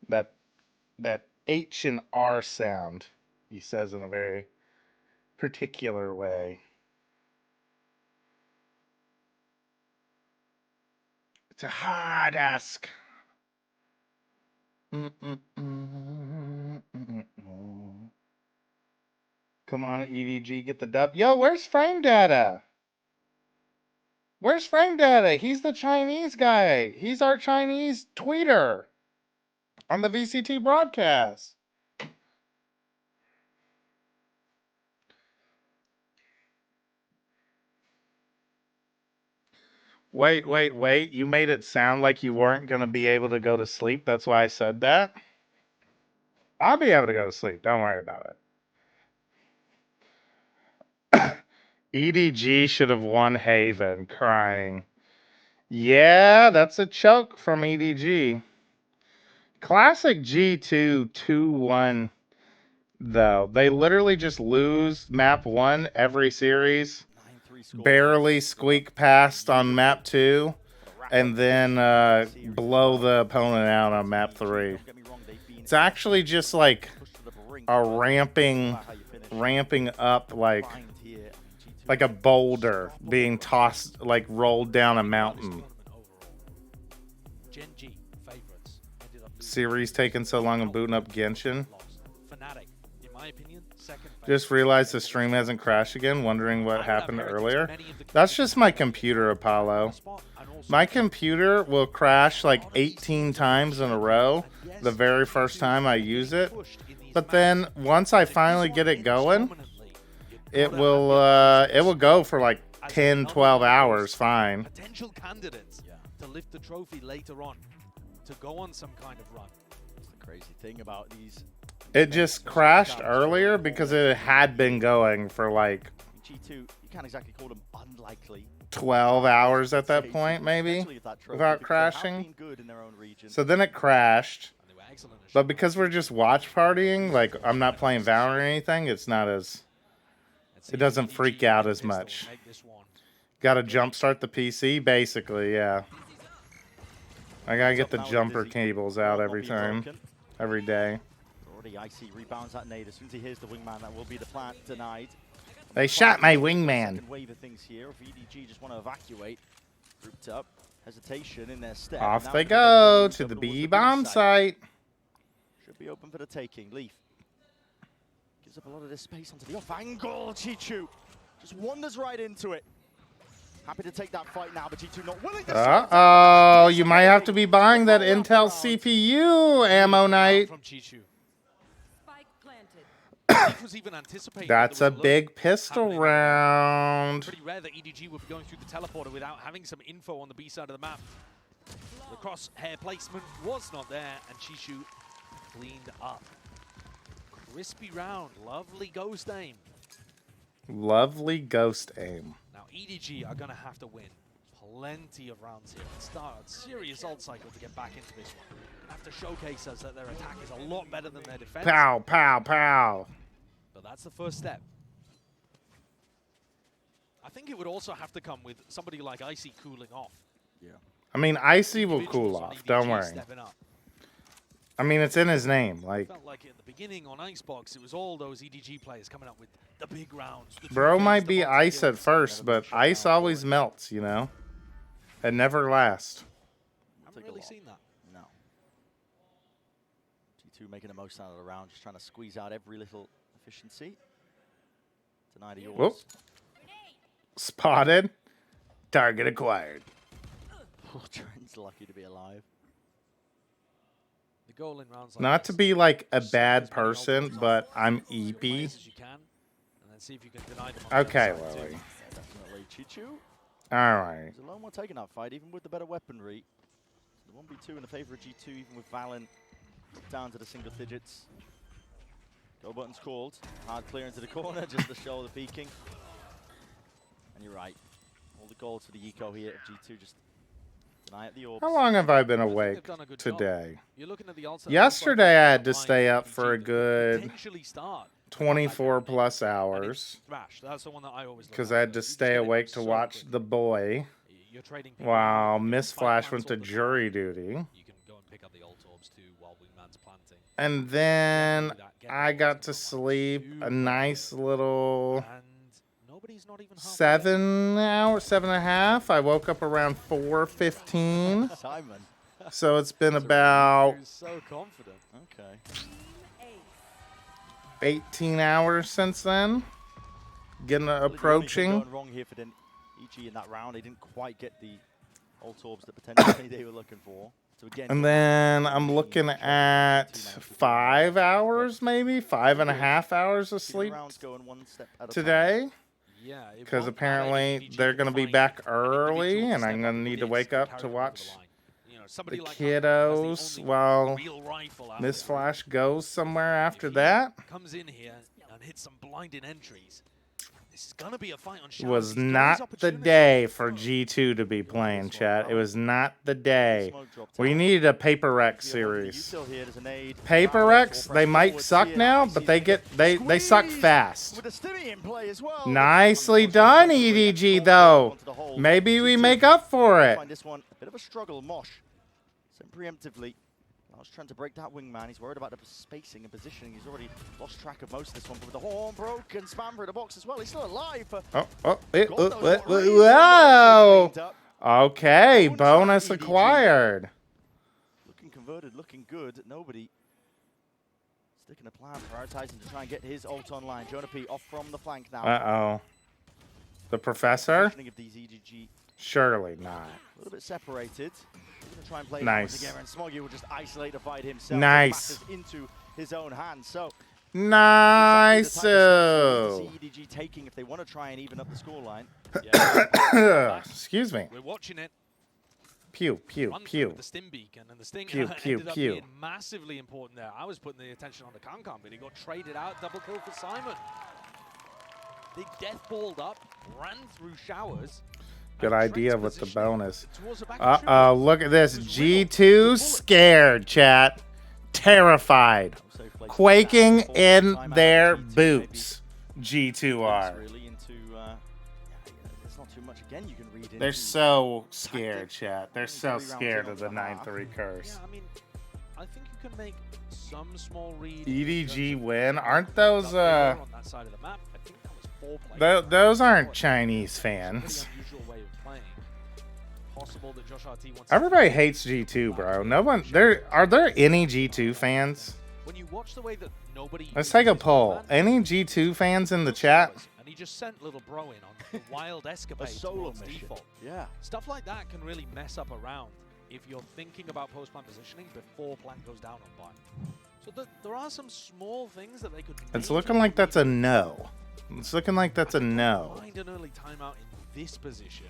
That H and R sound, he says in a very particular way. It's a hard ask. Come on, EDG, get the dub. Yo, where's Frame Data? Where's Frame Data? He's the Chinese guy. He's our Chinese tweeter on the VCT broadcast. Wait. You made it sound like you weren't going to be able to go to sleep. That's why I said that. I'll be able to go to sleep. Don't worry about it. EDG should have won Haven. Crying. Yeah, that's a choke from EDG. Classic G2 2-1, though. They literally just lose map 1 every series. Barely squeak past on map 2, and then blow the opponent out on map 3. It's actually just like a ramping up like a boulder being tossed, like rolled down a mountain. Series taking so long and booting up Genshin. Just realized the stream hasn't crashed again, wondering what happened earlier. That's just my computer, Apollo. My computer will crash like 18 times in a row the very first time I use it. But then once I finally get it going, it will go for like 10, 12 hours fine. Potential candidates to lift the trophy later on, to go on some kind of run. That's the crazy thing about these. It just crashed earlier because it had been going for like G2, you can't exactly call them unlikely. 12 hours at that point, maybe, without crashing. So then it crashed. But because we're just watch partying, like I'm not playing Valorant or anything, it's not as... It doesn't freak out as much. Got to jumpstart the PC, basically, yeah. I gotta get the jumper cables out every time, every day. Already Icy rebounds that nade. As soon as he hears the wingman, that will be the plant denied. They shot my wingman. Wave of things here. If EDG just want to evacuate, grouped up, hesitation in their step. Off they go to the B bomb site. Should be open for the taking. Leaf gives up a lot of this space onto the off angle. Chi-Chu just wanders right into it. Happy to take that fight now, but G2 not willing to. Uh-oh, you might have to be buying that Intel CPU, Ammo Knight. From Chi-Chu. Was even anticipating That's a big pistol round. Pretty rare that EDG would be going through the teleporter without having some info on the B side of the map. The crosshair placement was not there, and Chi-Chu cleaned up. Crispy round, lovely ghost aim. Lovely ghost aim. Now EDG are going to have to win plenty of rounds here and start a serious ult cycle to get back into this one. Have to showcase us that their attack is a lot better than their defense. Pow, pow, pow. But that's the first step. think it would also have to come with somebody like Icy cooling off. Yeah. I mean, Icy will cool Individuals on off. Don't EDG worry. stepping up. I mean, it's in his name. Like, Felt like in the beginning on Icebox, it was all those EDG players coming up with the big rounds. The bro 2Ks, might the be box ice at kills. first, but ice always melts, you know? It never lasts. Haven't really seen that. No. G2 making the most out of the round, just trying to squeeze out every little efficiency. Denied yours. Whoop. Spotted. Target acquired. Oh, Trent's lucky to be alive. The goal in rounds like Not to this, be like a just bad as many person, ultimates but off I'm your EP. players as you can, and then see if you can deny them on the other Okay, side too. Lily. Definitely Chichu. Alright. He's alone one taking that fight, even with the better weaponry. The 1v2 in the favor of G2, even with Valen down to the single digits. Go button's called. Hard clear into the corner, just the shoulder peeking. And you're right. All the goals for the eco here of G2, just deny at the orbs. How long have I been I think awake they've done a good job. today? You're looking at the ultimate Yesterday I had to line stay up EDG for a that could good potentially start 24 plus and hours it's Thrash. That's the one that I always look because at. I had to You just stay get it awake to so watch quick. The Boy You're trading people, while you Miss fight Flash plants went to all the time. jury duty. You can go and pick up the ult orbs too while Wingman's planting. And then I got to sleep a nice little And nobody's not even halfway 7 hours, 7.5. I woke up around 4:15. Simon. So it's been about Who's so confident. Okay. 18 hours since then. Getting Well, the only thing approaching. going wrong here for the EG in that round, they didn't quite get the ult orbs that potentially they were looking for. So again, And then I'm looking at 5 hours, maybe 5.5 hours of sleep rounds going one step at a time. today. Yeah, it Because won't apparently matter if they're EDG going to be can back find an early, individual and step I'm up going to with need to this wake and up carry to them over watch the line. You know, somebody the like Hunt has the kiddos only while real rifle out Miss there. Flash goes somewhere after If he that. comes in here and hits some blinding entries, this is going to be a fight on It showers. was He's got his not the opportunity. day for G2 to be playing, chat. It was not the day. We needed a Paper Wreck series. Paper Wrecks, they might suck now, but they suck fast. Nicely done, EDG, though. Maybe we make up for it. Find this one a bit of a struggle. Mosh sent preemptively. I was trying to break that wingman. He's worried about the spacing and positioning. He's already lost track of most of this one. But with the horn broken, spam through the box as well. He's still alive. Wow. Okay, bonus acquired. Looking converted, looking good. Nobody sticking a plan, prioritizing to try and get his ult online. Jonah P off from the flank now. Uh-oh. The professor? Positioning of these EDG Surely not. a little bit separated. He's going to try and play Nice. together, and Smoggy will just isolate the fight himself. Nice. Matters into his own hands. So Nice. exactly the type of stuff we need to see EDG taking if they want to try and even up the scoreline. Excuse me. We're watching it. Pew, pew, Run through pew. with the stim beacon, and the sting Pew, pew, ended up pew. being massively important there. I was putting the attention on the Kankan, but he got traded out. Double kill for Simon. They death balled up, ran through showers. Good and idea Trent's with the positioning bonus. towards the back Uh-oh, look at this. G2 scared, chat. Terrified. Quaking in their boots. G2 are. Really into, there's not too much again you can read into. They're so scared, chat. They're so scared of the 9-3 curse. Yeah, I mean, I think you can make some small read. EDG win. Aren't those, on that side of the map. I think that was 4 players. those aren't Chinese fans. Pretty unusual way of playing. Possible that Josh RT wants Everybody hates G2, bro. No one. Are there any G2 fans? When you watch the way that nobody Let's take a uses poll. Wingman, Any G2 fans in the chat? and he just sent little bro in on the wild escapade solo towards mission. default. Yeah. Stuff like that can really mess up a round if you're thinking about post-plan positioning before plan goes down on buy. So there are some small things that they could. It's maybe looking like that's a no. It's looking like that's a no. Find an early timeout in this position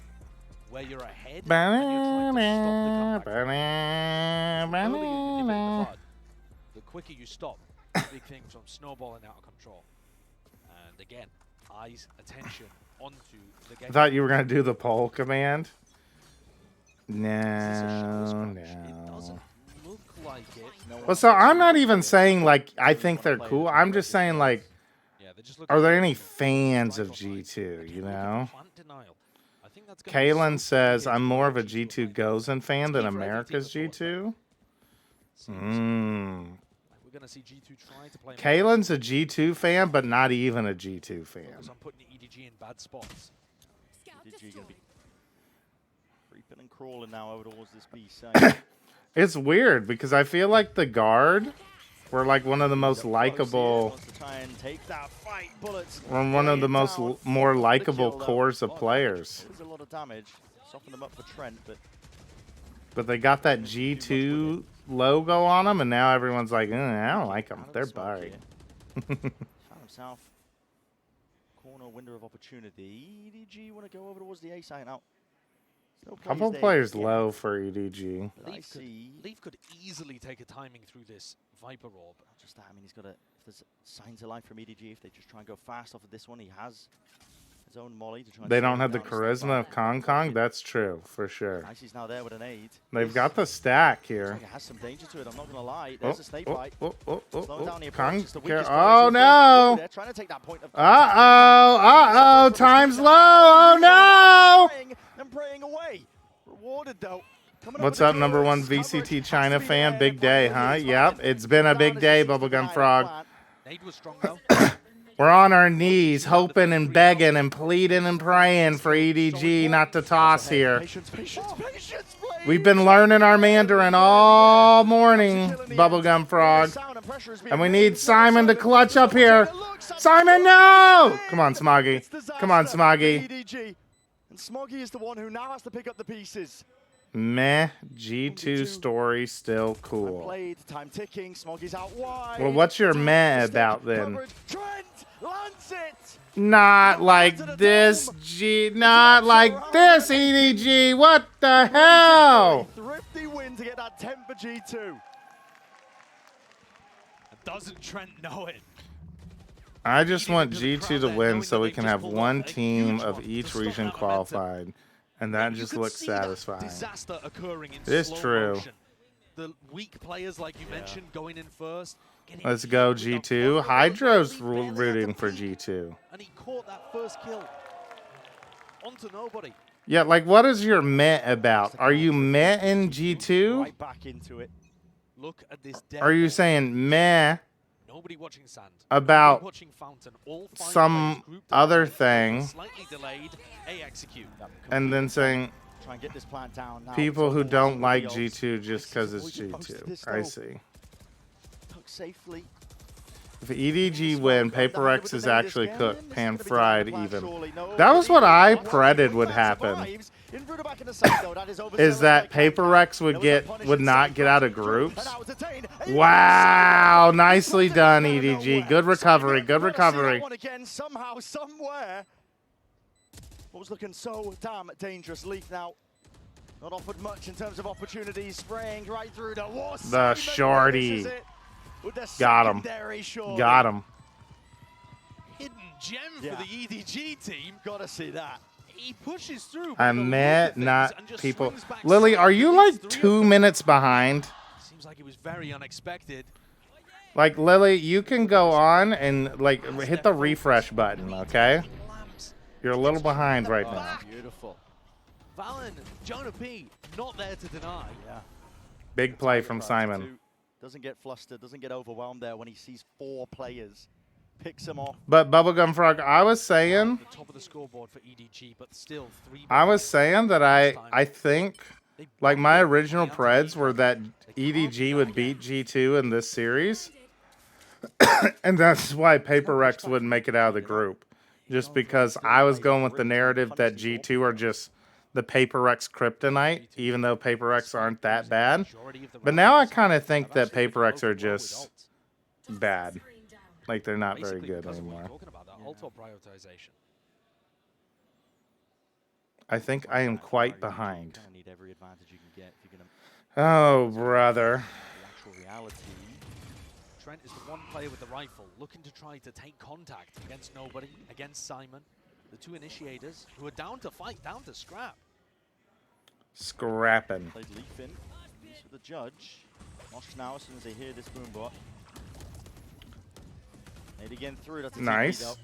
where you're ahead and you're trying to stop the comeback. The earlier you nip it in the bud, the quicker you stop big things from snowballing out of control. And again, eyes, attention onto the game. I thought you were going to do the poll command. It No. doesn't look like it. Well, so I'm not even saying, like, I think they're cool. I'm just saying, like, They're just Are there looking any for fans right of on line. G2, Again, you looking for know? plant denial. I think that's gonna be Kalen so says, key I'm to more of a G2 G2 playing. Gozen fan than Key for every team America's to force, right? G2. Seems Mm. like we're gonna see G2 try to play more Kalen's a G2 fan, but not even a G2 fan. focus on putting EDG in bad spots. EDG going to be creeping and crawling now over towards this B side. It's weird because I feel like the guard were like one of the most likable, one of the most more likable cores of players. There's a lot of damage. Soften them up for Trent, But they got that G2 logo on them, and now everyone's like, I don't like them. They're buried. South corner window of opportunity. EDG want to go over towards the A side now. Couple players low for EDG. Leaf could easily take a timing through this Viper Orb. Not just that, I mean, he's got a. If there's signs of life from EDG, if they just try and go fast off of this one, he has his own molly to try and They slow don't him have the down and step charisma back. of Kong Kong. That's true, for sure. Icy's now there with an aid. They've got the stack Looks here. like it has some danger to it, I'm not going to lie. There's a snake bite. Slowing down the approach. Kong, It's the weakest oh point. no! They're trying to take that point of Uh-oh, time's low, oh no! and praying away. Rewarded though. What's up, number one VCT China fan? Big day, huh? Yep, it's been a big day, Bubblegum Frog. Nade was strong though. We're on our knees, hoping and begging and pleading and praying for EDG not to toss here. We've been learning our Mandarin all morning, Bubblegum Frog. And we need Simon to clutch up here. Simon, no! Come on, Smoggy. Come on, Smoggy. And Smoggy is the one who now has to pick up the pieces. Meh, G2 story still cool. Played, time ticking, Smoggy's out wide. Well, what's your meh about then? Trent lands it. Not like this, not like this, EDG. What the hell? Thrifty win to get that 10 for G2. Doesn't Trent know it? I just want G2 to win so we can have one team of each region qualified. And that just looks satisfying. Disaster occurring in it is slow true. Motion. The weak players, like you mentioned, going in first. Let's go, G2. Hydro's rooting for G2. And he caught that first kill onto nobody. Yeah, like, what is your meh about? Are you meh in G2? Right back into it. Look at this. Are you saying meh nobody watching Sand, about watching Fountain, all some other thing, slightly delayed, execute. and then saying try and get this plant down now. people who don't like G2 just because it's G2? I see. Tuck safely. If EDG win, Paper X is actually cooked, pan fried even. That was what I predicted would happen. Is that Paper X would not get out of groups? Wow, nicely done, EDG. Good recovery, good recovery. Somehow, somewhere. What was looking so damn dangerous. Leaf now not offered much in terms of opportunities, spraying right through the shorty. Got him. Got him. Hidden gem for the EDG team. Gotta see that. He pushes through. I met not people. Lily, are you like 2 minutes behind? Seems like it was very unexpected. Like, Lily, you can go on and like hit the refresh button, okay? You're a little behind right now. Beautiful. Valen, Jonah P, not there to deny. Yeah. Big play from Simon. Doesn't get flustered, doesn't get overwhelmed there when he sees 4 players. Picks them off. But Bubblegum Frog, I was saying, The top of the scoreboard for EDG, but still 3. I was saying that I think, like, my original preds were that EDG would beat G2 in this series. And that's why Paper Rex wouldn't make it out of the group. Just because I was going with the narrative that G2 are just the Paper Rex kryptonite, even though Paper Rex aren't that bad. But now I kind of think that Paper Rex are just bad. Like, they're not very good anymore. I think I am quite behind. Oh, brother. Trent is the one player with the rifle, looking to try to take contact against nobody, against Simon. The 2 initiators who are down to fight, down to scrap. Scrapping. Played Leaf in. He's for the judge. Mosh now as soon as they hear this boom bot. Need again through. That's a Nice.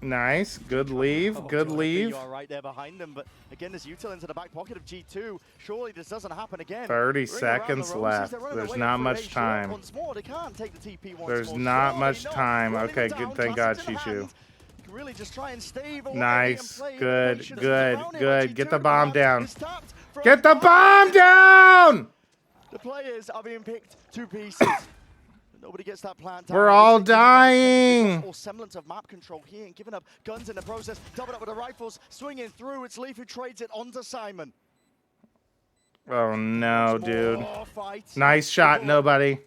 Nice. Good leave. Good leave. You are right there behind them, but again, this util into the back pocket of G2. Surely this doesn't happen again. 30 seconds left. There's not much time. Once more. They can't take the TP once There's more. not much Surely time. not. Okay, Running good. down, Thank God, tosses in the Chichu. hand. You can really just try and stave away Nice. and play Good. patience Good. around him. Good. G2 Get the bomb down. is tapped from Get the bomb behind. down! The players are being picked to pieces. Nobody gets that plant. We're all dying. Or semblance of map control here and giving up guns in the process. Doubled up with the rifles, swinging through. It's Leaf who trades it onto Simon. Oh no, dude. More fight. Nice shot, nobody.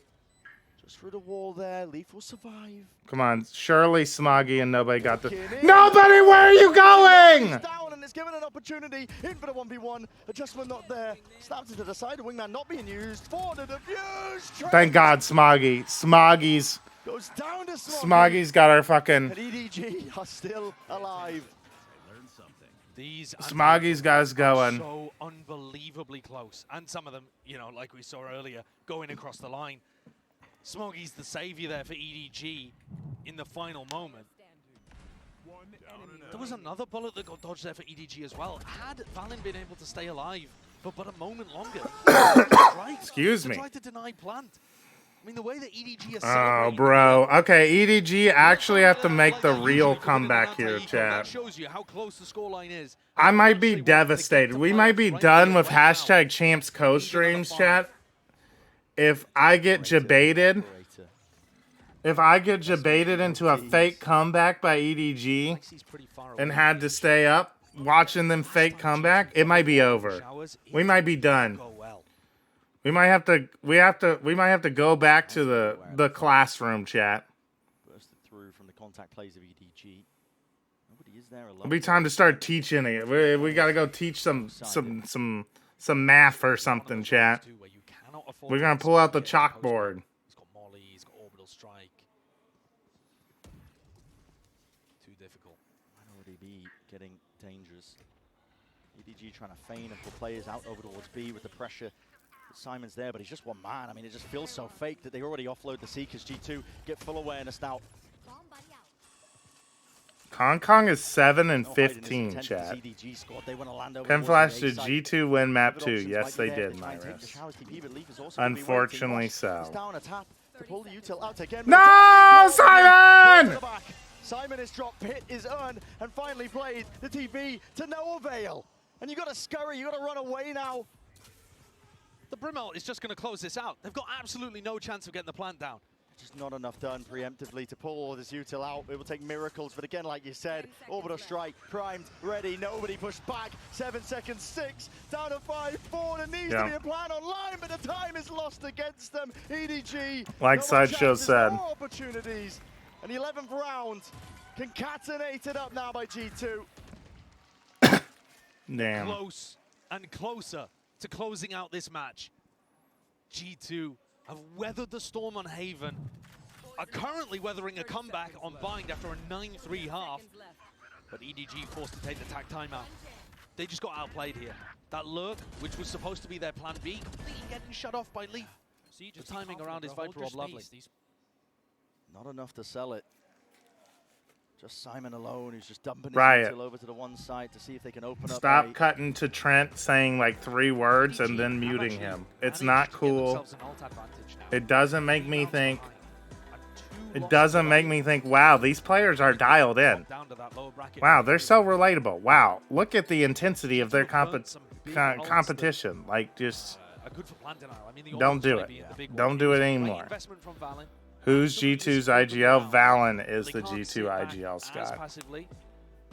Just through the wall there. Leaf will survive. Come on, surely Smoggy and nobody got the. Nobody, where are you going? Down and it's given an opportunity. In for the 1v1. Adjustment not there. Snapped into the side. The wingman not being used. For the defuse. Thank God, Smoggy. Smoggy's. Goes down to Smoggy's got our fucking. And EDG are still alive. These Smoggy's got us going. So unbelievably close, and some of them, you know, like we saw earlier, going across the line. Smoggy's the savior there for EDG in the final moment. There was another bullet that got dodged there for EDG as well. Had Valen been able to stay alive for but a moment longer, Excuse me. Tried to deny plant. I mean, the way that EDG is Oh, bro. Okay, EDG actually have to make the real comeback here, that chat. shows you how close the scoreline is. I might be devastated. We might be done with hashtag champs co-streams, chat. If I get debated, into a fake comeback by EDG and had to stay up watching them fake comeback, it might be over. We might be done. We might have to go back to the classroom, chat. Bursted through from the contact plays of EDG. Nobody is there alone. It'll be time to start teaching it. We got to go teach some math or something, chat. We're gonna pull out the chalkboard. He's got Molly, he's got orbital strike. Too difficult. Might already be getting dangerous. EDG trying to feign and put players out over towards B with the pressure. Simon's there, but he's just one man. I mean, it just feels so fake that they already offload the Seekers. G2 get full awareness now. Hong Kong is 7 and 15, chat. Pen Flash, did G2 win map 2? Yes, they did, Myris. Unfortunately so. No, Simon! Simon is dropped, Pit is earned, and finally played the TP to no avail. And you got to scurry, you got to run away now. The Brimel is just going to close this out. They've got absolutely no chance of getting the plant down. Just not enough done preemptively to pull all this util out. It will take miracles, but again, like you said, orbital strike, primed, ready, nobody pushed back. 7 seconds, 6, down to 5, 4. There needs to be a plan online, but the time is lost against them. EDG, like Sideshow said, more opportunities. An 11th round concatenated up now by G2. Damn. Close and closer to closing out this match. G2 have weathered the storm on Haven, are currently weathering a comeback on Bind after a 9-3 half, but EDG forced to take the tag timeout. They just got outplayed here. That lurk, which was supposed to be their plan B, completely getting shut off by Leaf. The timing around his Viper Orb, lovely. Not enough to sell it. Just Simon alone, who's just dumping his Riot. util over to the one side to see if they can open up. Stop cutting to Trent saying like 3 words and then muting him. It's not cool. It doesn't make me think. It doesn't make me think, wow, these players are dialed in. Wow, they're so relatable. Wow, look at the intensity of their competition. Like, just don't do it. Don't do it anymore. Who's G2's IGL? Valen is the G2 IGL, Scott. Passively,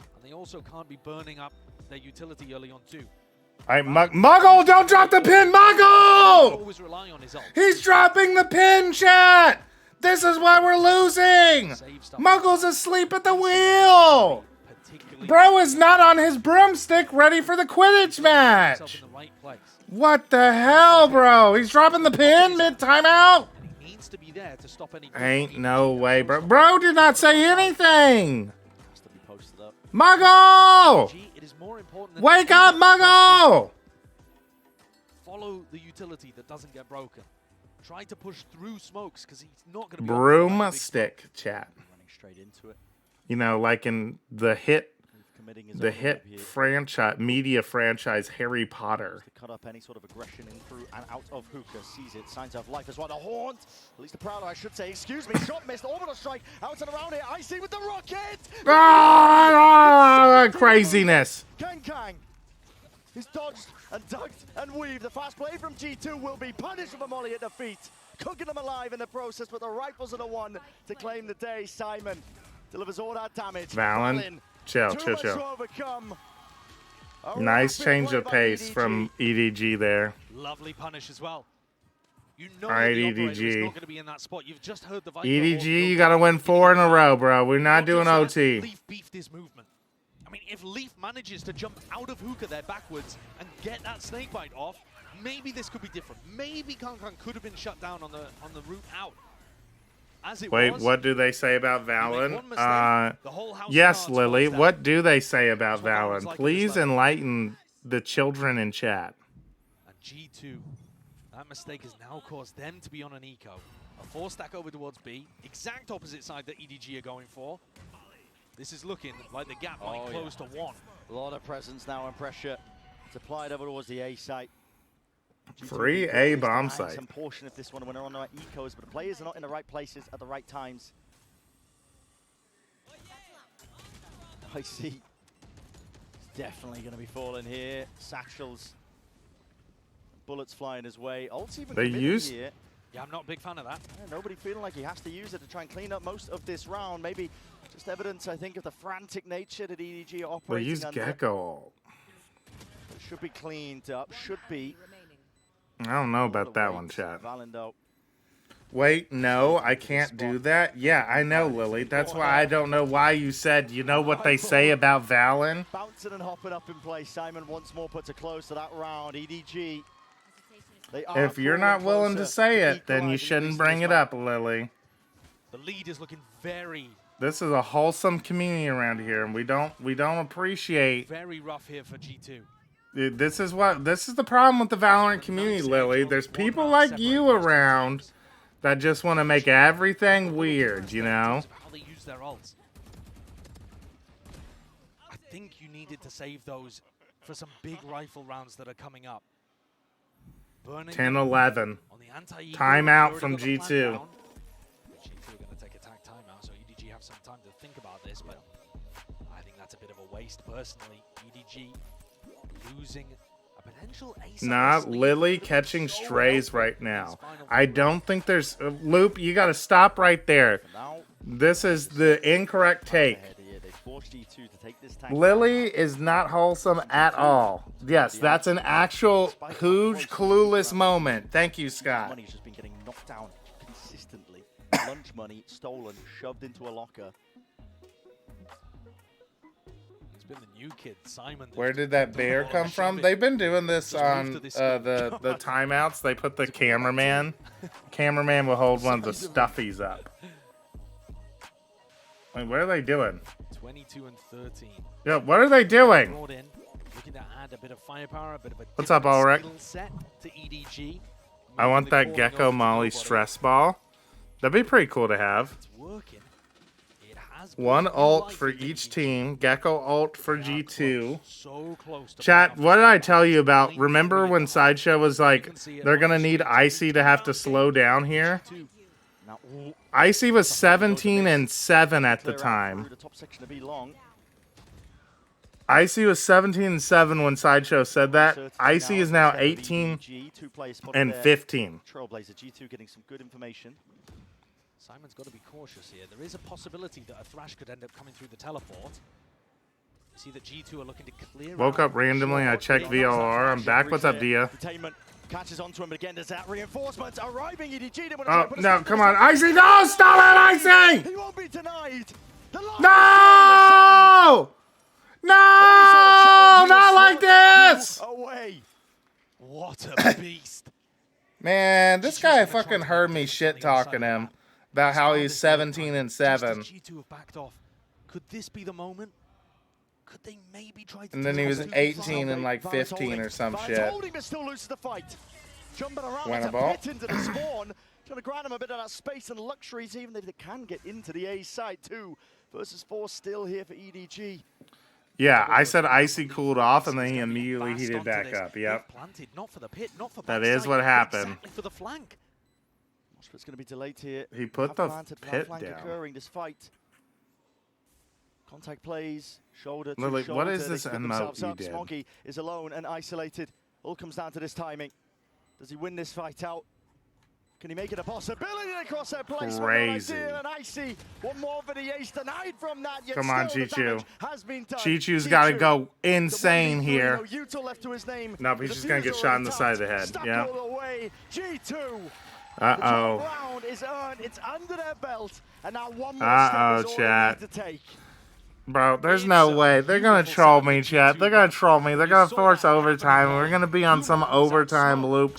and they also can't be burning up their utility early on too. All right, Muggle, don't drop the pin, Muggle! Always rely on his ult. He's dropping the pin, chat! This is why we're losing! Muggle's asleep at the wheel! Bro is not on his broomstick ready for the Quidditch match! What the hell, bro? He's dropping the pin mid-timeout? To be there to stop any ain't no way, bro. Bro did not say anything. Muggle! Wake up, Muggle! Follow the utility that doesn't get broken. Try to push through smokes because he's not going to be broomstick, chat. straight into it. You know, like in the hit The franchise, media franchise Harry Potter. To cut up any sort of aggression in through and out of Hookah. Sees it. Signs of life as well. The Haunt. At least the Prowler, I should say. Excuse me. Shot missed. Orbital strike. Out and around here. Icy with the rocket. Craziness. Kang. He's dodged and ducked and weaved. The fast play from G2 will be punished with a molly at the feet. Cooking them alive in the process with the rifles and a one to claim the day. Simon delivers all that damage. Valen. Chill. Nice change of pace from EDG there. Lovely punish as well. You know all right, the operator is EDG. not going to be in that spot. You've just heard the Viper EDG, you got to win 4 in a row, bro. We're not doing OT. Leaf beefed his movement. I mean, if Leaf manages to jump out of Hookah there backwards and get that snakebite off, maybe this could be different. Maybe Kankan could have been shut down on the route out. Wait, what do they say about Valen? Yes, Lily, what do they say about Valen? Please enlighten the children in chat. And G2, that mistake has now caused them to be on an eco. A 4-stack over towards B, exact opposite side that EDG are going for. This is looking like the gap might close to 1. A lot of presence now and pressure. It's applied over towards the A site. Free A bomb site. Some portion of this one when they're on the right ecos, but the players are not in the right places at the right times. I see. Definitely going to be falling here. Satchels. Bullets flying his way. Ult's even here. Yeah, I'm not a big fan of that. Yeah, nobody feeling like he has to use it to try and clean up most of this round. Maybe just evidence, I think, of the frantic nature that EDG are operating They use under. Gecko. It should be cleaned up. Should be. I don't know about that one, chat. Valendo. Wait, no, I can't do that. Yeah, I know, Lily. That's why I don't know why you said, you know what they say about Valen? Bouncing and hopping up in place. Simon once more puts a close to that round. EDG. If you're not willing to say it, then you shouldn't bring it up, Lily. The lead is looking very... This is a wholesome community around here, and we don't appreciate... Very rough here for G2. This is the problem with the Valorant community, Lily. There's people like you around that just want to make everything weird, you know? How they use their ults. I think you needed to save those for some big rifle rounds that are coming up. 10-11. Timeout from G2. G2 are going to take a timeout, so EDG have some time to think about this, but I think that's a bit of a waste, personally. EDG losing a potential ace. Nah, Lily catching strays right now. I don't think there's... Loop, you got to stop right there. This is the incorrect take. Lily is not wholesome at all. Yes, that's an actual huge clueless moment. Thank you, Scott. Money's just been getting knocked down consistently. Lunch money stolen, shoved into a locker. It's been the new kid, Simon. Where did that bear come from? They've been doing this on the timeouts. They put the cameraman. Cameraman will hold one of the stuffies up. Wait, what are they doing? 22 and 13. Yeah, what are they doing? Brought in, looking to add a bit of firepower, a bit of a What's up, Ulrich? skill set to EDG. I want that Gecko Molly stress ball. That'd be pretty cool to have. It's working. It has one ult for each team. Gecko ult for G2. So close to Chat, what did I tell you about? Remember when Sideshow was like, they're going to need Icy to have to slow down here? Icy was 17 and 7 at the time. Icy was 17 and 7 when Sideshow said that. Icy is now 18 and 15. Trailblazer G2 getting some good information. Simon's got to be cautious here. There is a possibility that a Thrash could end up coming through the teleport. You see that G2 are looking to clear. Woke up randomly. I checked VLR. I'm back. What's up, Dia? Catches onto him again. There's that reinforcement arriving. EDG. Oh no! Come on, Icy! No! Stop it, Icy! He won't be denied. No! No! Not like this! Away. What a beast! Man, this guy fucking heard me shit talking him about how he's 17 and 7. G2 have backed off. Could this be the moment? Could they maybe try to? And then he was 18 and like 15 or some shit. Still loses the fight. Jumping around Winnable. into the spawn. Trying to grant them a bit of that space and luxuries, even if they can get into the A side. 2 versus 4 still here for EDG. Yeah, I said Icy cooled off, and then he immediately heated back up. Yep. Planted, not for the pit, not for That backside, is what happened. Exactly for the flank. It's going to be delayed here. He put the pit flank down. Occurring this fight. Contact plays, shoulder to Lily, shoulder. what is They this can pick MO themselves you up. did? Smoggy is alone and isolated. All comes down to this timing. Does he win this fight out? Can he make it a possibility across that place? Crazy. And Icy, one more for the ace denied from that. Yet Come on, still the Chichu. damage has been done. Chichu's got to go The insane 1v3, here. no Yuto left to his name. Nope, he's The just going to get defuse shot in the already side of the head. Stuck Yeah. all the way. G2. The Uh-oh. top round is earned. It's under their belt. And now one more step is all chat. they need to take. Bro, there's no way. They're going to troll me, chat. They're going to troll me. They're going to force overtime. We're going to be on some overtime loop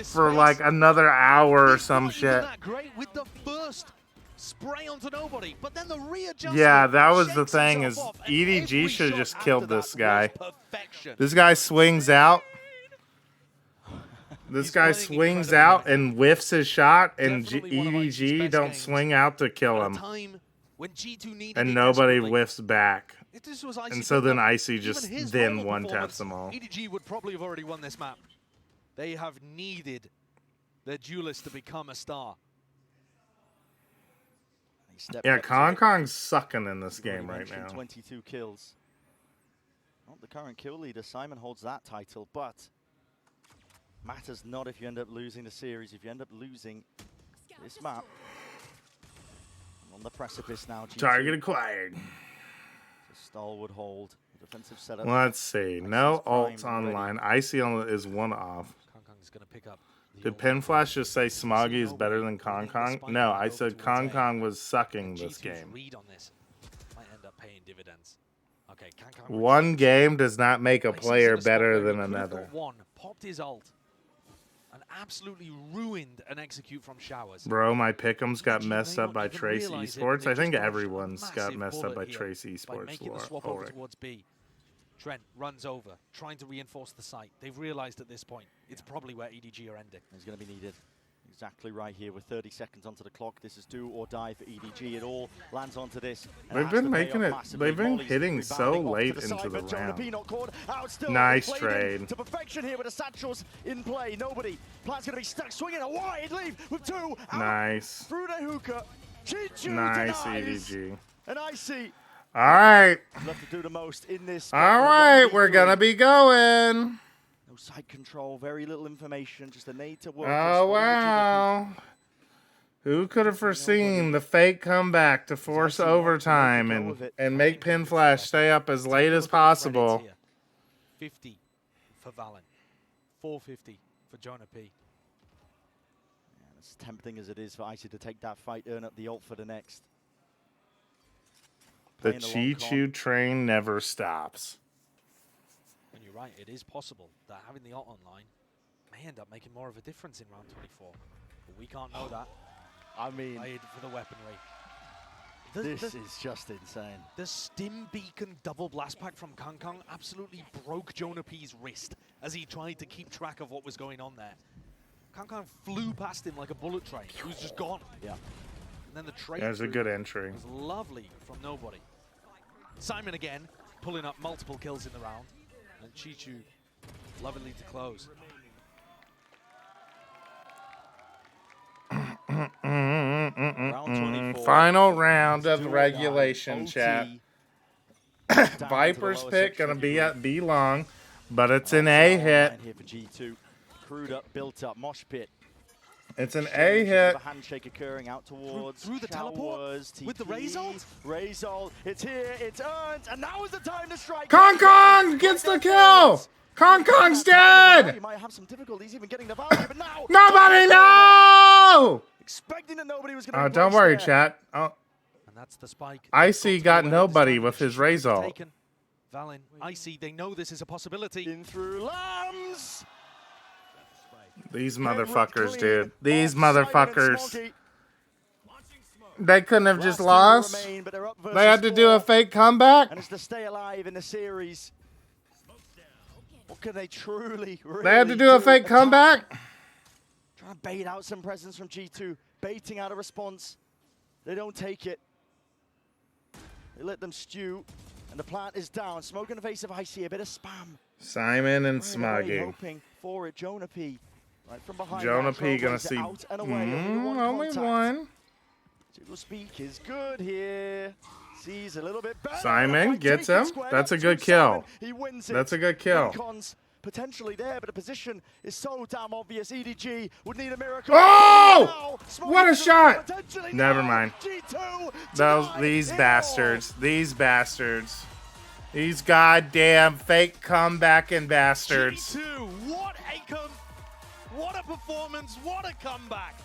for like another hour or some shit. Great with the first spray onto nobody, but then the readjustment. Yeah, that was the shakes thing himself is off, and EDG every should have shot just after killed that this was guy. perfection. This guy swings out. This guy playing swings incredibly out right and whiffs his shot, and Definitely one of Icy's EDG best don't games. swing out to kill At a him. time when G2 needed And it nobody desperately. whiffs back. If this was Icy And so then picking up Icy even just his then rival one-taps performance, them all. EDG would probably have already won this map. They have needed their duelist to become a star. Yeah, Kong's sucking in this game right now. 22 kills. Not the current kill leader. Simon holds that title, but matters not if you end up losing the series. If you end up losing this map, on the precipice now. G2. Target acquired. Stalwart hold. Defensive setup. Let's see. No primed ults and ready. online. Icy is one off. Kong's going to pick up. Did Pinflash just say Smoggy is better than Kong? No, I said Kong was sucking this G2's game. read on this might end up paying dividends. Okay, Kong One game does not make a Icy's player in a spot better where he than could have another. got one, popped his ult, and absolutely ruined an execute from Showers. Bro, my pick'ems got EDG messed may up not by even Trace realise it, Esports. they I think just got a everyone's got massive messed up by bullet here Trace by Esports. making the swap over towards B. Trent runs over, trying to reinforce the site. They've realized at this point it's probably where EDG are ending. He's going to be needed. Exactly right here with 30 seconds onto the clock. This is do or die for EDG. It all lands onto this. And They've it has been to pay making off it. massively. They've been Molly's hitting so rebounding off late to the into side, the but Jonah round. P not caught out still. Nice Played trade. in to perfection here with the satchels in play. Nobody. Plan's going to be stuck swinging a wide lead with 2 out Nice. through the hookah. Chichu Nice, denies. EDG. And Icy All right. left to do the most in this. All right, we're going to be going. No side control, very little information, just a need to work. Oh, wow. Who could have foreseen the fake comeback to force overtime and make Pinflash stay up as late as possible? 50 for Valen, 450 for Jonah P. As tempting as it is for Icy to take that fight, earn up the ult for the next. The Playing long con. Chi-Chu train never stops. And you're right, it is possible that having the ult online may end up making more of a difference in round 24. But we can't know that. I mean, Played for the weaponry. this is just insane. The Stim Beacon double blast pack from Kong absolutely broke Jonah P's wrist as he tried to keep track of what was going on there. Kong flew past him like a bullet train. He was just gone. Yeah. And then the trade There's a through good entry. was lovely from nobody. Simon again, pulling up multiple kills in the round. And Chichu lovingly to close. Round 24. Final round of Do or regulation, die. chat. OT. Down to the Viper's lower pick section. gonna be at B long, but it's an That's A all hit. line Here for G2. Crewed up, built up, mosh pit. It's an A Exchange, hit. A handshake occurring out towards Through the teleport? Showers, With the TP, Razor? Razor, it's here, it's earned, and now is the time to strike. Kong gets the kill. Kong's dead. You might have some difficulties even getting the value, but now Nobody know. expecting that nobody was going to. Don't worry, chat. Oh, And that's the spike. Icy got nobody with his Razor. Taken. Valen, Icy, they know this is a possibility. In through Lambs. These motherfuckers, dude. These motherfuckers. They couldn't have just lost. They had to do a fake comeback. And it's to stay alive in the series. What can they truly, really They had to do a fake comeback. Trying to bait out some presence from G2, baiting out a response. They don't take it. They let them stew, and the plant is down. Smoke in the face of Icy, a bit of spam. Simon and Right Smoggy. away, hoping for it. Jonah P. Right from behind. Jonah that, P gonna Trailblazer see out and away. only one. Jiggle Speak is good here. Sees a little bit better. Simon gets him. That's a good kill. He wins it. That's a good kill. Recon's potentially there, but the position is so damn obvious. EDG would need a miracle. Oh! Now, What a shot! Never now. mind. G2 These bastards. These bastards. These goddamn fake comebacking bastards. G2, what a performance, what a comeback.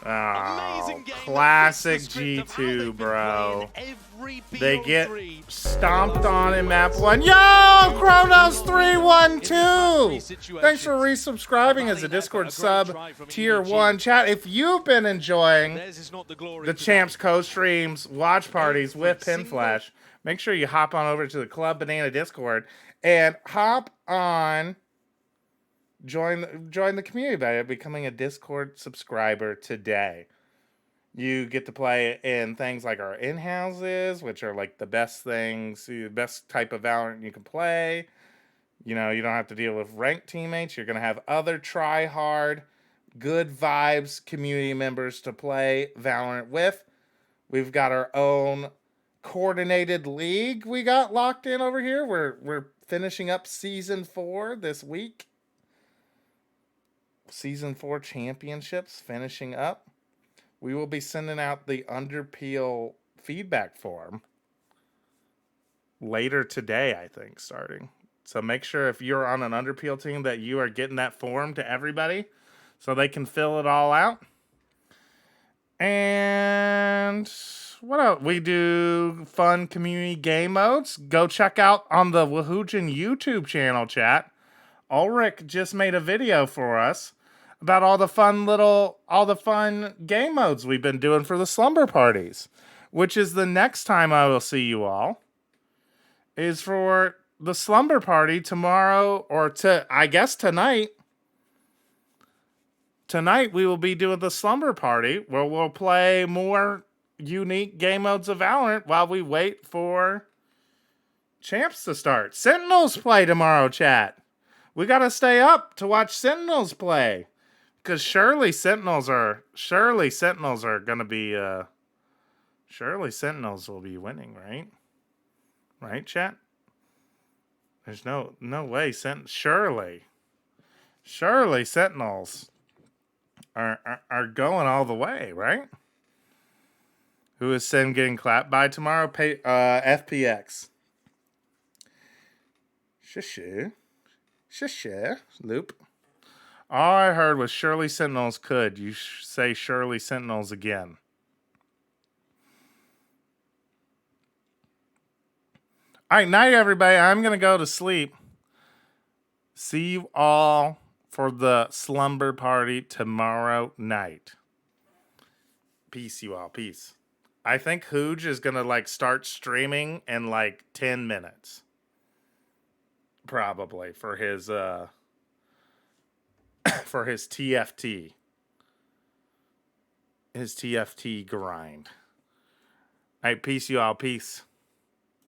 Oh, classic G2, bro. They get stomped on in map 1. Yo, Kronos 312. Thanks for resubscribing as a Discord sub, tier 1. Chat, if you've been enjoying the Champs co-streams, watch parties with Pin Flash, make sure you hop on over to the Club Banana Discord and hop on. Join the community by becoming a Discord subscriber today. You get to play in things like our in-houses, which are like the best things, the best type of Valorant you can play. You know, you don't have to deal with ranked teammates. You're going to have other try-hard, good vibes community members to play Valorant with. We've got our own coordinated league we got locked in over here. We're finishing up Season 4 this week. Season 4 championships finishing up. We will be sending out the Underpeel feedback form later today, I think, starting. So make sure if you're on an Underpeel team that you are getting that form to everybody so they can fill it all out. And what else? We do fun community game modes. Go check out on the Wahoojin YouTube channel, chat. Ulrich just made a video for us about all the fun game modes we've been doing for the slumber parties, which is the next time I will see you all is for the slumber party tomorrow, or I guess tonight. Tonight we will be doing the slumber party where we'll play more unique game modes of Valorant while we wait for Champs to start. Sentinels play tomorrow, chat. We got to stay up to watch Sentinels play. Because surely Sentinels are going to be, surely Sentinels will be winning, right? Right, chat? There's no way, surely Sentinels are going all the way, right? Who is Sen getting clapped by tomorrow? FPX. Shush, Loop. All I heard was Shirley Sentinels could. You say Shirley Sentinels again. All right, night, everybody. I'm going to go to sleep. See you all for the slumber party tomorrow night. Peace, you all. Peace. I think Hooj is going to, start streaming in, 10 minutes. Probably, for his TFT. His TFT grind. All right, peace, you all. Peace.